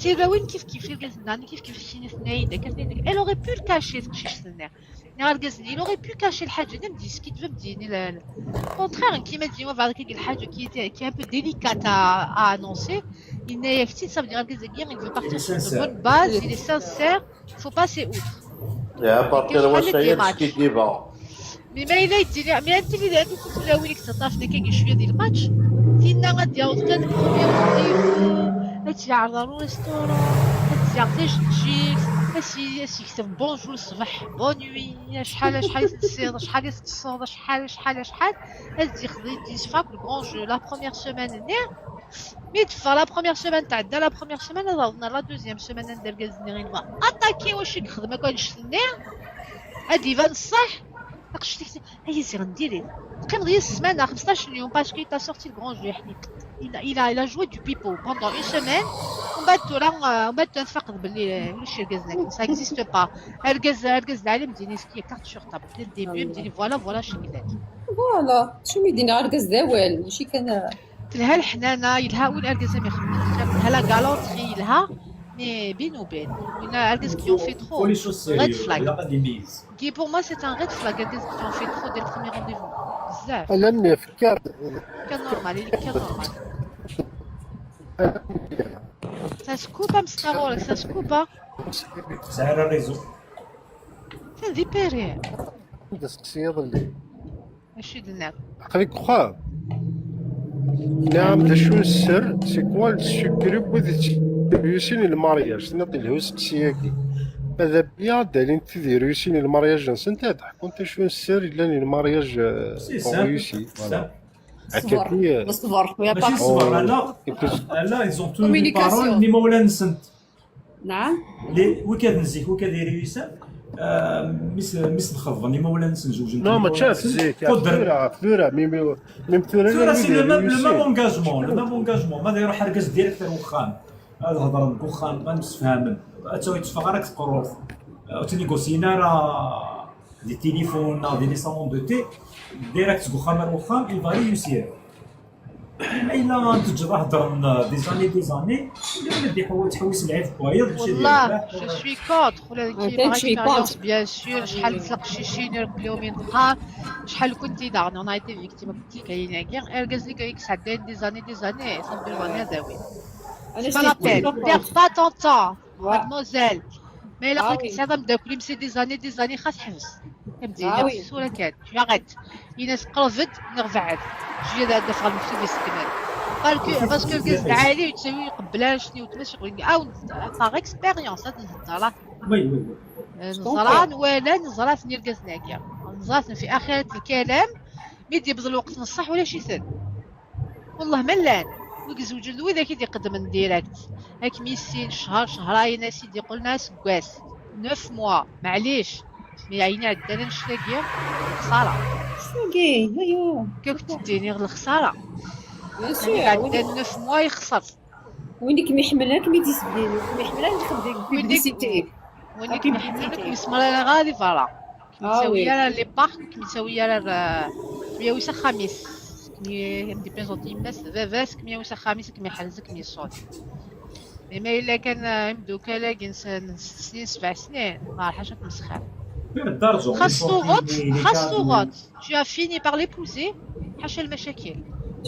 تيباوين كيف يلقاز النغن كيف شي سنايدة كتنيدك elle aurait pu le cacher تكشي سناير يلقاز il aurait pu cacher الحاجة اللي مديسكي تفهمتيني contraire كيما ديما بعد كيقول الحاجة qui est un peu délicate à annoncer il n'est ça veut dire que il veut partir sur de bonnes bases il est sincère il faut passer outre يا بارتي الوسائل كيديبا مي ما الا يدير مي انت اللي تلاوي لك 16 دقيقه شويه ديال الماتش تينا غادي يعاود كان هادشي عرضوا ريستورون هادشي عطيش تجيك هادشي يكتب بونجور الصباح بونوي شحال تصير شحال تصوض شحال هادي خدي فاك الكرون جو لا بروميير سيمين نير مي تفا لا بروميير سيمين تاع لا بروميير سيمين ضربنا لا دوزيام سيمين ندير كازنيغين اتاكي واش يخدم كانش النير هادي فان الصح داكشي هي سير نديري كان غير السمانه 15 يوم باسكو تا سورتي الكرون جو حنيت il a joué du pipeau pendant une semaine ومن بعد تنفقد باللي ماشي الكازناك ça existe pas الكاز العالم ديني سكي كارت sur table dès le début مديري فوالا شنو قالت فوالا شنو يدينا غير كزداوال ماشي كان تلها الحنانه يلها وين الكاز ما يخدمش تلها لا غالونتري يلها mais بين وبين وين الكاز qui ont fait trop red flag qui pour moi c'est un red flag الكاز qui ont fait trop dès le premier rendez-vous بزاف لاني فكرت كان نورمال اللي كان نورمال ça se coupe à Mstarol, ça se coupe hein. Ça a raison. C'est dépéré. ماشي دنيا. خليك خا. نعم شو السر؟ سي كوا السكري بودي ريوسين المارياج نعطي له سكسياكي. ماذا بيا دالين تدير ريوسين المارياج نسنت تحكم انت شو السر الا المارياج ريوسي. صبر صبر ويا ماشي صبر لا ايزون تو لي بارول اللي مولا نسنت نعم لي وكاد نزيك وكاد يريوسا مس نخض اللي مولا نسن جوج نو ما تشاف زيك فورا ميم فورا سي لو ميم اونغاجمون ماذا يروح يركز ديريكت الوخام هذا هضر الوخام ما نسفهمن حتى يتفق راك تقروف تنيغوسينا راه دي تليفون دي ليسامون دو تي ديريكت وخام الوخام il va réussir الا تجرى هضر دي زاني ولا بدي تحوس العيب كويس باش والله جو سوي كونتر ولا كيما بيان سور شحال تلق شي شينير بليهم ينقار شحال كنتي دارني اون ايتي فيكتيم كنتي كاينه كاع الكاز لي كايك سعدين دي زاني صافي وانا داوي سي با بير با طون طون مادموزيل ما الا قلت هذا مداكلي مسي دي زاني خاص حبس كنبدي في الصوره كانت جاغيت الناس قرفت نرفعت جي هذا دخل في السكنات قال باسكو الكاز العالي تسوي قبلها شنو تمشي او باغ اكسبيريونس هاد الهضره وي نزران ولا نزرات نير الكاز ناكيا نزرات في اخره الكلام ميدي يبذل الوقت نصح ولا شي ثان والله ملان وكزوج ذوي ذاك يدي قدم ديريكت هاك ميسين شهرين اسيدي قلنا سكواس 9 موا معليش مي عيني عندنا نشلاقيه خساره شلاقي ايوا كنت تديني غير الخساره عندنا 9 موا يخسر وينك محملك مي تيسديني محملك نخدم بيبليسيتي وينك محملك مسمره غادي فوالا مسويه لي بارك مسويه 100 خميس كمي ديبيزونتي الناس فاس كمي وسا خميس كمي حرزك كمي الصوت ما الا كان يبدو كلاقي 6 سنين 7 سنين ما راحش تمسخر خاصو غوت tu as fini par l'épouser حاشا المشاكل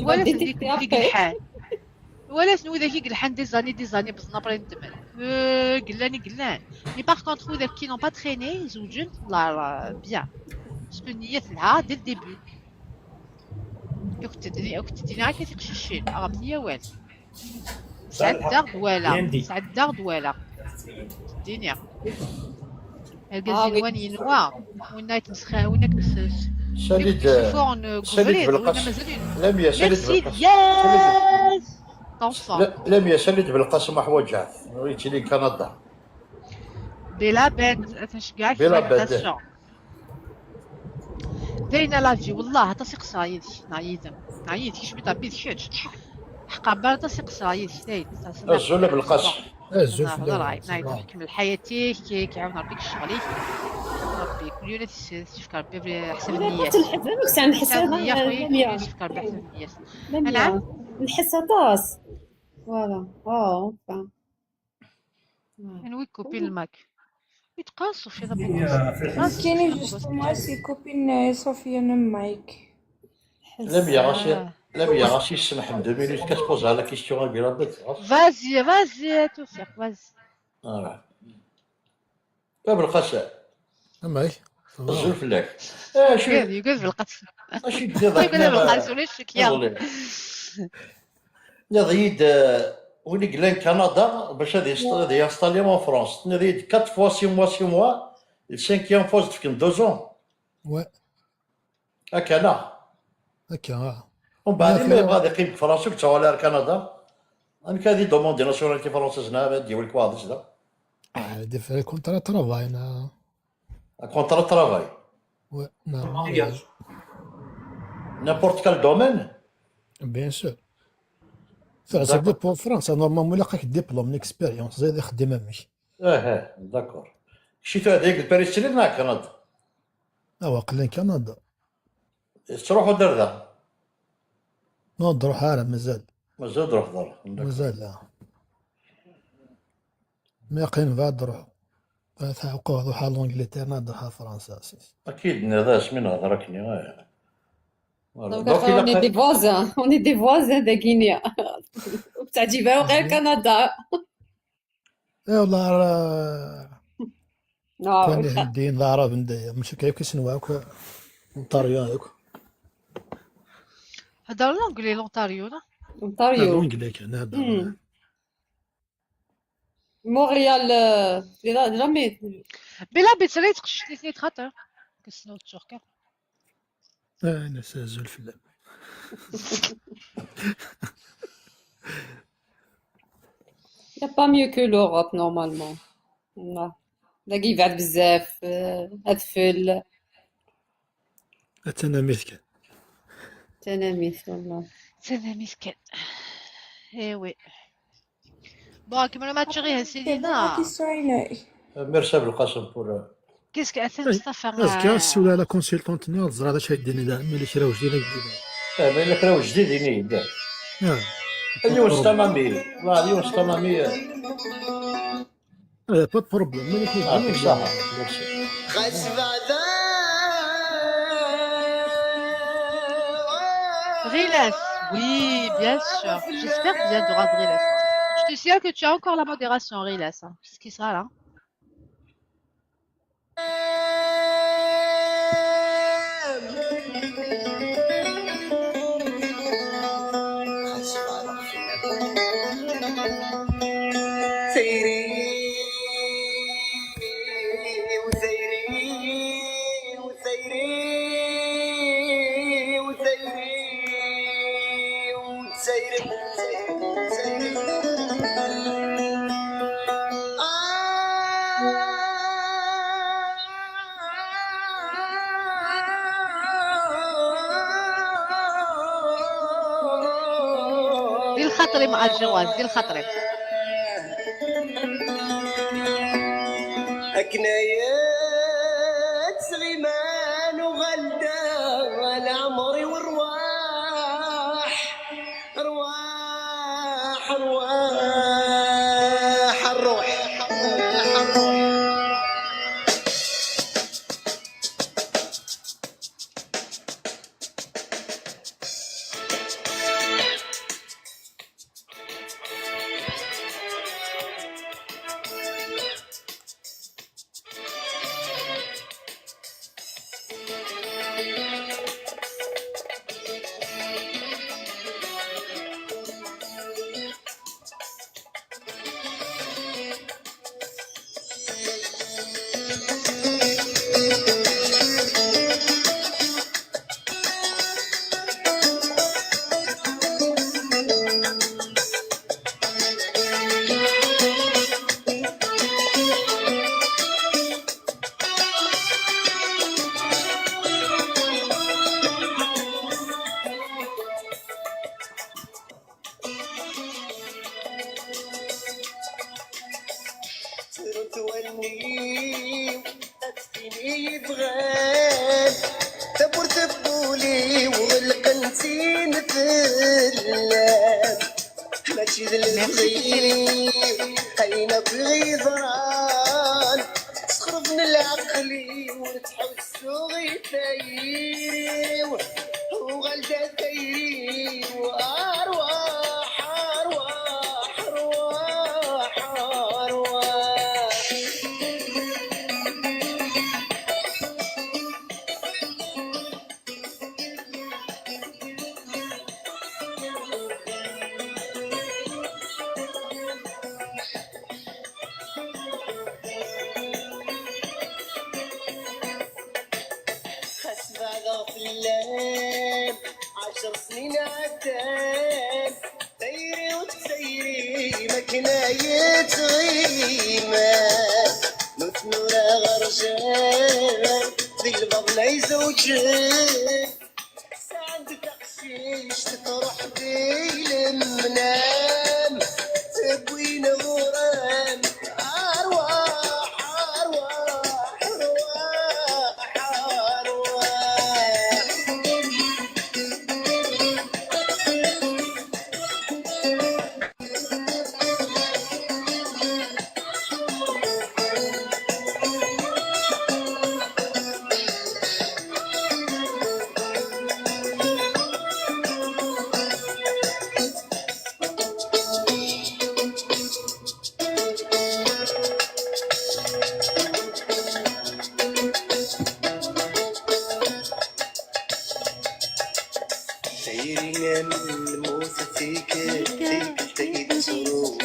ولا تديك الحال ولا شنو ذاك يقلحان دي زاني بزنابرين تمن قلاني مي باغ كونتر ذاك كي نون با تريني زوجين لا بيان باسكو النية لها دي الديبي كنت تديني عا كتيق شيشين غامنية والو سعد دار دوالا تديني الكاز الواني نوا وين يتمسخا وينك ساليت بالقص لم يساليت لم يساليت بالقص ما حوجع وريتي لي كندا بلا بان تشكاع بلا داينا لاجي والله تسيق صايد نعيد كيش بيطبيت شيت حقا بار تسيق صايد دايت الزول بالقص الزول نايد نكمل حياتي كيعاون ربي شغلي ربي كل يوم تفكر بحسب إذا النيات. قلت الحساب كان حسب الحساب النية خويا كل لميا يوم تفكر بحسب النيات. لميا نعم. الحساب طاس فوالا نوي كوبين الماك يتقاصوا في هذا بوكس. كاينين جوج moi سي كوبين صوفيا مايك. لا بيا غاسي يسمح 2 مينوت كتبوزها لا كيستيون كبيره بك. فازي توفيق فازي. باب القسا أماي الزول فلاك. يقول بالقدس. ماشي دير يقول بالقدس ولا الشكيا. نضيد وين قلنا كندا باش هذه ينستالي مون فرونس نضيد 4 فوا 6 موا السانكيام فوا تفكن 2 ans. Ouais. هكا لا هكا ومن بعد ما يبغى يقيم في فرنسا كنت على كندا انا كادي دوموندي ناسيوناليتي فرونسيز هنا ديال الكوادس دا دير في كونترا ترافاي نا كونترا ترافاي ouais نورمال نابورت كال دومين بيان سور فحسب بور فرنسا نورمالمون لاقاك ديبلوم اكسبيريونس زايد يخدم امك داكور شتي هذيك الباريس مع كندا قلنا كندا تروح ودير ذا نروح على مازال تروح دار مازال لا ما يقين بعد نروح تعقوا روح على انجلترا نروح على فرنسا اكيد هذا اسمي نهضركني دونك اوني دي فوازان دا غينيا تعجبها غير كندا والله كان الدين العرب ندير مش كيف كيسنواك اونتاريو هذوك هذا لونجلي لونتاريو لونجلي كان هذا مونريال جامي بلا بيتسريت قشتي ثنيت خاطر كسنو تشوكا انا سازول في اللعب يا با ميو كو لوروب نورمالمون لا كيبعد بزاف هادفل التلاميذ كان تلاميذ والله تلاميذ كان ايوي بون كيما ما تشغيها سيدنا ميرسي بالقسم بور كيسك اثر مصطفى اسكا السوله لا كونسلتونت نيال زرا هذا شايديني دا ملي كرا وجدينا جديد ملي كرا وجديد دا اليوم استمامي لا اليوم استمامي با بروبليم ملي يعطيك الصحة ميرسي Riles, oui, bien sûr. J'espère que tu adoras Riles. Je te signale que tu as encore la modération, Riles. Hein. C'est ce qui sera là. دي الخطري مع الجواز دي الخطري أكنايات سليمان وغلدا العمر والرواح رواح الروح توني فيني يبغان تبور تبولي والقنتي نتلام ماشي للغي خلينا بغيظران تخرب من العقلي ونتحوسو غي ثايري وغلدا ثايري وارواح ارواح ارواح ارواح خسبة غفلان 10 سنين عدان سيري وتسيري مكناية غيمان نوت نورا غرجان ذي الباب لا يزوجان ساعد تقشيش تطرح بي المنام تبوين غرام أرواح أرواح أرواح أرواح سيري من الموت فيك تيد تروح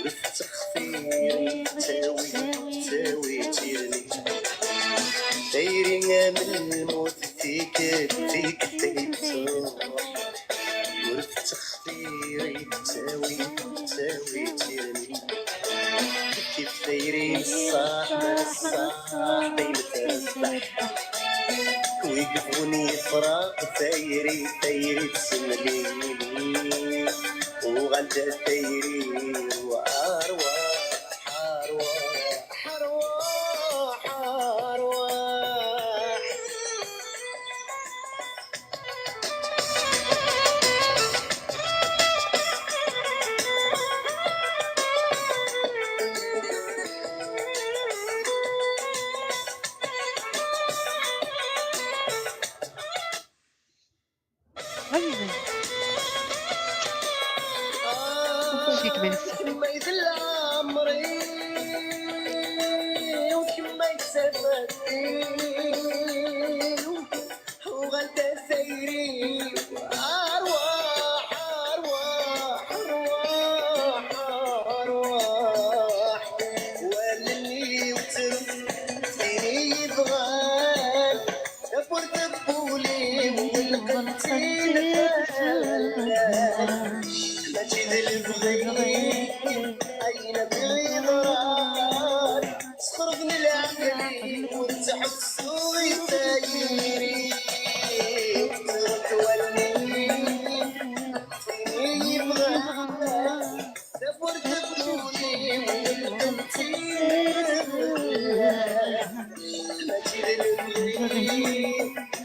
ورفت خفيري تاوي تيرني سيري من الموت فيك تيد تروح ورفت خفيري تاوي تيرني كيف سيري الصاح ما الصاح بين تسبح ويقفوني فراق ثيري تسمليني وغنت ثيري وأرواح أرواح أرواح أرواح شيك ميرسي. كما يذل عمري وكما يتسافري وغدا سيري أرواح أرواح أرواح أرواح ولني وترف فيني يبغان دبر دبولي والقنتي نفلان ماشي ذي البغي أين بغيظران تخرج من العقل وتحسو غيثايري تولي فيني يبغان دبر دبولي والقنتي ماشي ذي البغي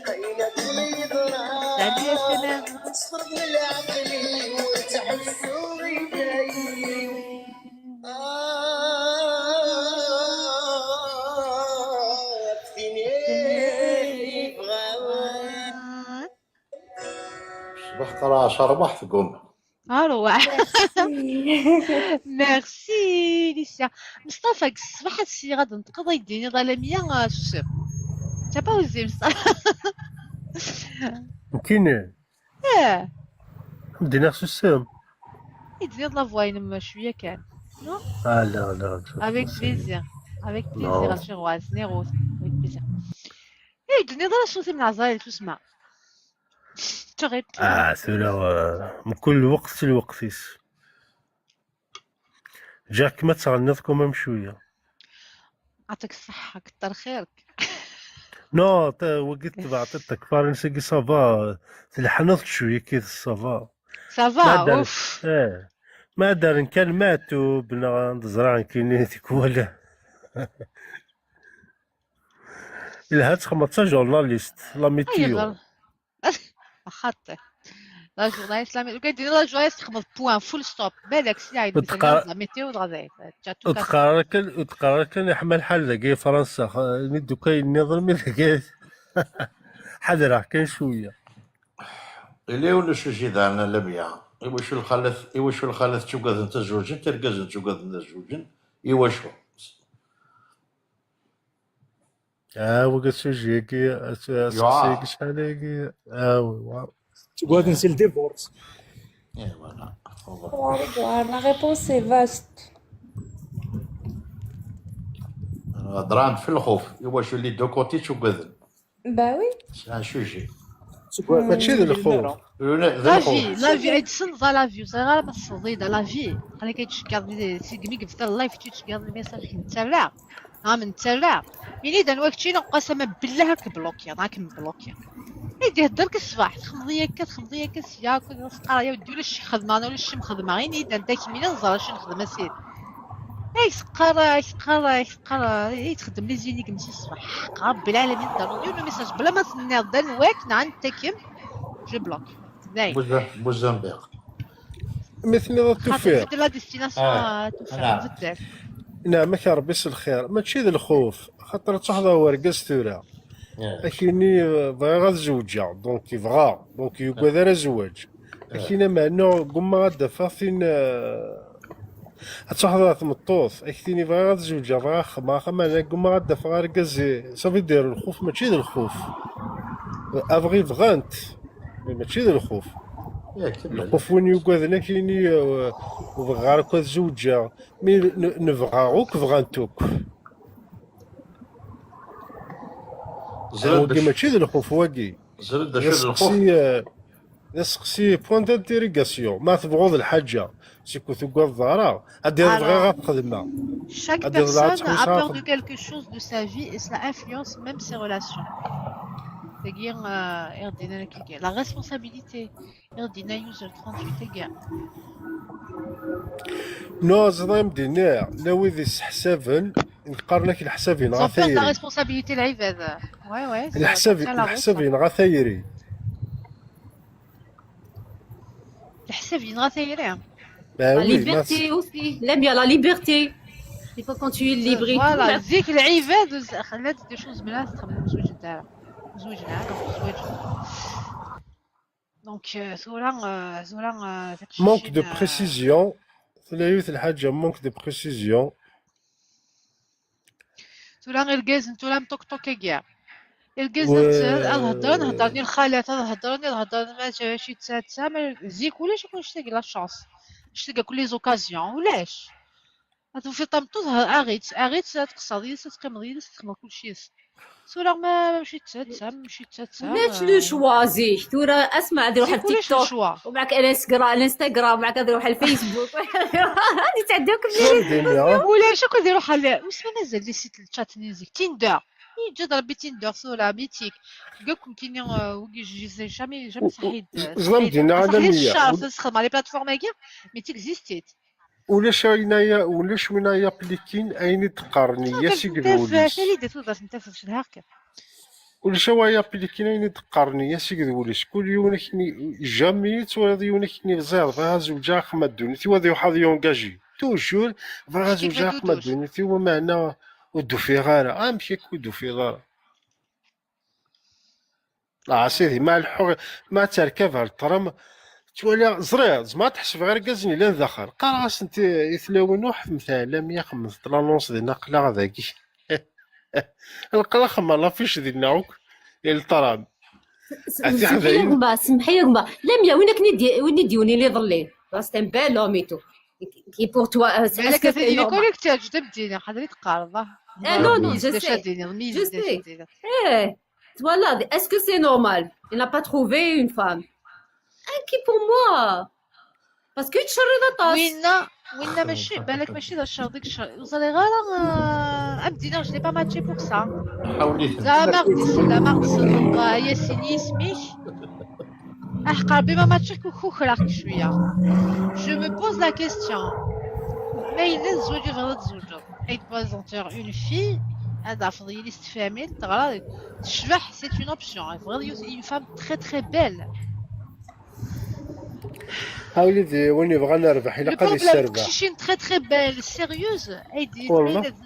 أين بغيظران سعدي يا سلام. تخرج من العقل وتحسو غيثايري فيني بغاوان صبحت راه ربحت قوم أروح. ميرسي ليسيا. مصطفى قد الصباح هادشي غادي نتقضى يديني ظلامية سوسو. تا با وزي مصطفى. كاين اه دينا خصو السام. يديني د لافوا ينما شوية كان. نو لا افيك بليزير. افيك بليزير غنمشي نغوازني غوت. افيك بليزير. يديني ضرا صوتي من عزايل تسمع. تغيب. سولا من كل وقت لوقتيس. جاك ما تغنضكم هم شويه. يعطيك الصحة كتر خيرك. نو وقت بعطيتك فرنسي صافا تلحنضت شويه كيف صافا. سافا اوف. ما دار كلمات وبنا زرعن كاينين ولا الهات 15 جورناليست لا ميتيو غير خاطر لا جورناليست لا كيدير لا جورناليست تخمض بوان فول ستوب بالك سي عيد مثلا لا ميتيو غادي وتقرر كان يحمل حال ذاك فرنسا ندو كاين النظام ذاك حذره كان شويه اللي ولا شو جي دارنا لبيا إيوشو الخالث تشوكاد انت زوجين تركز تشوكاد انت زوجين إيوشو وقت سوجيكي سيك شحال واو تقعد نسي الديفورس. إيه فوالا Au revoir. La réponse est vaste. هضران في الخوف إيوشو اللي دو كوتي تشوكاد Bah oui. شو جي ماشي ذا الخوف لا في عيد صنزا لا في صغيره بس صديده لا في خليك تشكر سي كميك في اللايف تشكر الميساج نتسرع من نتسرع يعني اذا وقتي قسما بالله هاك بلوكي راك مبلوكي يدي هدرك الصباح تخمضيه كاس ياكل قرايه ودي ولا شي خدمه انا ولا شي مخدمه غير اذا داك مين نزار شي نخدم اسير يقرا تخدم لي زينيك ماشي الصباح رب العالمين ضروري ولا ميساج بلا ما تنرد الواك نعنتكم جو بلوك موزمبيق مثل ذا التوفيق خاطر لا ديستيناسيون توفيق بزاف نعم ربي يسر الخير ماشي ذا الخوف خاطر تحضر ورقاس ثورة اكيني بغا غتزوجا دونك يبغى دونك يقعد على زواج اكينا مع انه قما غادا فاثين تحضر تمطوط اكيني بغا غتزوجا بغا خما انا قما غادا فغا رقاز صافي داير الخوف ماشي ذا الخوف ابغي بغانت ماشي ذا الخوف الخوف وين يقعد هنا كايني وبغا راك تزوجا مي نبغاوك بغانتوك واقي ماشي ذا الخوف واقي زرد شو الخوف نسقسي بوان دانتيريغاسيون ما تبغض الحاجه سيكو تقعد ظهرها هادي بغا غتخدمها chaque personne a peur de quelque chose de sa vie et cela influence même ses relations c'est-à-dire la responsabilité Erdina user 38 gars نوز ضايم دينار لو ذي حسابن نقارنك الحسابين غا ثايري la responsabilité العباد ouais الحسابين غا ثايري الحسابين غا ثايري La liberté aussi, l'aime bien la liberté. Il faut quand tu es libre. Voilà, ذيك العباد خلات دي شوز ملاح تخمم زوج نتاعها زوج نعاود دونك زورا مونك دو بريسيزيون ثلاث الحاجه مونك دو بريسيزيون زورا غير الكاز نتولا مطوك كاع الكاز نهضرني الخالات نهضرني ما جاش يتساتسا ما زيك ولاش يكون شتاق لا شانس شتاق كل لي زوكازيون ولاش هادو في طمطوط اغيت تقصدي تقمضي تخمم كلشي صورة ما مشيت تساتسا علاش لو شوازي ثورة اسمع دير واحد التيك توك ومعك الانستغرام ومعك دير واحد الفيسبوك هادي تعداوك ولا شكون ديروا حال واسمه مازال لي سيت الشات ميوزيك تيندر يجي ربي تيندر صورة ميتيك قالكم كاين وكي جي جامي صحيت دينا عالمية تخدم على لي بلاتفورم هكا ميتيك زيستيت ولاش وين يابليكين اين تقارني يا سيدي وليس اللي درتو درت انت في هكا ولاش هو يابليكين اين تقارني يا سيدي وليس كل يوم كني جاميت ولا يوم كني بزاف فها زوجا خمدوني تي وذي واحد يونجاجي توجور فها زوجا خمدوني تي هو معنا ودو في غاره امشي كودو في غاره سيدي مع الحر مع تركب الترام تولي زرير ما تحسب غير كازني لا ذخر قراص انت يثلاون واحد مثلا 105 لانونس ديال نقله هذاكي القلا خما لا فيش ديال ناوك الترام سمحي يا غما لا وين ديوني لي ظلي راس تنبال لوميتو كي بور توا اسكو سي كوليكتور جدب دينا حضري تقارضه نو جو سي voilà est-ce que c'est normal il n'a pas trouvé une femme qui pour moi parce que تشرد طاس وين ماشي بالك ماشي ذا الشهر ديك الشهر وصلي غير ابدينا جو ني با ماتشي بور سا لا مارد هي سيني سميك احقر بما ماتشي كوخلاك شويه جو مو بوز لا كيستيون ما يلزم زوج غير تزوج اي بريزونتور اون في هذا فضيلي استفهامي تغرى تشبح سي اون اوبسيون فغير اون فام تري تري بيل. وليدي وين يبغى نربح الا قال يستربح. تقشيشين تري تري بيل سيريوز ايدي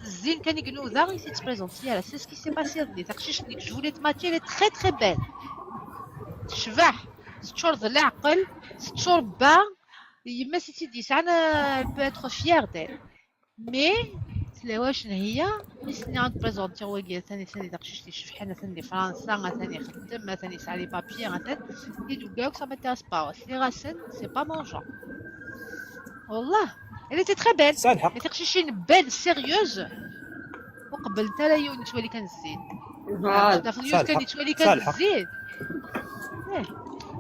الزين كان يقولوا ذا يسي تبريزونتي على سي سكي سي باسي لي تقشيش ديك جولي ماتي لي تري تري بيل تشبح تشور ذا العقل تشور با يما سي دي سانا بو اتر فيير ديل مي لا واش هي نسني عند بريزونتي واقي ثاني داكشي اللي شوف حنا ثاني فرنسا ثاني خدم ثاني سالي لي بابي ثاني يدو كاك سا ماتيراس با سي راسن سي با مون جون والله elle était très belle ما تقشيش بال سيريوز وقبل حتى لا يون تولي كنزيد يوز كان يتولي كنزيد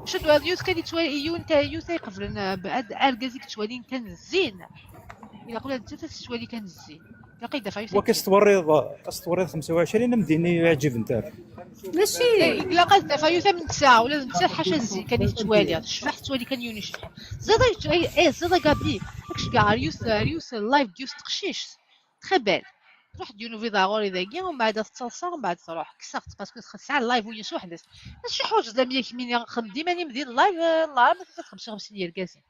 شدوا هاد يوز كان يتولي يون قبل بعد الكازيك تولي كنزين إلا قلنا أنت تتولي كنزين باقي دافع وكتستوريض 25 مديني يعجب نتا ماشي إلا قلت دافع يوثا من تسعة ولا من تسعة حاشا الزين كان يتوالي شفح تولي كان يوني شفح زادا كابي داكشي كاع ريوس اللايف ديوس تقشيش تخي بال تروح ديونو في ضروري ذاكيا ومن بعد تتصلصا ومن بعد تروح كسرت باسكو ساعة اللايف ويا وحدة ماشي حوج زعما كمين خدم ديما مدير اللايف نهار ما تخمس 50 ديال كازين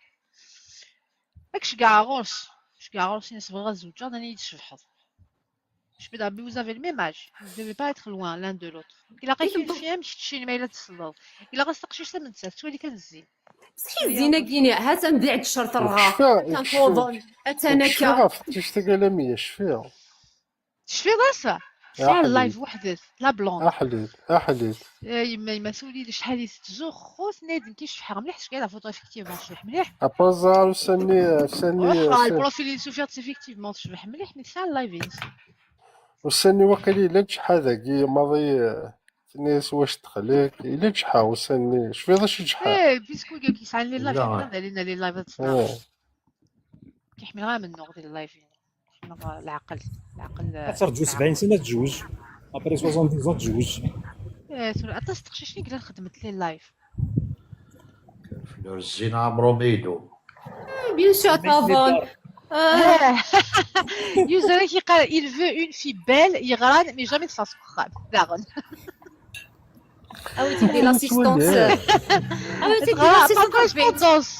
داكشي كاع غوص Garros, il se verra zouja dans les cheveux. Je peux d'abord vous avez le même âge. Vous ne devez pas être loin l'un de l'autre. Il a réussi une fille, مش تشيني ما إلا تصلوا. Il a resté قشيش من تسعة. شو اللي كان زين. صحيح زينة كيني هات نبيع الشرط رغا. تنفوضن. أتنكا. تشتغل لمية شفيها. شفي راسها. ساعة اللايف وحدة لا بلون. أحليت. يما سولي شحال يستزو خوت نادم كيش فحال مليح شكال لا فوتو افيكتيفمون تشبح مليح. أبازار وسني البروفيل اللي سوفيرت افيكتيفمون تشبح مليح مي ساعة اللايف وسني واقيلا إلا نجحا ذاكي ماضي الناس واش تخليك إلا نجحا وسني شفي ذا شي نجحا. بيسكو كيسعن لي اللايف هذا لينا لي لايف تصنع. كيحمل غير من نوع ديال اللايف العقل ترجو 70 سنة تجوج ابري 70 سنة تجوج حتى استقششني قلت خدمت لي اللايف فلور الزينة عمرو ميدو بيان سور طافون يوزر كي قال il veut une fille belle يغران مي جامي تفاس خاب داغن او تدي لاسيستونس او تدي لاسيستونس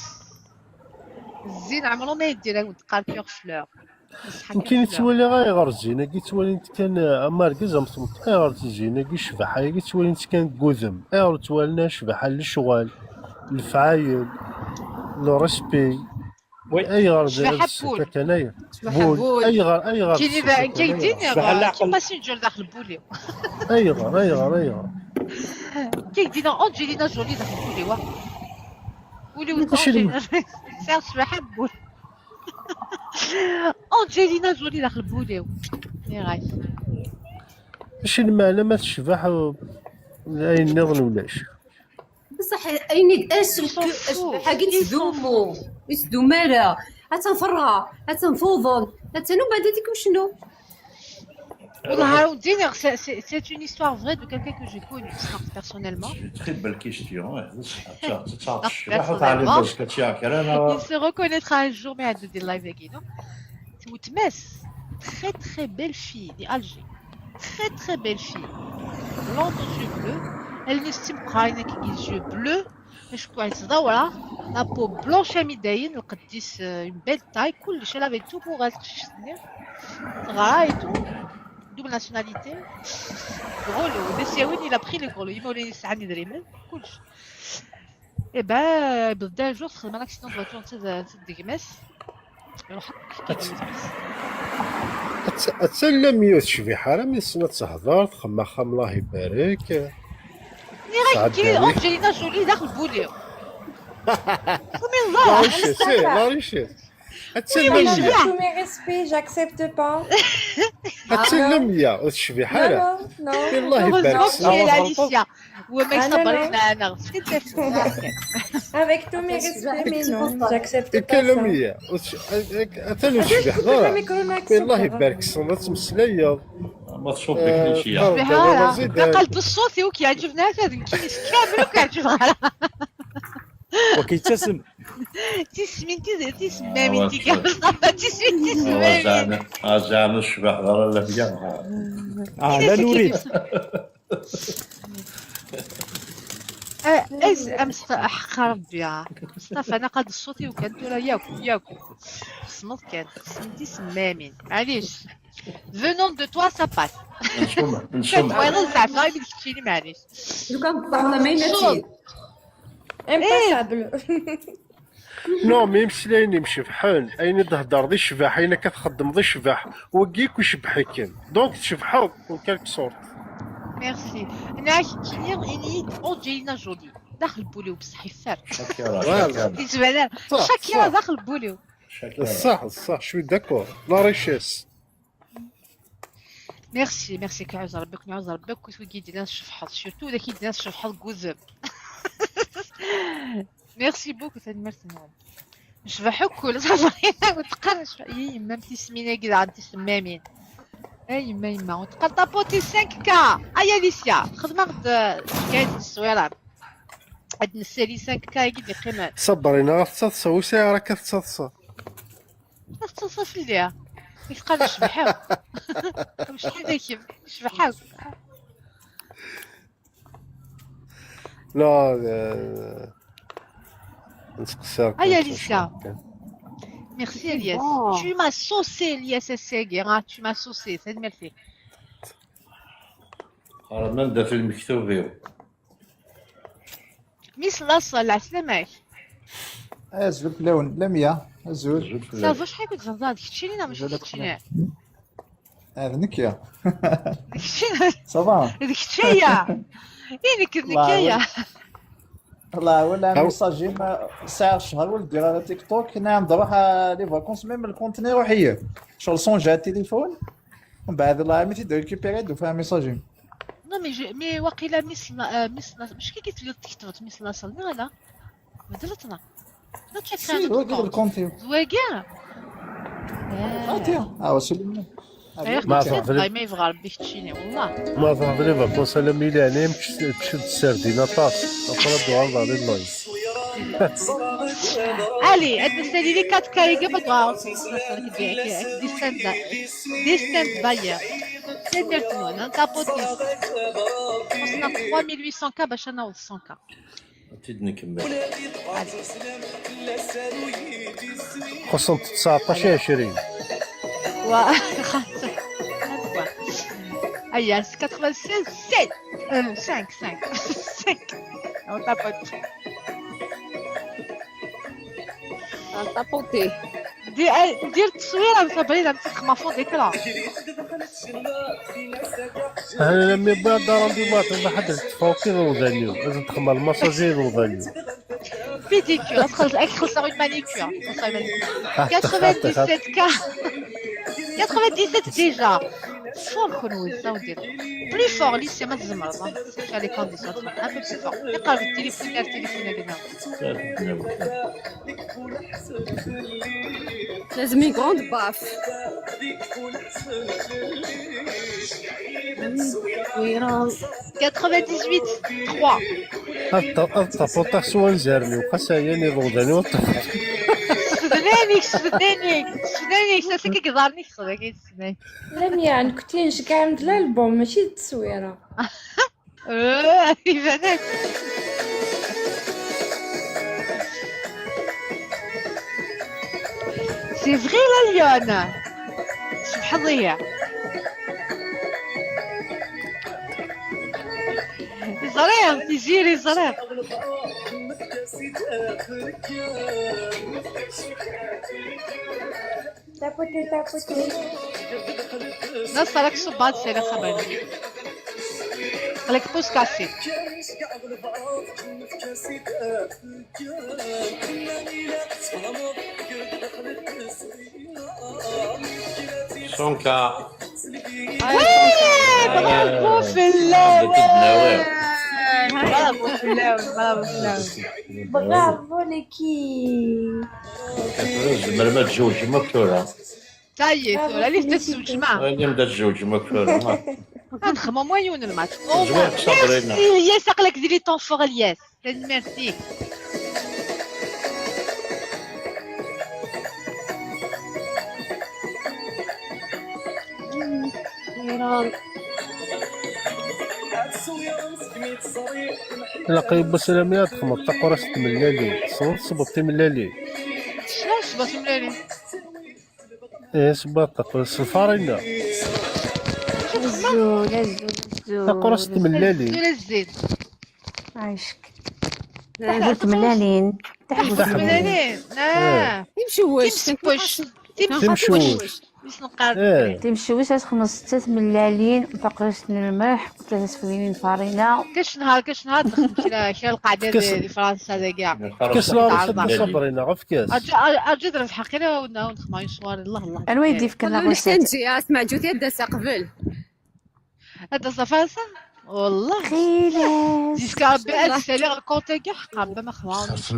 الزين عمرو ما يدير قال كيغ فلور يمكن يتولي غير زينة كي تولي انت كان ماركز مصمت غير زينة كي شبحة كي تولي انت كان قذم غير تولنا شبحة للشغل الفعايل لو ريسبي اي غير شبحة كنايا بول اي غير كاين كايدين باسنجر داخل بولي اي غير كايدين انجلينا جولي داخل بولي واه ولي سير شبحة بول أنجلينا جولي داخل بوليو يا غاي ماشي المعنى ما تشبح اي نظن ولاش بصح ايني حاجه تذومو يسدومالا غتنفرها غتنفوضن غتنو بعد ديك وشنو والله وديني سي اون هيستوار فري دو كالكان كو جي كوني personnellement très belle question il se reconnaîtra un jour mais à de live avec non وتماس très très belle fille d'Alger très très belle fille blonde aux yeux bleus elle n'estime قاينه كي les yeux bleus باش كون تدورها لا بو بلونش ميداين القديس une belle taille كلشي لا tout pour elle تخشني غاي double nationalité gros le Siaoun il a pris le gros il m'a donné ça ni دريمل كلشي et ben بدا jour خدم un accident de voiture نتا ديكماس يروح اتسلم يوث شبيحة راه من السنة تهضر تخمخ الله يبارك ني أنجلينا جولي داخل بوليو لا ريشيت لا ريشيت اتسلم يا tous mes respects j'accepte pas اتسلم يا وتشبيحة راه الله يبارك Alicia وما يصبرين انا avec tous mes respects mais non j'accepte pas كلام يا اتلو تشبيح الله يبارك صنات مسلايه ما تشوف لك شي قلب الصوت وكيعجبنا هذا كيس كامل وكيعجبها وكيتسم تسمامين تيكا تسمامين زعما الشبح لا بيا لا نريد. حق ربي مصطفى انا قاد صوتي وكنت ولا ياكل صمت كان تسمامين معليش venant de toi ça passe. نسمع انا زعما غير كتشيني معليش لو كان طلعنا ما ينتهي امباسابل. نو ما يمشي شبحان اين تهضر ذي الشباح اين كتخدم ذي الشباح وكيك وشبحك كان دونك تشبحو وكالك صورت. ميرسي انا كينير اني انجلينا جولي داخل بوليو بصح يفار شاكيرا داخل بوليو صح شوي داكور لا ريشيس. ميرسي كعوز ربك نعوز ربك كنت كيدير ناس شفحط سورتو اذا كيدير ناس شفحط كوزب. ميرسي بوكو ثاني ميرسي نعم نشبحو كل صافي وتقرش يا يما تسمينا كذا عاد تسمامين اي يما وتقال طابوتي 5K ايا ليسيا خدمه غد حكايه الصويره عندنا السالي 5K يقد قيمه صبرينا غتصص وساعه راه كتصص تصف ليها يتقال نشبحو واش هذاك نشبحو لا Aïe Alicia. Merci Elias. Oh. Tu m'as saucé Elias Esseguer, tu m'as saucé, c'est merci. من في المكتوب ميس لاصة العسلامة. ازول بلاون لميا ازول. صافي شحال كنت غنزاد كتشينينا ماشي كتشيني. هذا نكيا. كتشيني. صافا. كتشيا. إنك نكايا. والله ولا ميساجي ساعة شهر ولا دير على تيك توك نعم نروح لي فاكونس ميم الكونتيني روحيه شغل سونجي على التليفون ومن بعد الله عمي تيدير ريكيبيري دو فيها ميساجي. نو مي واقيلا ميس مش كي قلت لي تيك ميس لاصة لا ما درتنا. درت سي هو كيدير الكونتي. زواكا. وسلم. ما تهضري ما يبغى ربي كتشيني والله. ما تهضري فاكونس على ميلي عليهم تشد السردينه طاس اخرى دوار دار اللايف. Allez, elle me dit les 4K et que pas toi. Distant buyer. C'est maintenant, on tapote. On a 3800K, bachana ou 100K. تدني كمل. خصهم 19 20. Aïe, 96, 7, 5. On tapote. طابوتي دير التصويره صابرين عم تخمافون ديكرا. انا لما يبغى دار عندي ما حد تفوقي روضانيو لازم تخمم المساجي روضانيو. بيديكور ادخل صار une manicure. 97K. 97 déjà. Fort كنوز ودير. Plus fort لي سي ما تزمر فيها لي كونديسيون un peu plus fort. يقرب التليفون كذا. لازم غروند باف. 98 3. الطابوطة سوان زارني وقساياني روضانيو. سناني ساسك كيضارني خصك تسناني. لميا كنت نشجع من الالبوم ماشي التصويره. يبانك. سي فغي لا ليون. سبحان الله. زرير تيجيري زرير. تابوتي ناس راك صبات سيري خبرني. خليك بوس كاسي. شونكا. برافو في اللون. برافو في اللون. برافو ليكي. زعما تزوج مكتوره. تايي ولا ليش تتزوج معاه؟ اليوم بدات تزوج مكتوره. نخمو مويون المات. زوين صبرينا. الياس عقلك ديري طون فور الياس. ميرسي. شكرا. لا قيب سلاميات خمط قرص تملالي صوت صبط ملالي شنو صبات ملالي؟ ايه صبط قرص الفارينة الزول قرص تملالي زول الزيت. عايشك قلت ملالين قلت ملالين. تمشوش تمشوش باش نقارب. تمشوش 5 ملالين فقرش الملح و3 فلين فارينة. كاش نهار دخلت شي القعده ديال فرنسا دا كاع. كاس نهار صبرينا غير في كاس اجي درت الحقيره ونخمم صوار الله. انا يدي فكر لا نحسن نجي اسمع جوتي داسا قبل هذا صفاسه والله خيلاس جيسكا ربي ادسالي الكونتي كاع حقا ما خلاص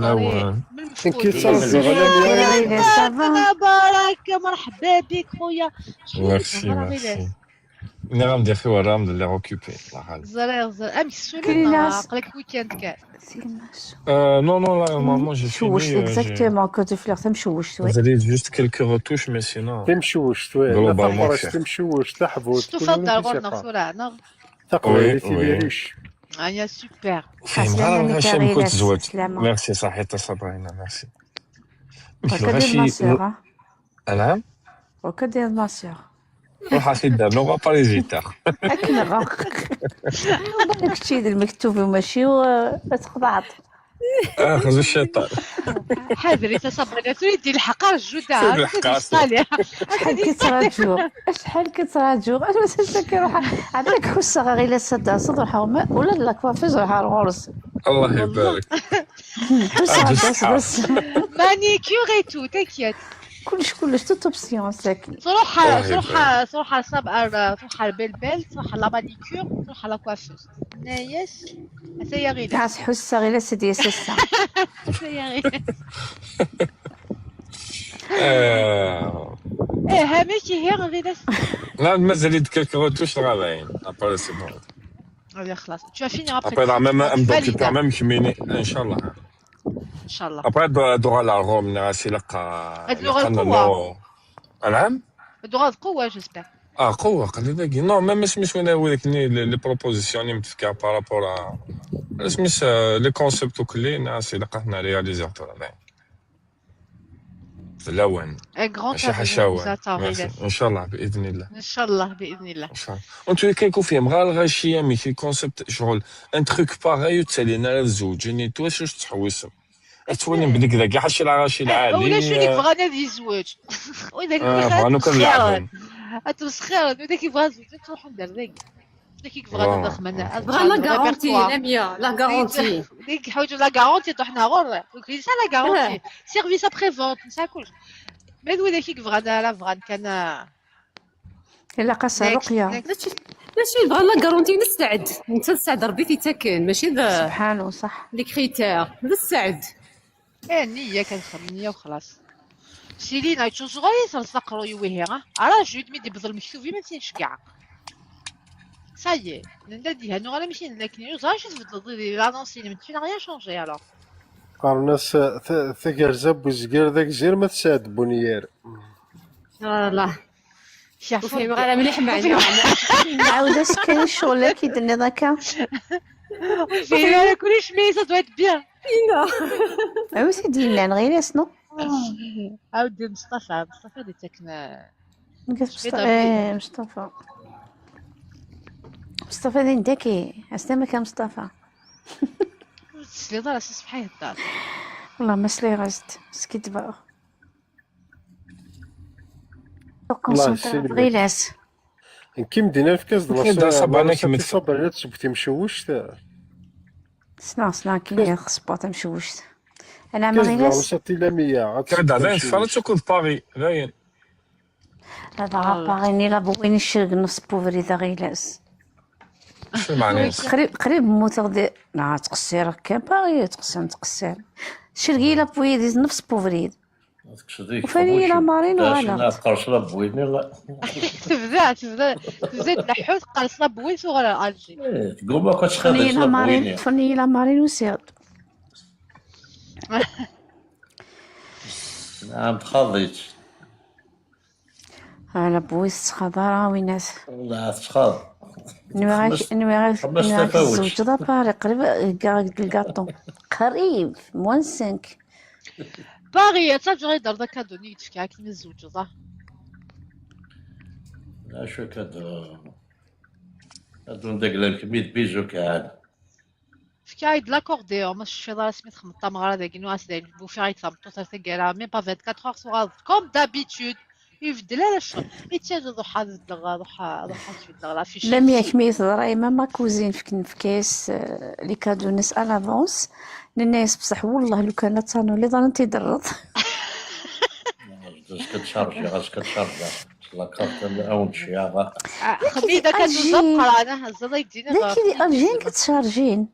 بارك مرحبا بك خويا. ميرسي ميرسي. انا غندير في ورا ندير لي اوكوبي الله يخليك. زرير امسولي قلك ويكاند كاع. نو لا نورمالمون جي مشوش اكزاكتومون كنت فليغ مشوش شويه. زريت جوست كيلكو روتوش مي سينو تمشوش جلوبالمون تمشوش تحبوت تفضل غورنا صورة تقوي تيبيريش. يا سوبر. فهم غير هشام كنت زوج. ميرسي صحيت صبرينا ميرسي. غاشي نعم وكدير ماسيغ روح دار نو باريزيتار اكنغا داكشي المكتوب وماشي وتقطعط خذ الشيطان. حاضري تصبري تريدي الحقار الجودة شحال كتراجعو اش كيروح عندك خصها غير لا سد صدر حومه ولا لا كوافيز راح غورس. الله يبارك. بس مانيكيور تو تاكيت كلش توت اوبسيون ساكن. تروح صبر تروح البلبل تروح لا مانيكيور تروح لا كوافيز. نايس هسه غير تاس حسه غير سدي سسا ماشي هي غير لا مازال يدك روتوش غابين ابار سي بون. allez خلاص tu vas finir après. Après la même donc quand même cheminer inchallah. inchallah. Après دوغا لا روم ناسي لقى القوة. نعم. دوغا القوة جيسبر. قوة قليلة نو ما مش وانا ولكني لي بروبوزيسيون متفكر بارابور مش لي كونسيبت وكلي ناسي لقينا رياليزاتور في الاول ماشي حشاوه. ان شاء الله باذن الله. ان شاء الله باذن الله. ان شاء الله. وانتو اللي كيكون فيهم غير الغاشيه مي كي كونسيبت شغل ان تروك باغي وتسالينا على الزوج نيتو واش تحوسهم تولي بليك ذا كاع شي العراشي العالي ولا شو ديك بغا نادي الزواج وذاك بغا كنلعبهم اتمسخر وداك يبغى زوج تروحوا ندردق داك يبغى نضخم انا بغا لا غارونتي لاميا لا غارونتي ديك حوجو لا غارونتي طحنا غور قلت سا لا غارونتي سيرفيس ابري فونت نسا كلشي ما هو داك يبغى لا فغان كان الا قصه رقيه ماشي بغا لا غارونتي نستعد انت تستعد ربي تيتاكن ماشي ذا سبحانه صح لي كريتير نستعد النية كنخدم النية وخلاص. سيلينا تشو صغير تلصقرو يوهي راه جود مي ديبضل مكتوبي ما تنش كاع صايي نديها نو غير ماشي لكن زاش تبدل لانونسي ما فينا غير شونجي الوغ قالناس ثقر زب وزقير ذاك زير ما تساعد بونيير والله وفهم غير مليح معنا نعاود كاين الشغل كي درنا ذاك فينا كلش ميزه دوات بيان ايوا سيدي لنا غير اسنو عاود مصطفى اللي تاكنا مصطفى ذي نداكي اسنا كان مصطفى سلي دار صباحي الدار والله ما سلي غزت سكيت باغ غيلاس كي مدينا في كاس دابا صبانا كي صبر تسبتي مشوش سنا كي خصبات مشوش انا ما غيلاس صاتي لا 100 كدا زين فرنسا كنت باغي باين هذا باغيني لا بغيني نشرق نص بوفري ذا غيلاس شنو معناه قريب موت غدي لا تقصير كان باغي تقصير شرقي لا بويدي نفس بوفريد وفاني لا مارين ولا قرص لا بويدني لا تبدا تلحوت قرص لا بويد وغير الجي تقول ما كنتش خايف لا مارين فني لا مارين وسير نعم تخضيت على بويس خضرا وينات لا تخاف نوي خمس غاك تفاوت الزوج دا باري قريب الكاطون قريب موان 5 باغي تصافي غير دار كادو نيت فيك عاك من الزوج صح. لا شو كادو ندقلك ميت بيجو كان فيك عيد لاكورديون ماش في دار سميت خمطة مغرا داك نواس داك بوفي عيد صامتو صافي كالا مي با 24 اور سوغ كوم دابيتود يفدل على الشغل يتجا ضحى ضحى ضحى تفيد لا في شي لم يكمي تضراي ما كوزين في كيس لي كادو نسال افونس الناس بصح والله لو كانت صانو لي ظن تيدرض كتشارجي غاش كتشارجي لا كارت الاون شياغا خدي داك الزبقة انا هزا يديني غير لكن ارجين كتشارجين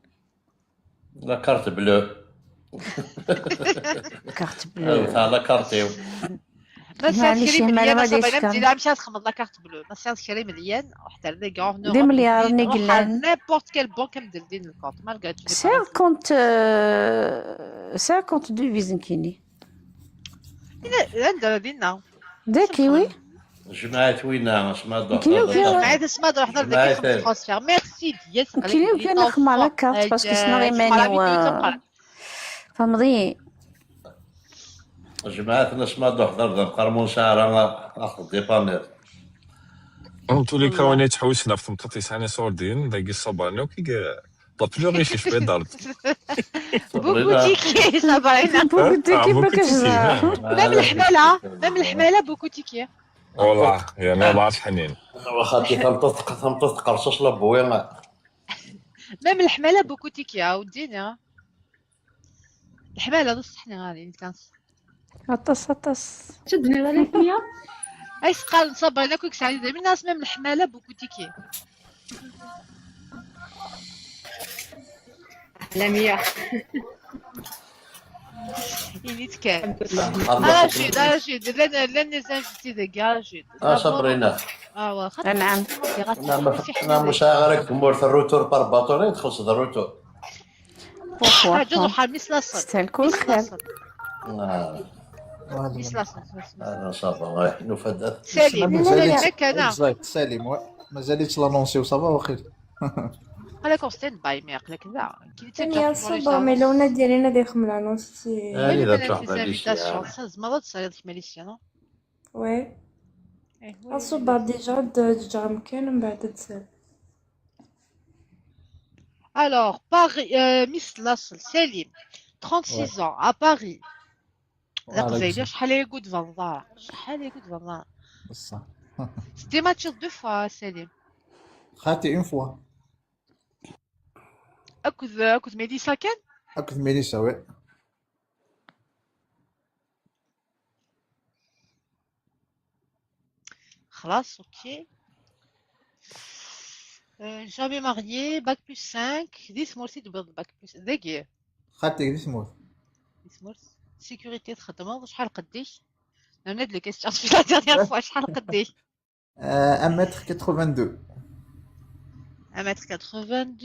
لا كارت بلو كارت بلو تاع لا كارتيو معليش مالا ما صافي ديش كان ندير مشات خمض لا كارت بلو ما شري مليان وحتى لي كاع دي مليار نقلان نيبورت كيل بنك مدلدين الكونت مالغا 52 فيزن كيني عندنا دينا داكي وي جماعة وينا اسمها معايا اسمها دروح حضر داك ترانسفير ميرسي ديال كيني وكان نخمع لا كارت باسكو سنا غير ماني فهمضي جماعة اسمها دحضر قرمون ساعة اخذ ديبانير انتو اللي كوني تحوسنا في تمطيط يسعني صوردين داكي الصبانة كي طابلو غيشي في دارت بوكوتيكي صابرينا بوكوتيكي ما كتجزع ميم الحمالة بوكوتيكي والله يعني الله حنين واخا تمطط قرصص لبوينا ميم الحمالة بوكوتيكي عاوديني الحمالة بصحني غادي كانس عطس شدني غير فيا اي سقال نصبر لك ويك سعيد من الناس ميم الحمالة بوكوتيكي لمية ينيت كان الحمد لله رشيد لن نزاجتي ذاك رشيد صبرينا واخا نعم انا مشاغرك مورث الروتور بارباطوري تخلص الروتور بوكوا جدو حميس لاصل استهلكوا الخير ميس لاصل انا صافا رايح نفدت سالم لك انا سالم مازاليتش لانونسيو صافا واخير قالك ستاند باي مي عقلك لا ثانية صبا ميلونا ديالنا ديال خملانو سي اذا تروح ماليزيا زعما تصير ماليزيا نو وي الصبا ديجا دجا مكان من بعد تسال Alors, Paris, Miss Lassel, Salim, 36 ans, à Paris. Vous allez dire, je suis good vendeur. بصح C'était mature 2 fois, Salim. خاتي اون فوا أكد ميديسا كان؟ هاك ميليسا وي خلاص, ok. Jamais marié, bac plus 5, 10 mois aussi de bac plus. دقيقة. خاتي دي سموث 10 mois. Sécurité تخدم, شحال قديش؟ نمد لك question في la dernière fois, شحال قديش؟ 1m82 1m82.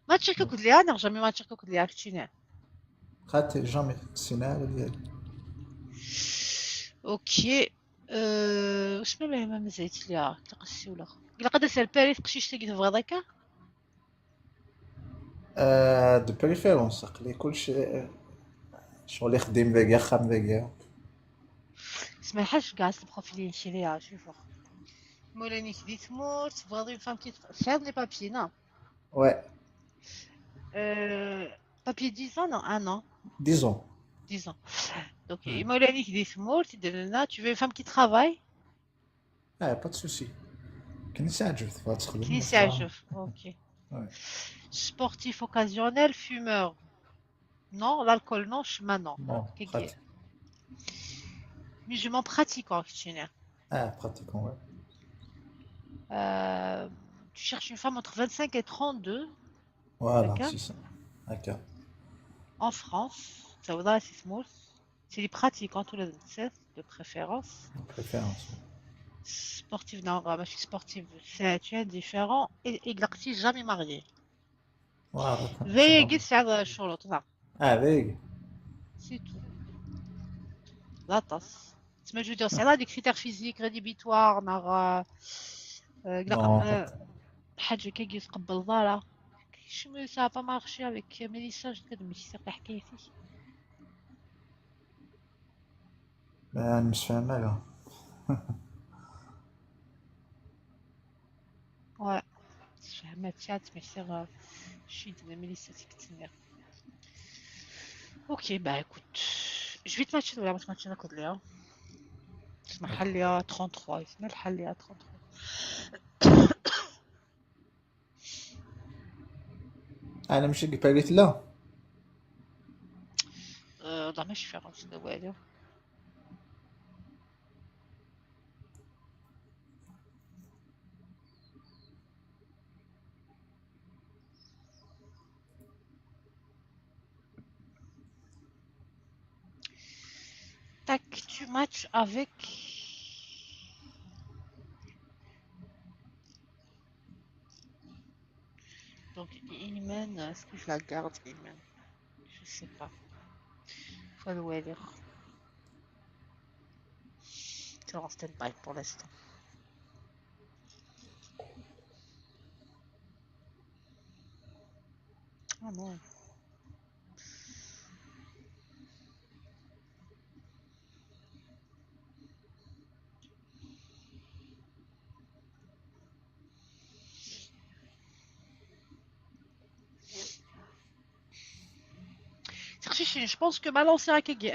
ما تشكك كل لي انا جامي ما تشكك كل لي كتشينا. خاتي جامي السيناريو ديالي اوكي واش ما مزيت ليها تقسي ولا الا قد سال باري تقشيش تلقي تبغي ذاك دو بريفيرونس قلي كلشي شغل يخدم ذاكيا خام ذاكيا اسمع حاج كاع البروفيل نمشي ليها شوفوا مولاني كي تموت تبغي فام كي فير لي بابي نا Ouais, papier 10 ans, non, 1 an. 10 ans. 10 ans. Donc, Molani qui dit mort, tu veux une femme qui travaille? Pas de souci. Qui s'ajoute, Qui s'ajoute, ok. Ouais. Sportif occasionnel, fumeur. Non, l'alcool, non, chemin, non. Non, Musulman pratiquant, pratiquant, ouais. Tu cherches une femme entre 25 et 32. Voilà, c'est ça. Ok. En France, ça voudra c'est smooth. C'est des pratiquants, tous les de préférence. De préférence. Sportif, non, je suis sportif. C'est différent. Et Glaxi, jamais marié. Voilà. Veille, c'est chaud, veille. C'est tout. La tasse. تسمى جو دير سي لا دي كريتير فيزيك ريديبيتوار ناغ حاجه كي يتقبل الضاله شنو سا با مارشي افيك ميليسا جو كنت ماشي سير حكايتي ما مش فاهم مالها. Ouais, فهمت شات ماشي سير شي ديال ميليسا تكتنير. اوكي با écoute je vais te matcher ولا ما تماتش ناخذ ليها اسمح لي 33 اسمح لي 33 انا مش قلت لا لا ماشي فيها غنمشي دوالي tac tu matches avec donc Iman est-ce que je la garde Iman je sais pas faut le voir tu en stand-by pour l'instant oh non je pense que balancer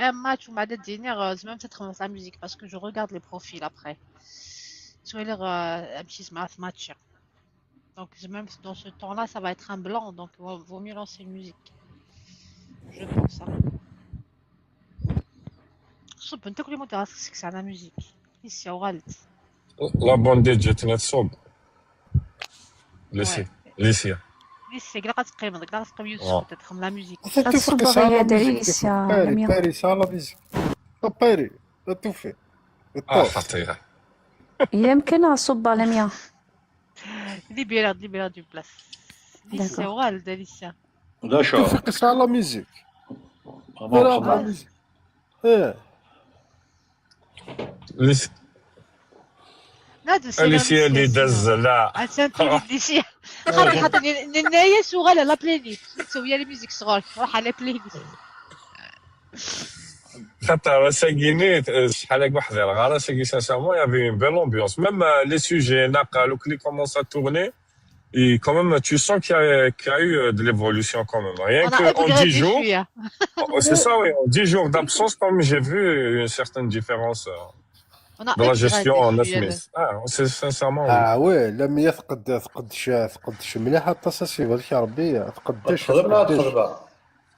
un match ou ma date dernière, c'est même peut-être la musique parce que je regarde les profils après. Soit l'air un petit match. Donc même dans ce temps-là, ça va être un blanc, donc vaut mieux lancer une musique. Je pense ça. صب انت كل ما تراسك على musique. Ici غلط. لا بوندي جاتنا تصوب. ليسي. ليسي كلا غتقيم داك غتقيم يوسف تدخل لا ميوزيك تصب هي داليسيا باري سالا ميوزيك باري لا توفي خطيره يمكن اصب على 100 libéra du place ليسيا وغال داليسيا لا شو توفيق سالا ميوزيك ليسيا اللي دز لا اسانتي ليسيا خاطر النايا سوغاله لا بلاي تسوي لي ميوزيك صغار راح على بلاي خاطر ساكيني شحال هكا واحد الغاره ساكي سانسيرمون يافي اون بيل امبيونس ميم لي سوجي ناقالو كلي كومونس ا تورني et quand même tu sens qu'il y a eu de l'évolution quand même rien que en 10 jours c'est ça oui en 10 jours d'absence quand même j'ai vu une certaine différence dans la gestion en Smith c'est sincèrement وي لم تقدش مليحه التصاصيب هذيك ربي تقدش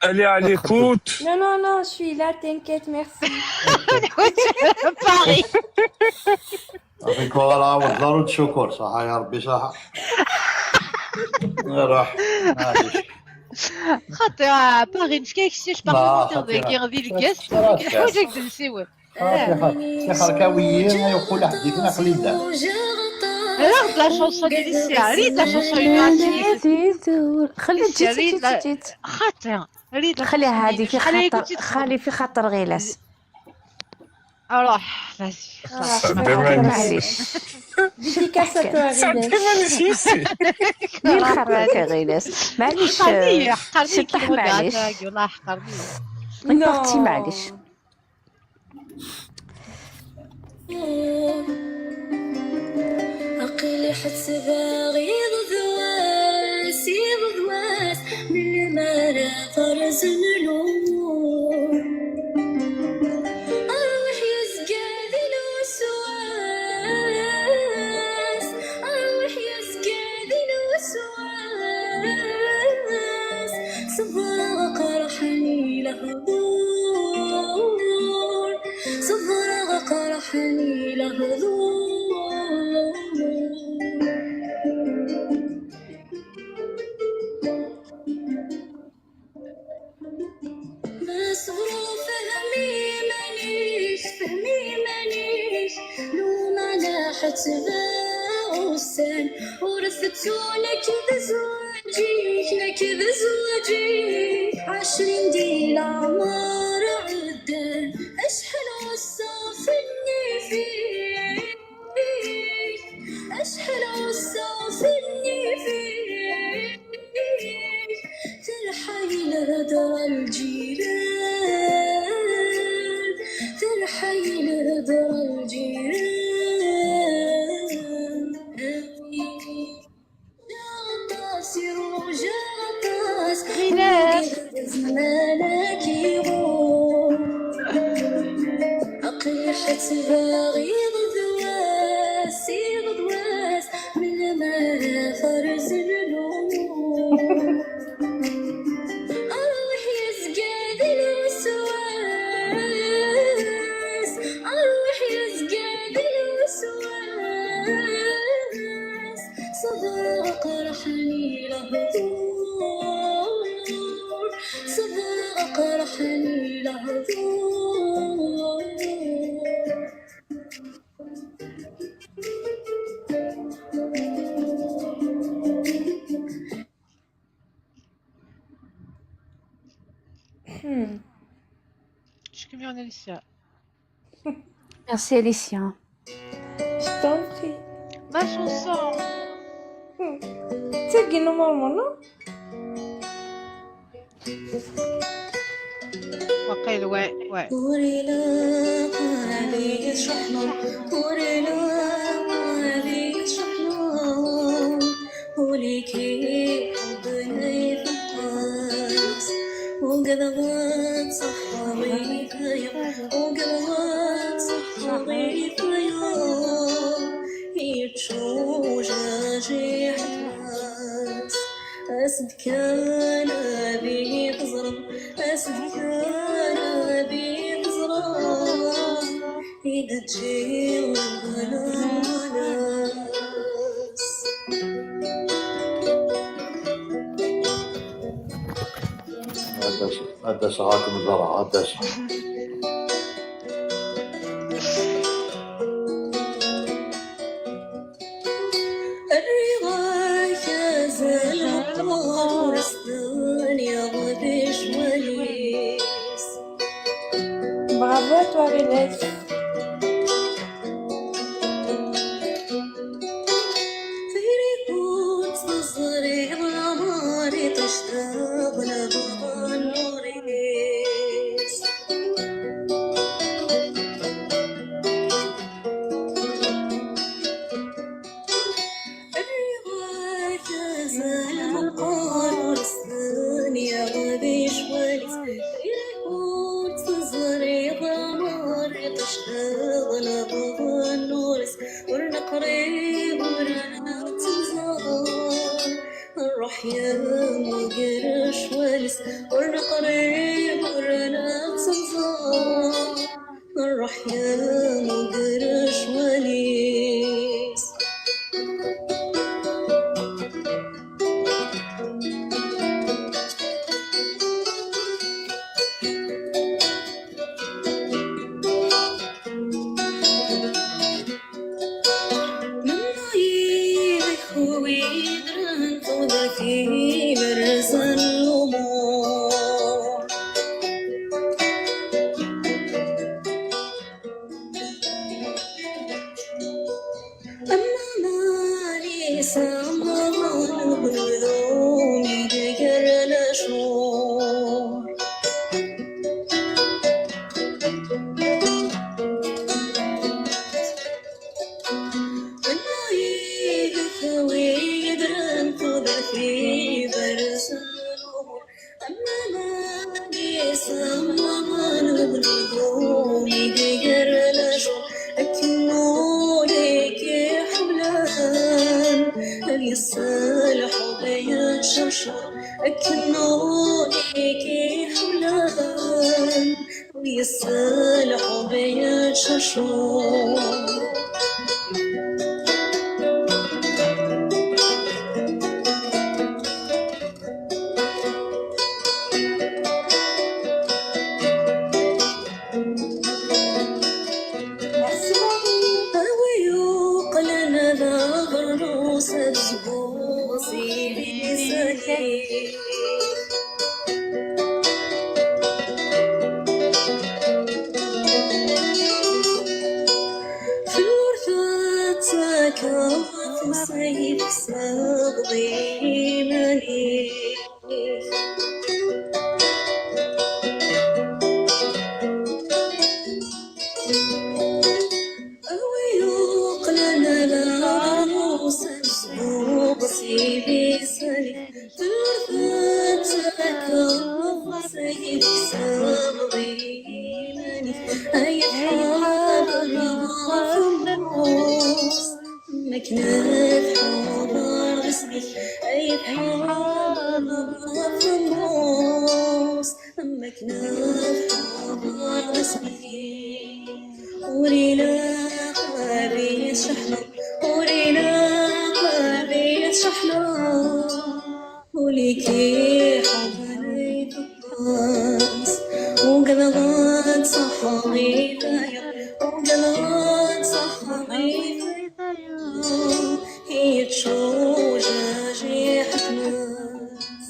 elle est à l'écoute non je suis là t'inquiète merci Paris avec والله ضروري شكر صح يا ربي صح راح خاطر باغي مش كاينش بارلمونتير ديال غادي الكاس حاجه جلسيوه شي خركاويين يقول حديثنا خلينا راه لا شونسون ديال السيا ريت لا شونسون خلي تجي خاطر ريت خليها هذه في خاطر خلي في خاطر غيلاس روح خلاص معليش ديكاسا معليش دير خاطرك غيلاس معليش سطح معليش والله حقرني نبارتي معليش عقلي حسبها غيظ ذواس يضواس من ما لا فرز النور أروح يزقى ذي الوسواس أروح يزقى ذي الوسواس صبر وقرحني لهضور صبر وقرحني لهضور مسرور فهمي مانيش لو ما لاحت باوسان ورثتونا كذا زواجي 20 ديال عمر عدان اشحال وصافني ريحة باغي غدواس غدواس من الماء خرج النور أروح يزقاد الوسواس أروح يزقاد الوسواس صداق رحني لهدور صداق رحني لهدور Je suis mieux en Alicia. Merci Alicia. Je t'en prie. Ma chanson. C'est qui normalement, non? وقيل ouais. وريلا علي شحنة وريلا علي شحنة وليكي حبنا يفقاس وقلبات صحابي فيا وقلبات صحابي فيا يتشوجا جيحة راس أسد كان أبي تزرم أسد كان أبي تزرم إذا تجي ولا ناس هذا ساعات مزرعة هذا الرضا كازال القمر رسلان يا غبش وليس Bravo à toi, Renette. في ريكوت تصري غماري تشتاق لبغى النوريس كازال القمر رسلان يا غبش وليس يكون تزري ضمار تشتاق لبغى النورس ورنا قريب ورنا تزار نروح يا مقرش ولس ورنا قريب ورنا تزار نروح يا مقرش وليس من ضيق ويدرن تضكي برز الأمور أما مالي سامر بذومي دقر الأشهر الصالح بيا شرشر أكنو ليكي حولان ويصالح بيا شرشر مكناف حضر رسمي أي حاضر في النص مكناف حضر رسمي ولينا قابية شحنة ولينا قابية شحنة وليكي حضريت الطاس وقلغات صحابي ثاير وقلغات صحابي هي تشوجة جيحة ناس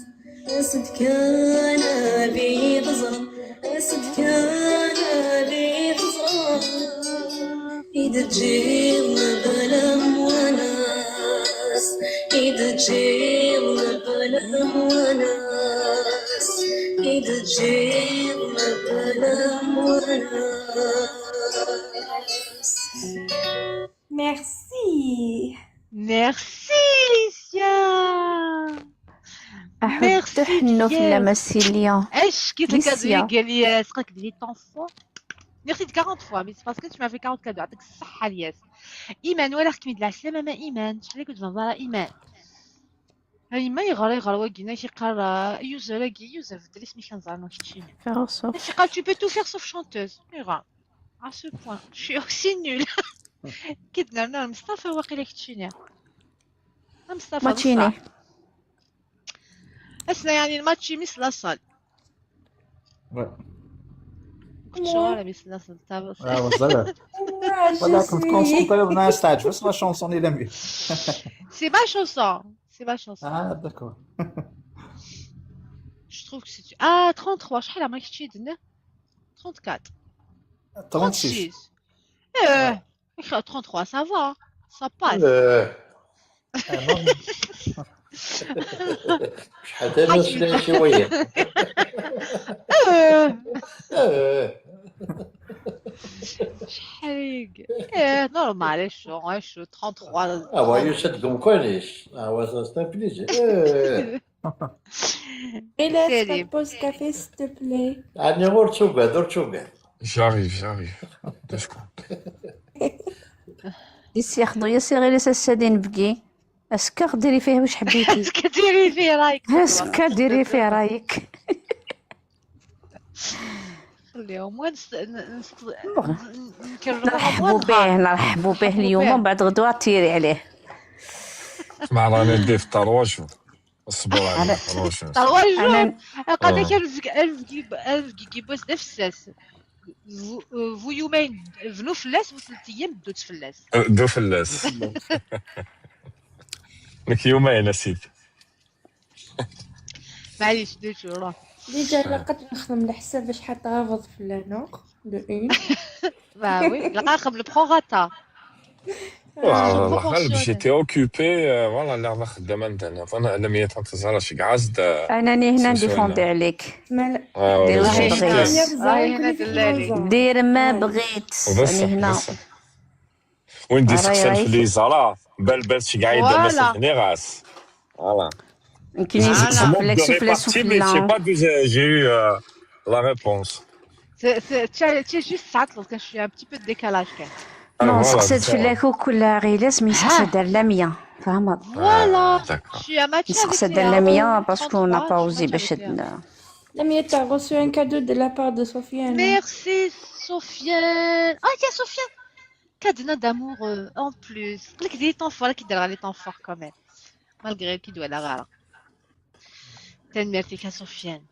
أسد كان أبي تزرع أسد كان أبي تزرع إذا تجينا بلا وناس إذا تجينا بلا وناس إذا تجينا بلا وناس. Merci. Merci, Licia. أحب تحنو في اللمسيليا. ايش قلت لك ليسيا. هذه قال لي سقك ديال طونفو. Merci de 40 fois, mais c'est parce que tu m'as fait 40 cadeaux. يعطيك الصحة الياس. إيمان ولا حكمي د العسلامة ما إيمان. شحال كنت نهضر إيمان. هاي ما يغرى وكينا شي قال يوزر يوزر بدل اسمي كنزعر ما كتشيني. شي قال tu peux tout faire sauf chanteuse. يغرى. À ce point. Je suis aussi nulle. كدنا انا مصطفى واقيلا كتشيني. مصطفى ماتشيني. اسنا يعني الماتشي مثل الصل. كنت شغالة مثل الصل تاع مازال ولا كنت كونسونطري بالناس تعجبك لا شونسون اللي مي C'est ma chanson. C'est ma chanson. اه داكور Je trouve que c'est... Ah, 33. شحال ما كنتي درنا 34. 36 33, ça va. Ça passe. شحال دابا شويه شحال نورمال شو 33. هو يشدكم كلش هو سا بليزي Hélas, ta pause café, s'il te plaît. عندي غير تشوقع J'arrive. Deux secondes. يس ياخدو يا صغير السادين بقي اسكر ديري فيه واش حبيتي. اسكر ديري فيه رايك. اسكر ديري فيه رايك. خليهم نرحبوا به اليوم ومن بعد غدوه تيري عليه. مع راني ندير في طروج اصبر على طروج طروج قال لك 1000 جيجا نفس فو يومين فنو فلاس و3 ايام بدو تفلاس دو فلاس لك يومين اسيدي معليش دو شهور ديجا لقيت نخدم الحساب باش حتى غاض في لانوغ دو اون با وي لقى نخدم البروغاتا والله جيتي اوكوبي فوالا اللي راه خدامه عندنا فانا على 100 تنتظر شي قعد انني هنا نديفوندي عليك. دير ما بغيت راني هنا وين دي سكسن في لي زرا بال شي قاعد الناس هنا غاس فوالا يمكن يسكسن لك سوفلا سي با جي يو لا ريبونس تي جوست تعطل كان شويه ان بتي بو ديكالاج كان نو سقسات فلاك وكل غيلاس مي سقسات دار لا 100 فهمت فوالا شويه ما سقسات دار لا 100 باسكو نا با اوزي باش Lamia, t'as reçu un cadeau de la part de Sofiane. Merci Sofiane. Ah tiens Sofiane, cadeau d'amour en plus. قلت لك ديري طون فور كي دار لي طون فور كمان malgré كي دوى لا غالا. Merci à Sofiane.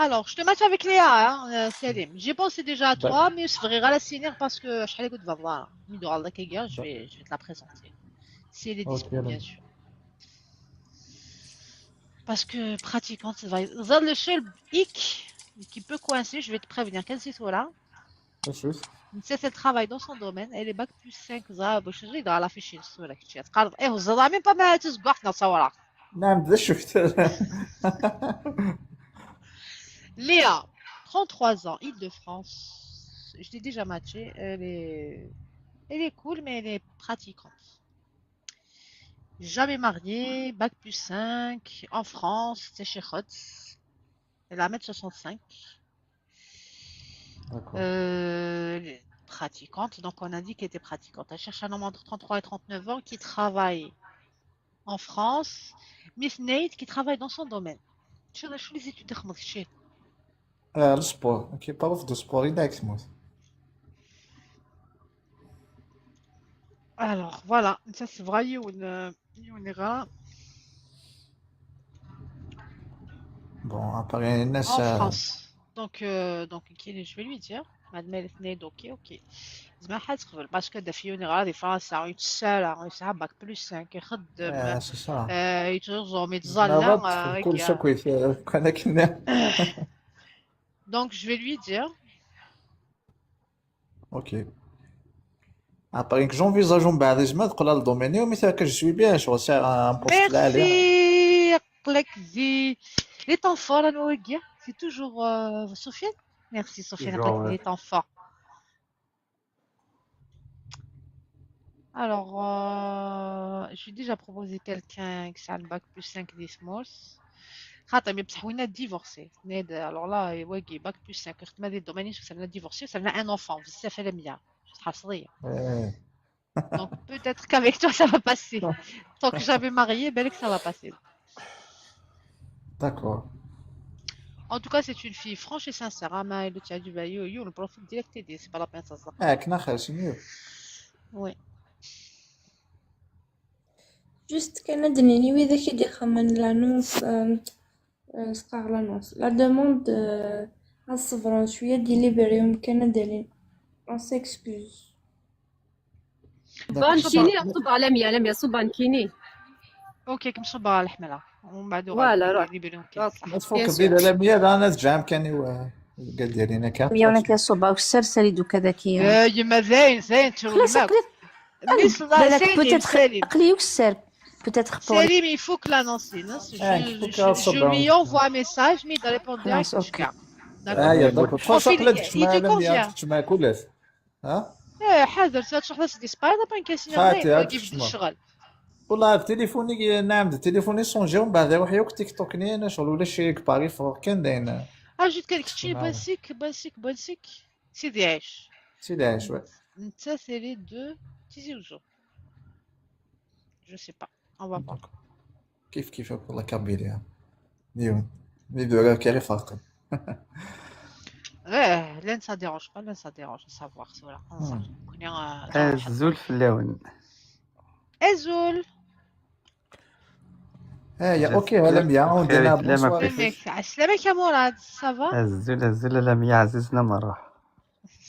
Alors, je te match avec Léa, hein, Salim. J'ai pensé déjà à toi, mais je ferai la signer parce que je vais de voir. Je vais te la présenter. Si elle est disponible, bien sûr. Parce que pratiquante, le seul hic qui peut coincer, je vais te prévenir qu'elle c'est toi là. C'est elle travaille dans son domaine, elle est bac plus 5 باش نريد على فيش الصورة كتشي تقارض الزرا مين با ما تسقحنا صورة. نعم بدا شفت. Léa, 33 ans, Île-de-France. Je l'ai déjà matchée. Elle est cool, mais elle est pratiquante. Jamais mariée, bac plus 5, en France, c'est chez Rotz. Elle a 1m65. pratiquante, donc on a dit qu'elle était pratiquante. Elle cherche un homme entre 33 et 39 ans qui travaille en France, Miss Nate qui travaille dans son domaine. شو les études تخمض شي السبور كيبقى في السبور يداك تموت. Alors voilà, ça c'est vrai, on ira بون اباري الناس en France. Donc je vais lui dire, Madame Nate, ok. زعما حد تقبل باسكو دا في ونغرا دي فرنسا يتسالى يسعى باك بلس 5 يخدم سي صا يتغزم ما يتظلم كل شيء كويس كان كنا. Donc je vais lui dire. اوكي اباري que j'envisage من بعد زعما تقول الدوميني ومثلا جو سوي بيان شغل سي ان بوست عالي. Merci عقلك زي لي طون فور انا وقيا سي توجور سفيان. Merci Sofiane عقلك لي طون فور. Alors, je lui ai déjà proposé quelqu'un qui a le bac plus 5 des SMOS. خاطر مي بصح وين ديفورسي alors là يواقي باك plus 5 خدمه هذه الدوماني سالنا ديفورسي سالنا ان enfant بزاف على 100 حصريه. Donc peut-être qu'avec toi ça va passer. Tant que j'avais marié, بالك ça va passer. D'accord. En tout cas, c'est une fille franche et sincère. Mais le tien du baillot, yo, le profil direct t'aider, c'est pas la peine ça. كنا خاسين. Oui. جوست كندني وإذا كي يخمن لانونس سقار لانونس لا دوموند الصبر شويه ديليبريهم كندالين on s'excuse. بانكيني صب على 100 لم يصب بانكيني. اوكي كنصب على الحمله ومن بعد فوالا روح تفوق بيد على 100 انا تجام كاني قال ديالينا كان 100 ولا كيصوبا وسرسلي دوكا داكيه يا ما زين خلاص بالك بوتيتر اقلي وكسر بوتيتر بور Salim, il faut que l'annonce. Je lui envoie un message, mais il répond direct. يا دونك Profil, il te convient. تسمع كلش ها حاضر تشوف لها ديسباير دابا كاين فاتي كيف الشغل. والله في تليفوني نعم تليفوني سونجي ومن بعد روح يوك تيك توك ني شغل ولا شي كباري فوق كان داين جيت كتشي باسيك سيدي عيش وي انت سي لي دو تيزي وجو جو سي با اون فا با كيف والله كابيليا ديون لي دو كاري فرق لين سا ديرونج با لين سا ديرونج سافوار سولا الزول في اللون ازول يا اوكي هلا ميا ودينا بونسوار عسلامك يا مراد صافا الزول لميا عزيزنا مرة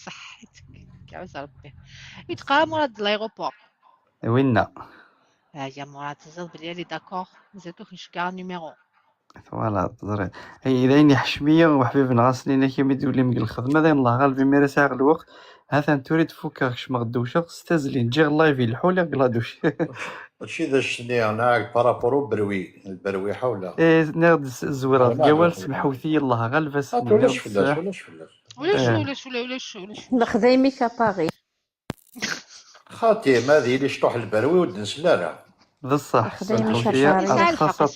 صحتك كعوز ربي يتقى مراد لايغوبور وينا يا مراد تزاد بلي لي داكور مازالتو كنشكع النيميرو فوالا تزري هي دايني حشميه وحبيب نغاسلينا كيما يدولي مقل الخدمه داين الله غالبي ميرا ساعه الوقت هذا نتوري تفكر كش مغدوشه ستازلي نجي لايف الحول غلادوش هادشي ذا الشني انا بارابورو بروي البرويحه ولا ناخد الزويره الجوال سمحوثي الله غالباس ولاش نخدمي كباغي خاطي ما ذي لي شطوح البروي ودنسلالة بصح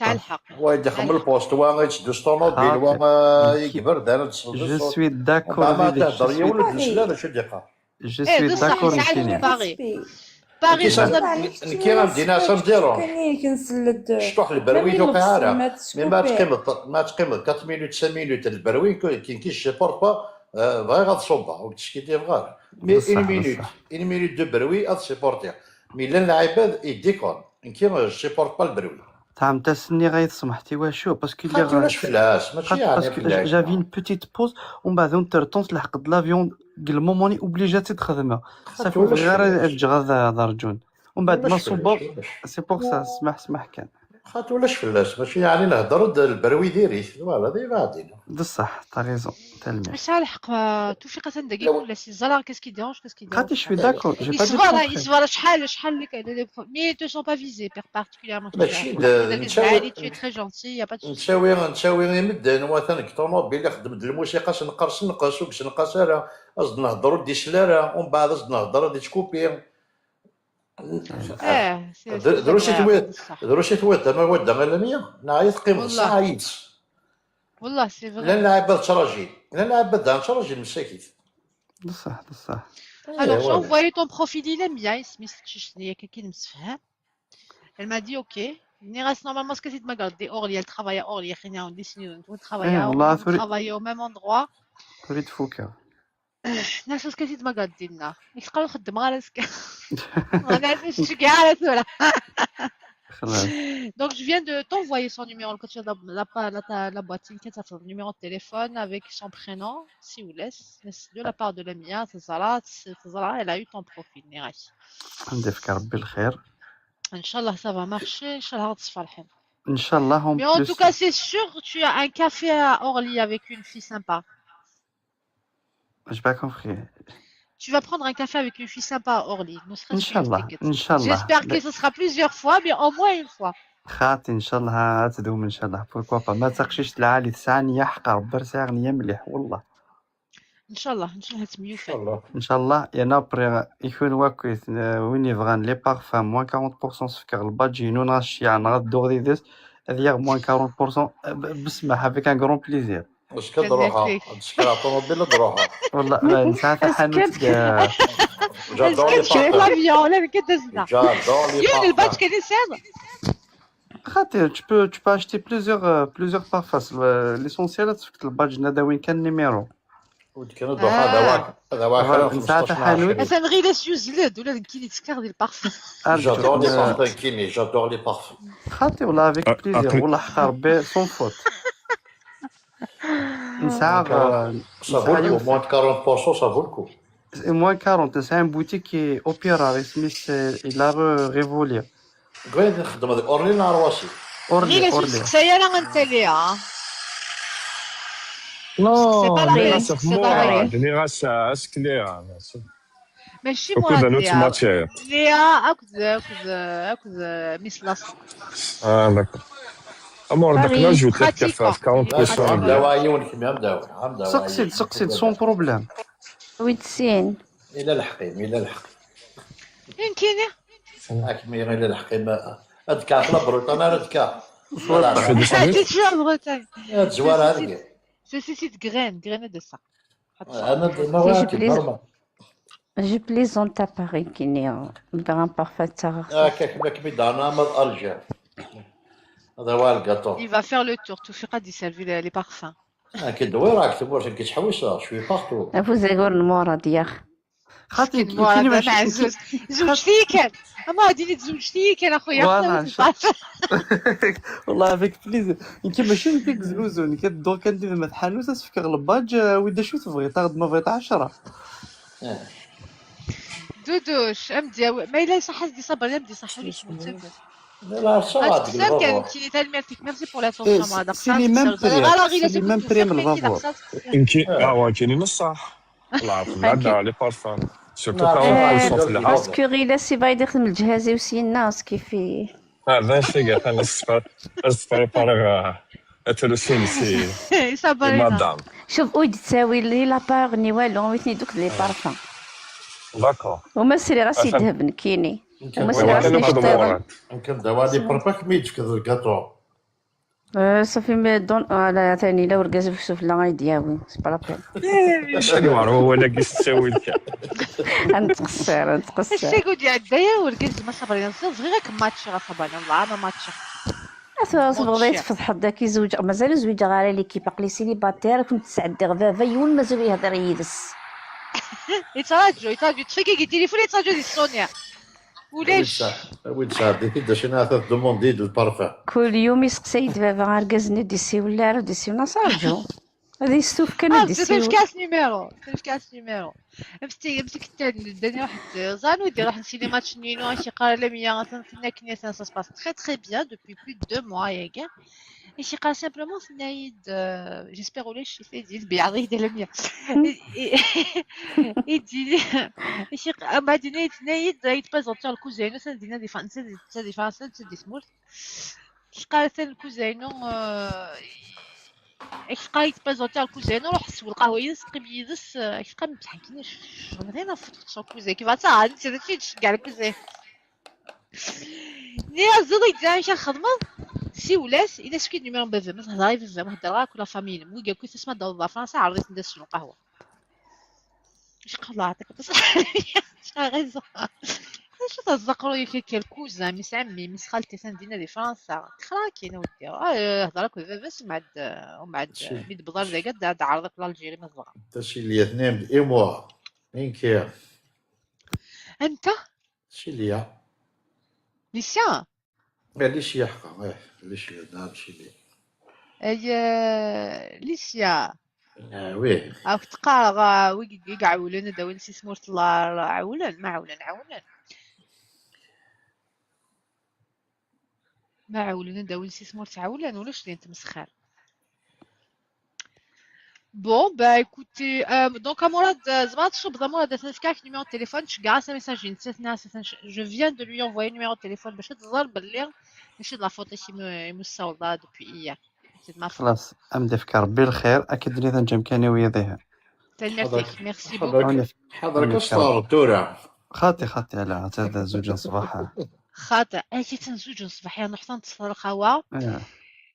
الحق هو يدخل البوست وان يتدوس طونوبيل وان يكبر دار جو سوي داكور ما تهضر يا ولد دنسلالة شو دقة جو سوي داكور باغي كي غندينا سنديرو شطوح البروي دوكا عارة مي ما تقيم 4 مينوت 5 مينوت البروي كاين كي سيبورت با باغي غتصوبها وتشكي غار مي 1 مينوت دو بروي غاد سيبورتيها مي لان العباد يديكور كي سيبورت با البروي تاع تسني غيسمحتي واشو باسكو اللي غاش فلاس ماشي باسكو جافي اون بوتيت بوز ومن بعد نترطونت لحق لافيون قال موموني اوبليجاتي تخدمها صافي غير تجغا درجون ومن بعد ما صوبا سي بور سا سمح كان خاطر ولاش فلاس ماشي يعني نهضر البروي ديريت فوالا دي غادينا بصح تا ريزون تلميح مش الحق توفيق دقيقه ولا سي زرا كاسكي ديرونج خاطي شوي داكور جي با يصفر شحال لك مي تو سون با فيزي بارتيكوليرمون ماشي tu es très gentil y a pas de نتساوي مدن مثلا كطوموبيل خدم الموسيقى سنقص نقص راه قصد نهضروا دي سلاره ومن بعد قصد نهضروا دي تكوبي دروسي تويت ما ودا غير 100 نعيط قيمه ساعيت والله سي فري لا العباد تراجي لا العباد تراجي المساكيت بصح بصح. Alors, j'ai envoyé ton profil, il aime bien, il y a quelqu'un qui me fait. Elle m'a dit ok. Il reste normalement ce que c'est de ma garde. Orly, elle travaille à Orly, on décide de travailler à والله Orly, on travaille au même endroit. تريد فوكا. نفس ce que c'est de ma garde ديالنا. يقدروا يخدم غير هكا. أنا نشتي كاع على سولا. Donc je viens de t'envoyer son numéro, le coach la boîte, le numéro de téléphone avec son prénom, si vous laisse, de la part de Lamia, c'est ça, elle a eu ton profil, Nirachi. عندي فيك ربي الخير. Inch'Allah, ça va marcher, Inch'Allah, غتصفرحي. Inch'Allah, en Mais en plus. tout cas, c'est sûr, tu as un café à Orly avec une fille sympa. J'ai pas compris. Tu vas prendre un café avec une fille sympa à Orly, ne serait-ce Inch'Allah, qu'une Inch'Allah. J'espère que ce sera plusieurs fois, mais au moins une fois. خاطي ان شاء الله تدوم ان شاء الله بوركوا با ما تسقشيش العالي ثانيه حقا ربي ثانيه مليح والله Inch'Allah تميوفا ان شاء الله يا نابري يكون واكويت وين يبغان لي بارفان موان 40% سكر البادجي نو ناشي يعني غدو غادي ديس هذه موان 40% بسمح افيك ان غرون بليزير واش كدروحها تشكر الطوموبيل دروحها والله نساعد حانوت جادور لي لافيون ولا كدزنا جادور لي يون الباج كاين يسال خاطر tu peux acheter plusieurs parfums l'essentiel تفك البادج هذا وين كان النيميرو كانوا دروحها هذا واحد نساعد حانوت مثلا غير يوزلد ولا كاين يتسكر ديال البارفان جادور لي بارفان كيني جادور لي بارفان خاطر والله افيك بليزير والله حق ربي سون فوت نساعد صافو موان 40% صافو الكو moins 40 c'est un boutique qui est opéra اسمه il a révolu وين نخدم هذاك اورلي نهار واسي غير سكسايا انا غنتاليها Non, pas la mais là, peine, c'est c'est moi. pas vrai. Général, c'est clair. ماشي Beaucoup مراد d'une autre ليها matière. ليها اكد ميس لاصق Ah, d'accord. Amor, donc là, je vais te faire faire 40%. عم دوايا ونكمل عم دوايا سقسيد سون بروبليم 90 الى الحقيم الى الحقيم يمكن هاك مي الى الحقيم هاد كاع في البروت انا راه كاع هاد زوار هذيك سيسيت غرين دو سا انا ما واكل نورمال Je plaisante à Paris qui n'est un parfait tard. هاكاك ما كمي دارنا من الجير هذا هو الكاطو Il va faire le tour tout فيقا دي سيرفي لي بارفان كدوي راك تبغي كتحوس شوي بارتو Vous avez le morad hier. خاطر كاين مع زوج زوجتي كان اما غادي زوجتي كان اخويا والله افيك بليزير يمكن ماشي ديك زلوزون كدور كندير مع حانوت تفكر الباج ودا شو تبغي تاخذ ما بغيت 10 دودوش امدي ما الا صح دي صبر امدي صح لي شنو لا صواد كان كي تالميرتيك ميرسي بور لاتونسيون مع داك سي لي ميم بريم سي لي ميم بريم الفافور يمكن كاينين الصح الله يعرف عندنا لي بارفان سورتو 40% في العالم باسكو غير سي بايد يخدم الجهازي وسي الناس كيفي هذا الشيء قال نسبر بارغ اتلوسين سي مدام شوف ويد تساوي لي لابار ني والو ويتني دوك لي بارفان داكور وما سيري راسي دهبن كيني وما سيري راسي نشطيرن يمكن دوا لي برباك ميت كذا الكاطو صافي ما دون على ثاني لا ورقاز في السفلى غيدياوي سي با لابين شنو هو انا كيس تساوي لك نتقصر الشيء ديال عدايا ورقاز ما صبرين صغيره كماتش راه صبرين الله ما ماتش صبغ يتفضح داك يزوج مازال زويجه غير ليكيب عقلي سيليباتير كنت تسعدي غفافه يون مازال يهضر يدس يتراجعوا تفيكي قلتي لي فولي تراجعوا دي سونيا ولاش وين صاحبي كي شنو هذا دوموندي دو بارفان كل يوم يسقسي يدفع غاركازني ديسي ولا راه ديسي نصارجو هذه السوف كان ديسي في كاس نيميرو مسكت داني واحد زانو يدير واحد السينما تشنينو شي قال لا ميا غنسنى كني سا سباس تري بيان دوبي بلو دو موا يا كاع Et je parle simplement Naïd, j'espère au lait je fais dire biarré de la mienne. Et dit m'a donné Naïd il présente le cousin ça dit des fans ça des fans ça des smooth. Je parle c'est le cousin ايش قايت بازوتي على الكوزينه روح السوق يدس قبل يدس ايش قام بحكيناش غير نفوت شو كوزين كيف صار انت تشي كاع الكوزين ني زيد داير خدمه سي ولاس الا سكيت نيميرو بافا مثلا هضري في الزعما هضر راك ولا فاميل مو قال كنت تسمع دور فرنسا عرضت ندير شنو قهوه Je crois là, tu as raison. شو تزقروا يفيك الكوزة مس عمي مس خالتي سندينا دي فرنسا خلاكي نودي هضرك بس ومعد ميد بضار ذا قد عرضك لالجيري من الصغر تشي لي اثنين ايموا انكير انت شي ليا ليسيان ليش يحقا ليش نعم شي لي ليسيا وي او تقارغ ويقع عولن داول سي سمورت الله عولن ما عولن ما عولن داول سي سمورت عولن ولا شنو انت مسخر. Bon, bah écoutez, donc à Mourad, numéro de téléphone, je garde un message, je viens de lui envoyer un numéro de téléphone, je suis de la photo qui me sort là depuis hier. C'est de ma faute. خلاص أمدي فيك ربي الخير أكيد لي ذا كاني ويا ذيها. Merci beaucoup. حضرك أسطار الدورة. خاطي على هذا زوج صباحا. خاطئ أكيد تنزوج صباح يا نحسن تصفر الخوا.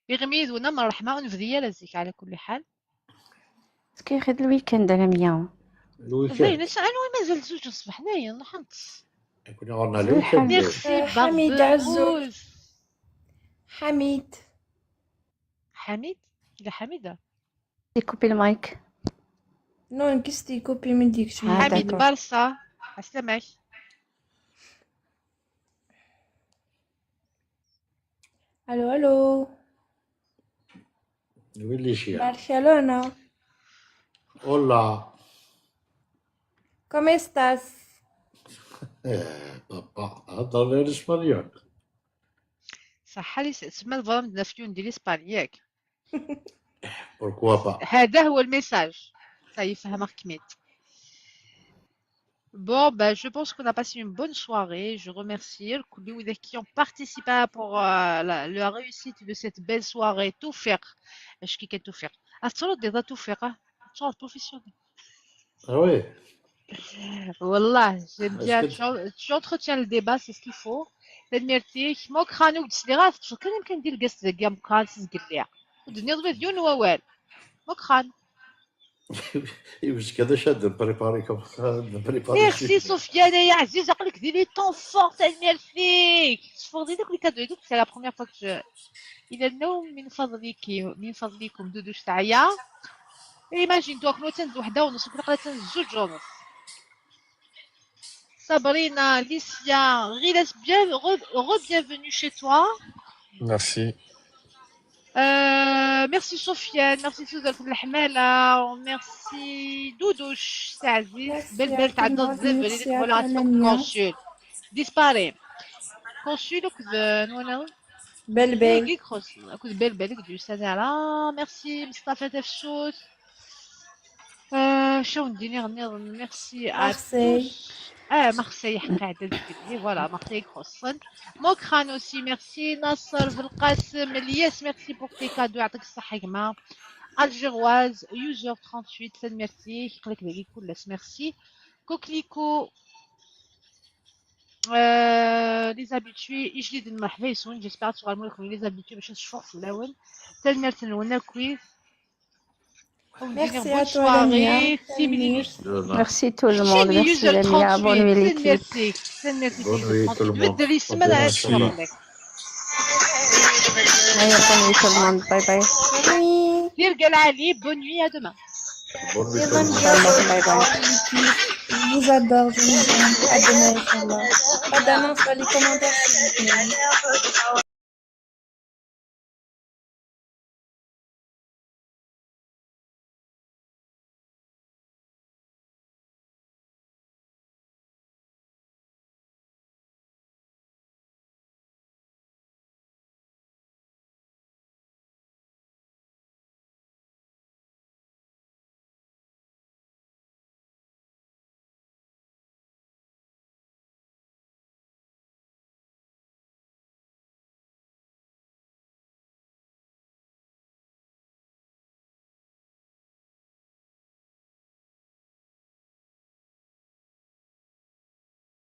يغميد ونمر الرحمة ونفذية لزيك على كل حال. كي خد الويكند على مياو زين انا مازال زوج الصباح نايا نحنط كنا غرنا الويكند. ميرسي حميد عزوز حميد لا حميدة يكوبي المايك نو نكستي كوبي من ديك حميد برصة عسلامك. الو وين لي شي برشلونة. Hola. ¿Cómo estás? بابا هضر الاسبانيول. صح لي اسمها الفرام نافيون ديال الاسبانياك. Pourquoi pas. هذا هو الميساج. صاي فهمك كميت. Bon, bah, je pense qu'on a passé une bonne soirée. Je remercie les qui ont participé pour la réussite de cette belle soirée. Tout faire. Je kiffe tout faire. Astro déjà tout faire. Tu es professionnel. Ah oui. Wallah, j'aime bien. Tu entretiens le débat, c'est ce qu'il faut. تنمرتي ما كانوا تسليغات فكر يمكن ندير قص كاع مكان سنقليا ودني ضبط ديون ووال ما كان واش كذا شاد بريباري كم بريباري. ميرسي سفيان يا عزيز عقلك ديري طون فور تنمرتيك تفضلي داك لي كادو دوك سي لا بروميير فوا كو الى النوم من فضلكم دودوش تاعيا ايماجين تو كنو تنز وحده ونص كنقرا تنز زوج ونص. Sabrina, Licia, Riles, bienvenue chez toi. Merci. Merci Sofiane, merci Souzal Hamela, merci Doudouche, c'est Aziz, belle تعدد زبل ولا consul. Disparaît. Consul نونا بلبل كنت بلبل du Sanala, merci Mustafa Tefsous. شو ندير merci à tous. Marseille قاعدة تقولي voilà Marseille خصن مكران aussi merci نصر بالقاسم الياس merci pour tes cadeaux يعطيك الصحة كما Algéroise user 38 سن merci يقلك لي كلش merci كوكليكو les habitués يجلد المرحبا يسون j'espère تغالموا لكم les habitués باش نشوفوا في الاول سن merci لونا كويس. Merci à toi, Lamia. Merci tout le monde. Merci Lamia. Bonne nuit l'équipe. Bonne nuit tout le monde. Bonne nuit tout le monde. Bye bye. Bonne nuit à demain. Bonne nuit tout le monde. Bye bye. Je vous adore. À demain, Inch'Allah. Pas d'annonce dans les commentaires, s'il vous plaît.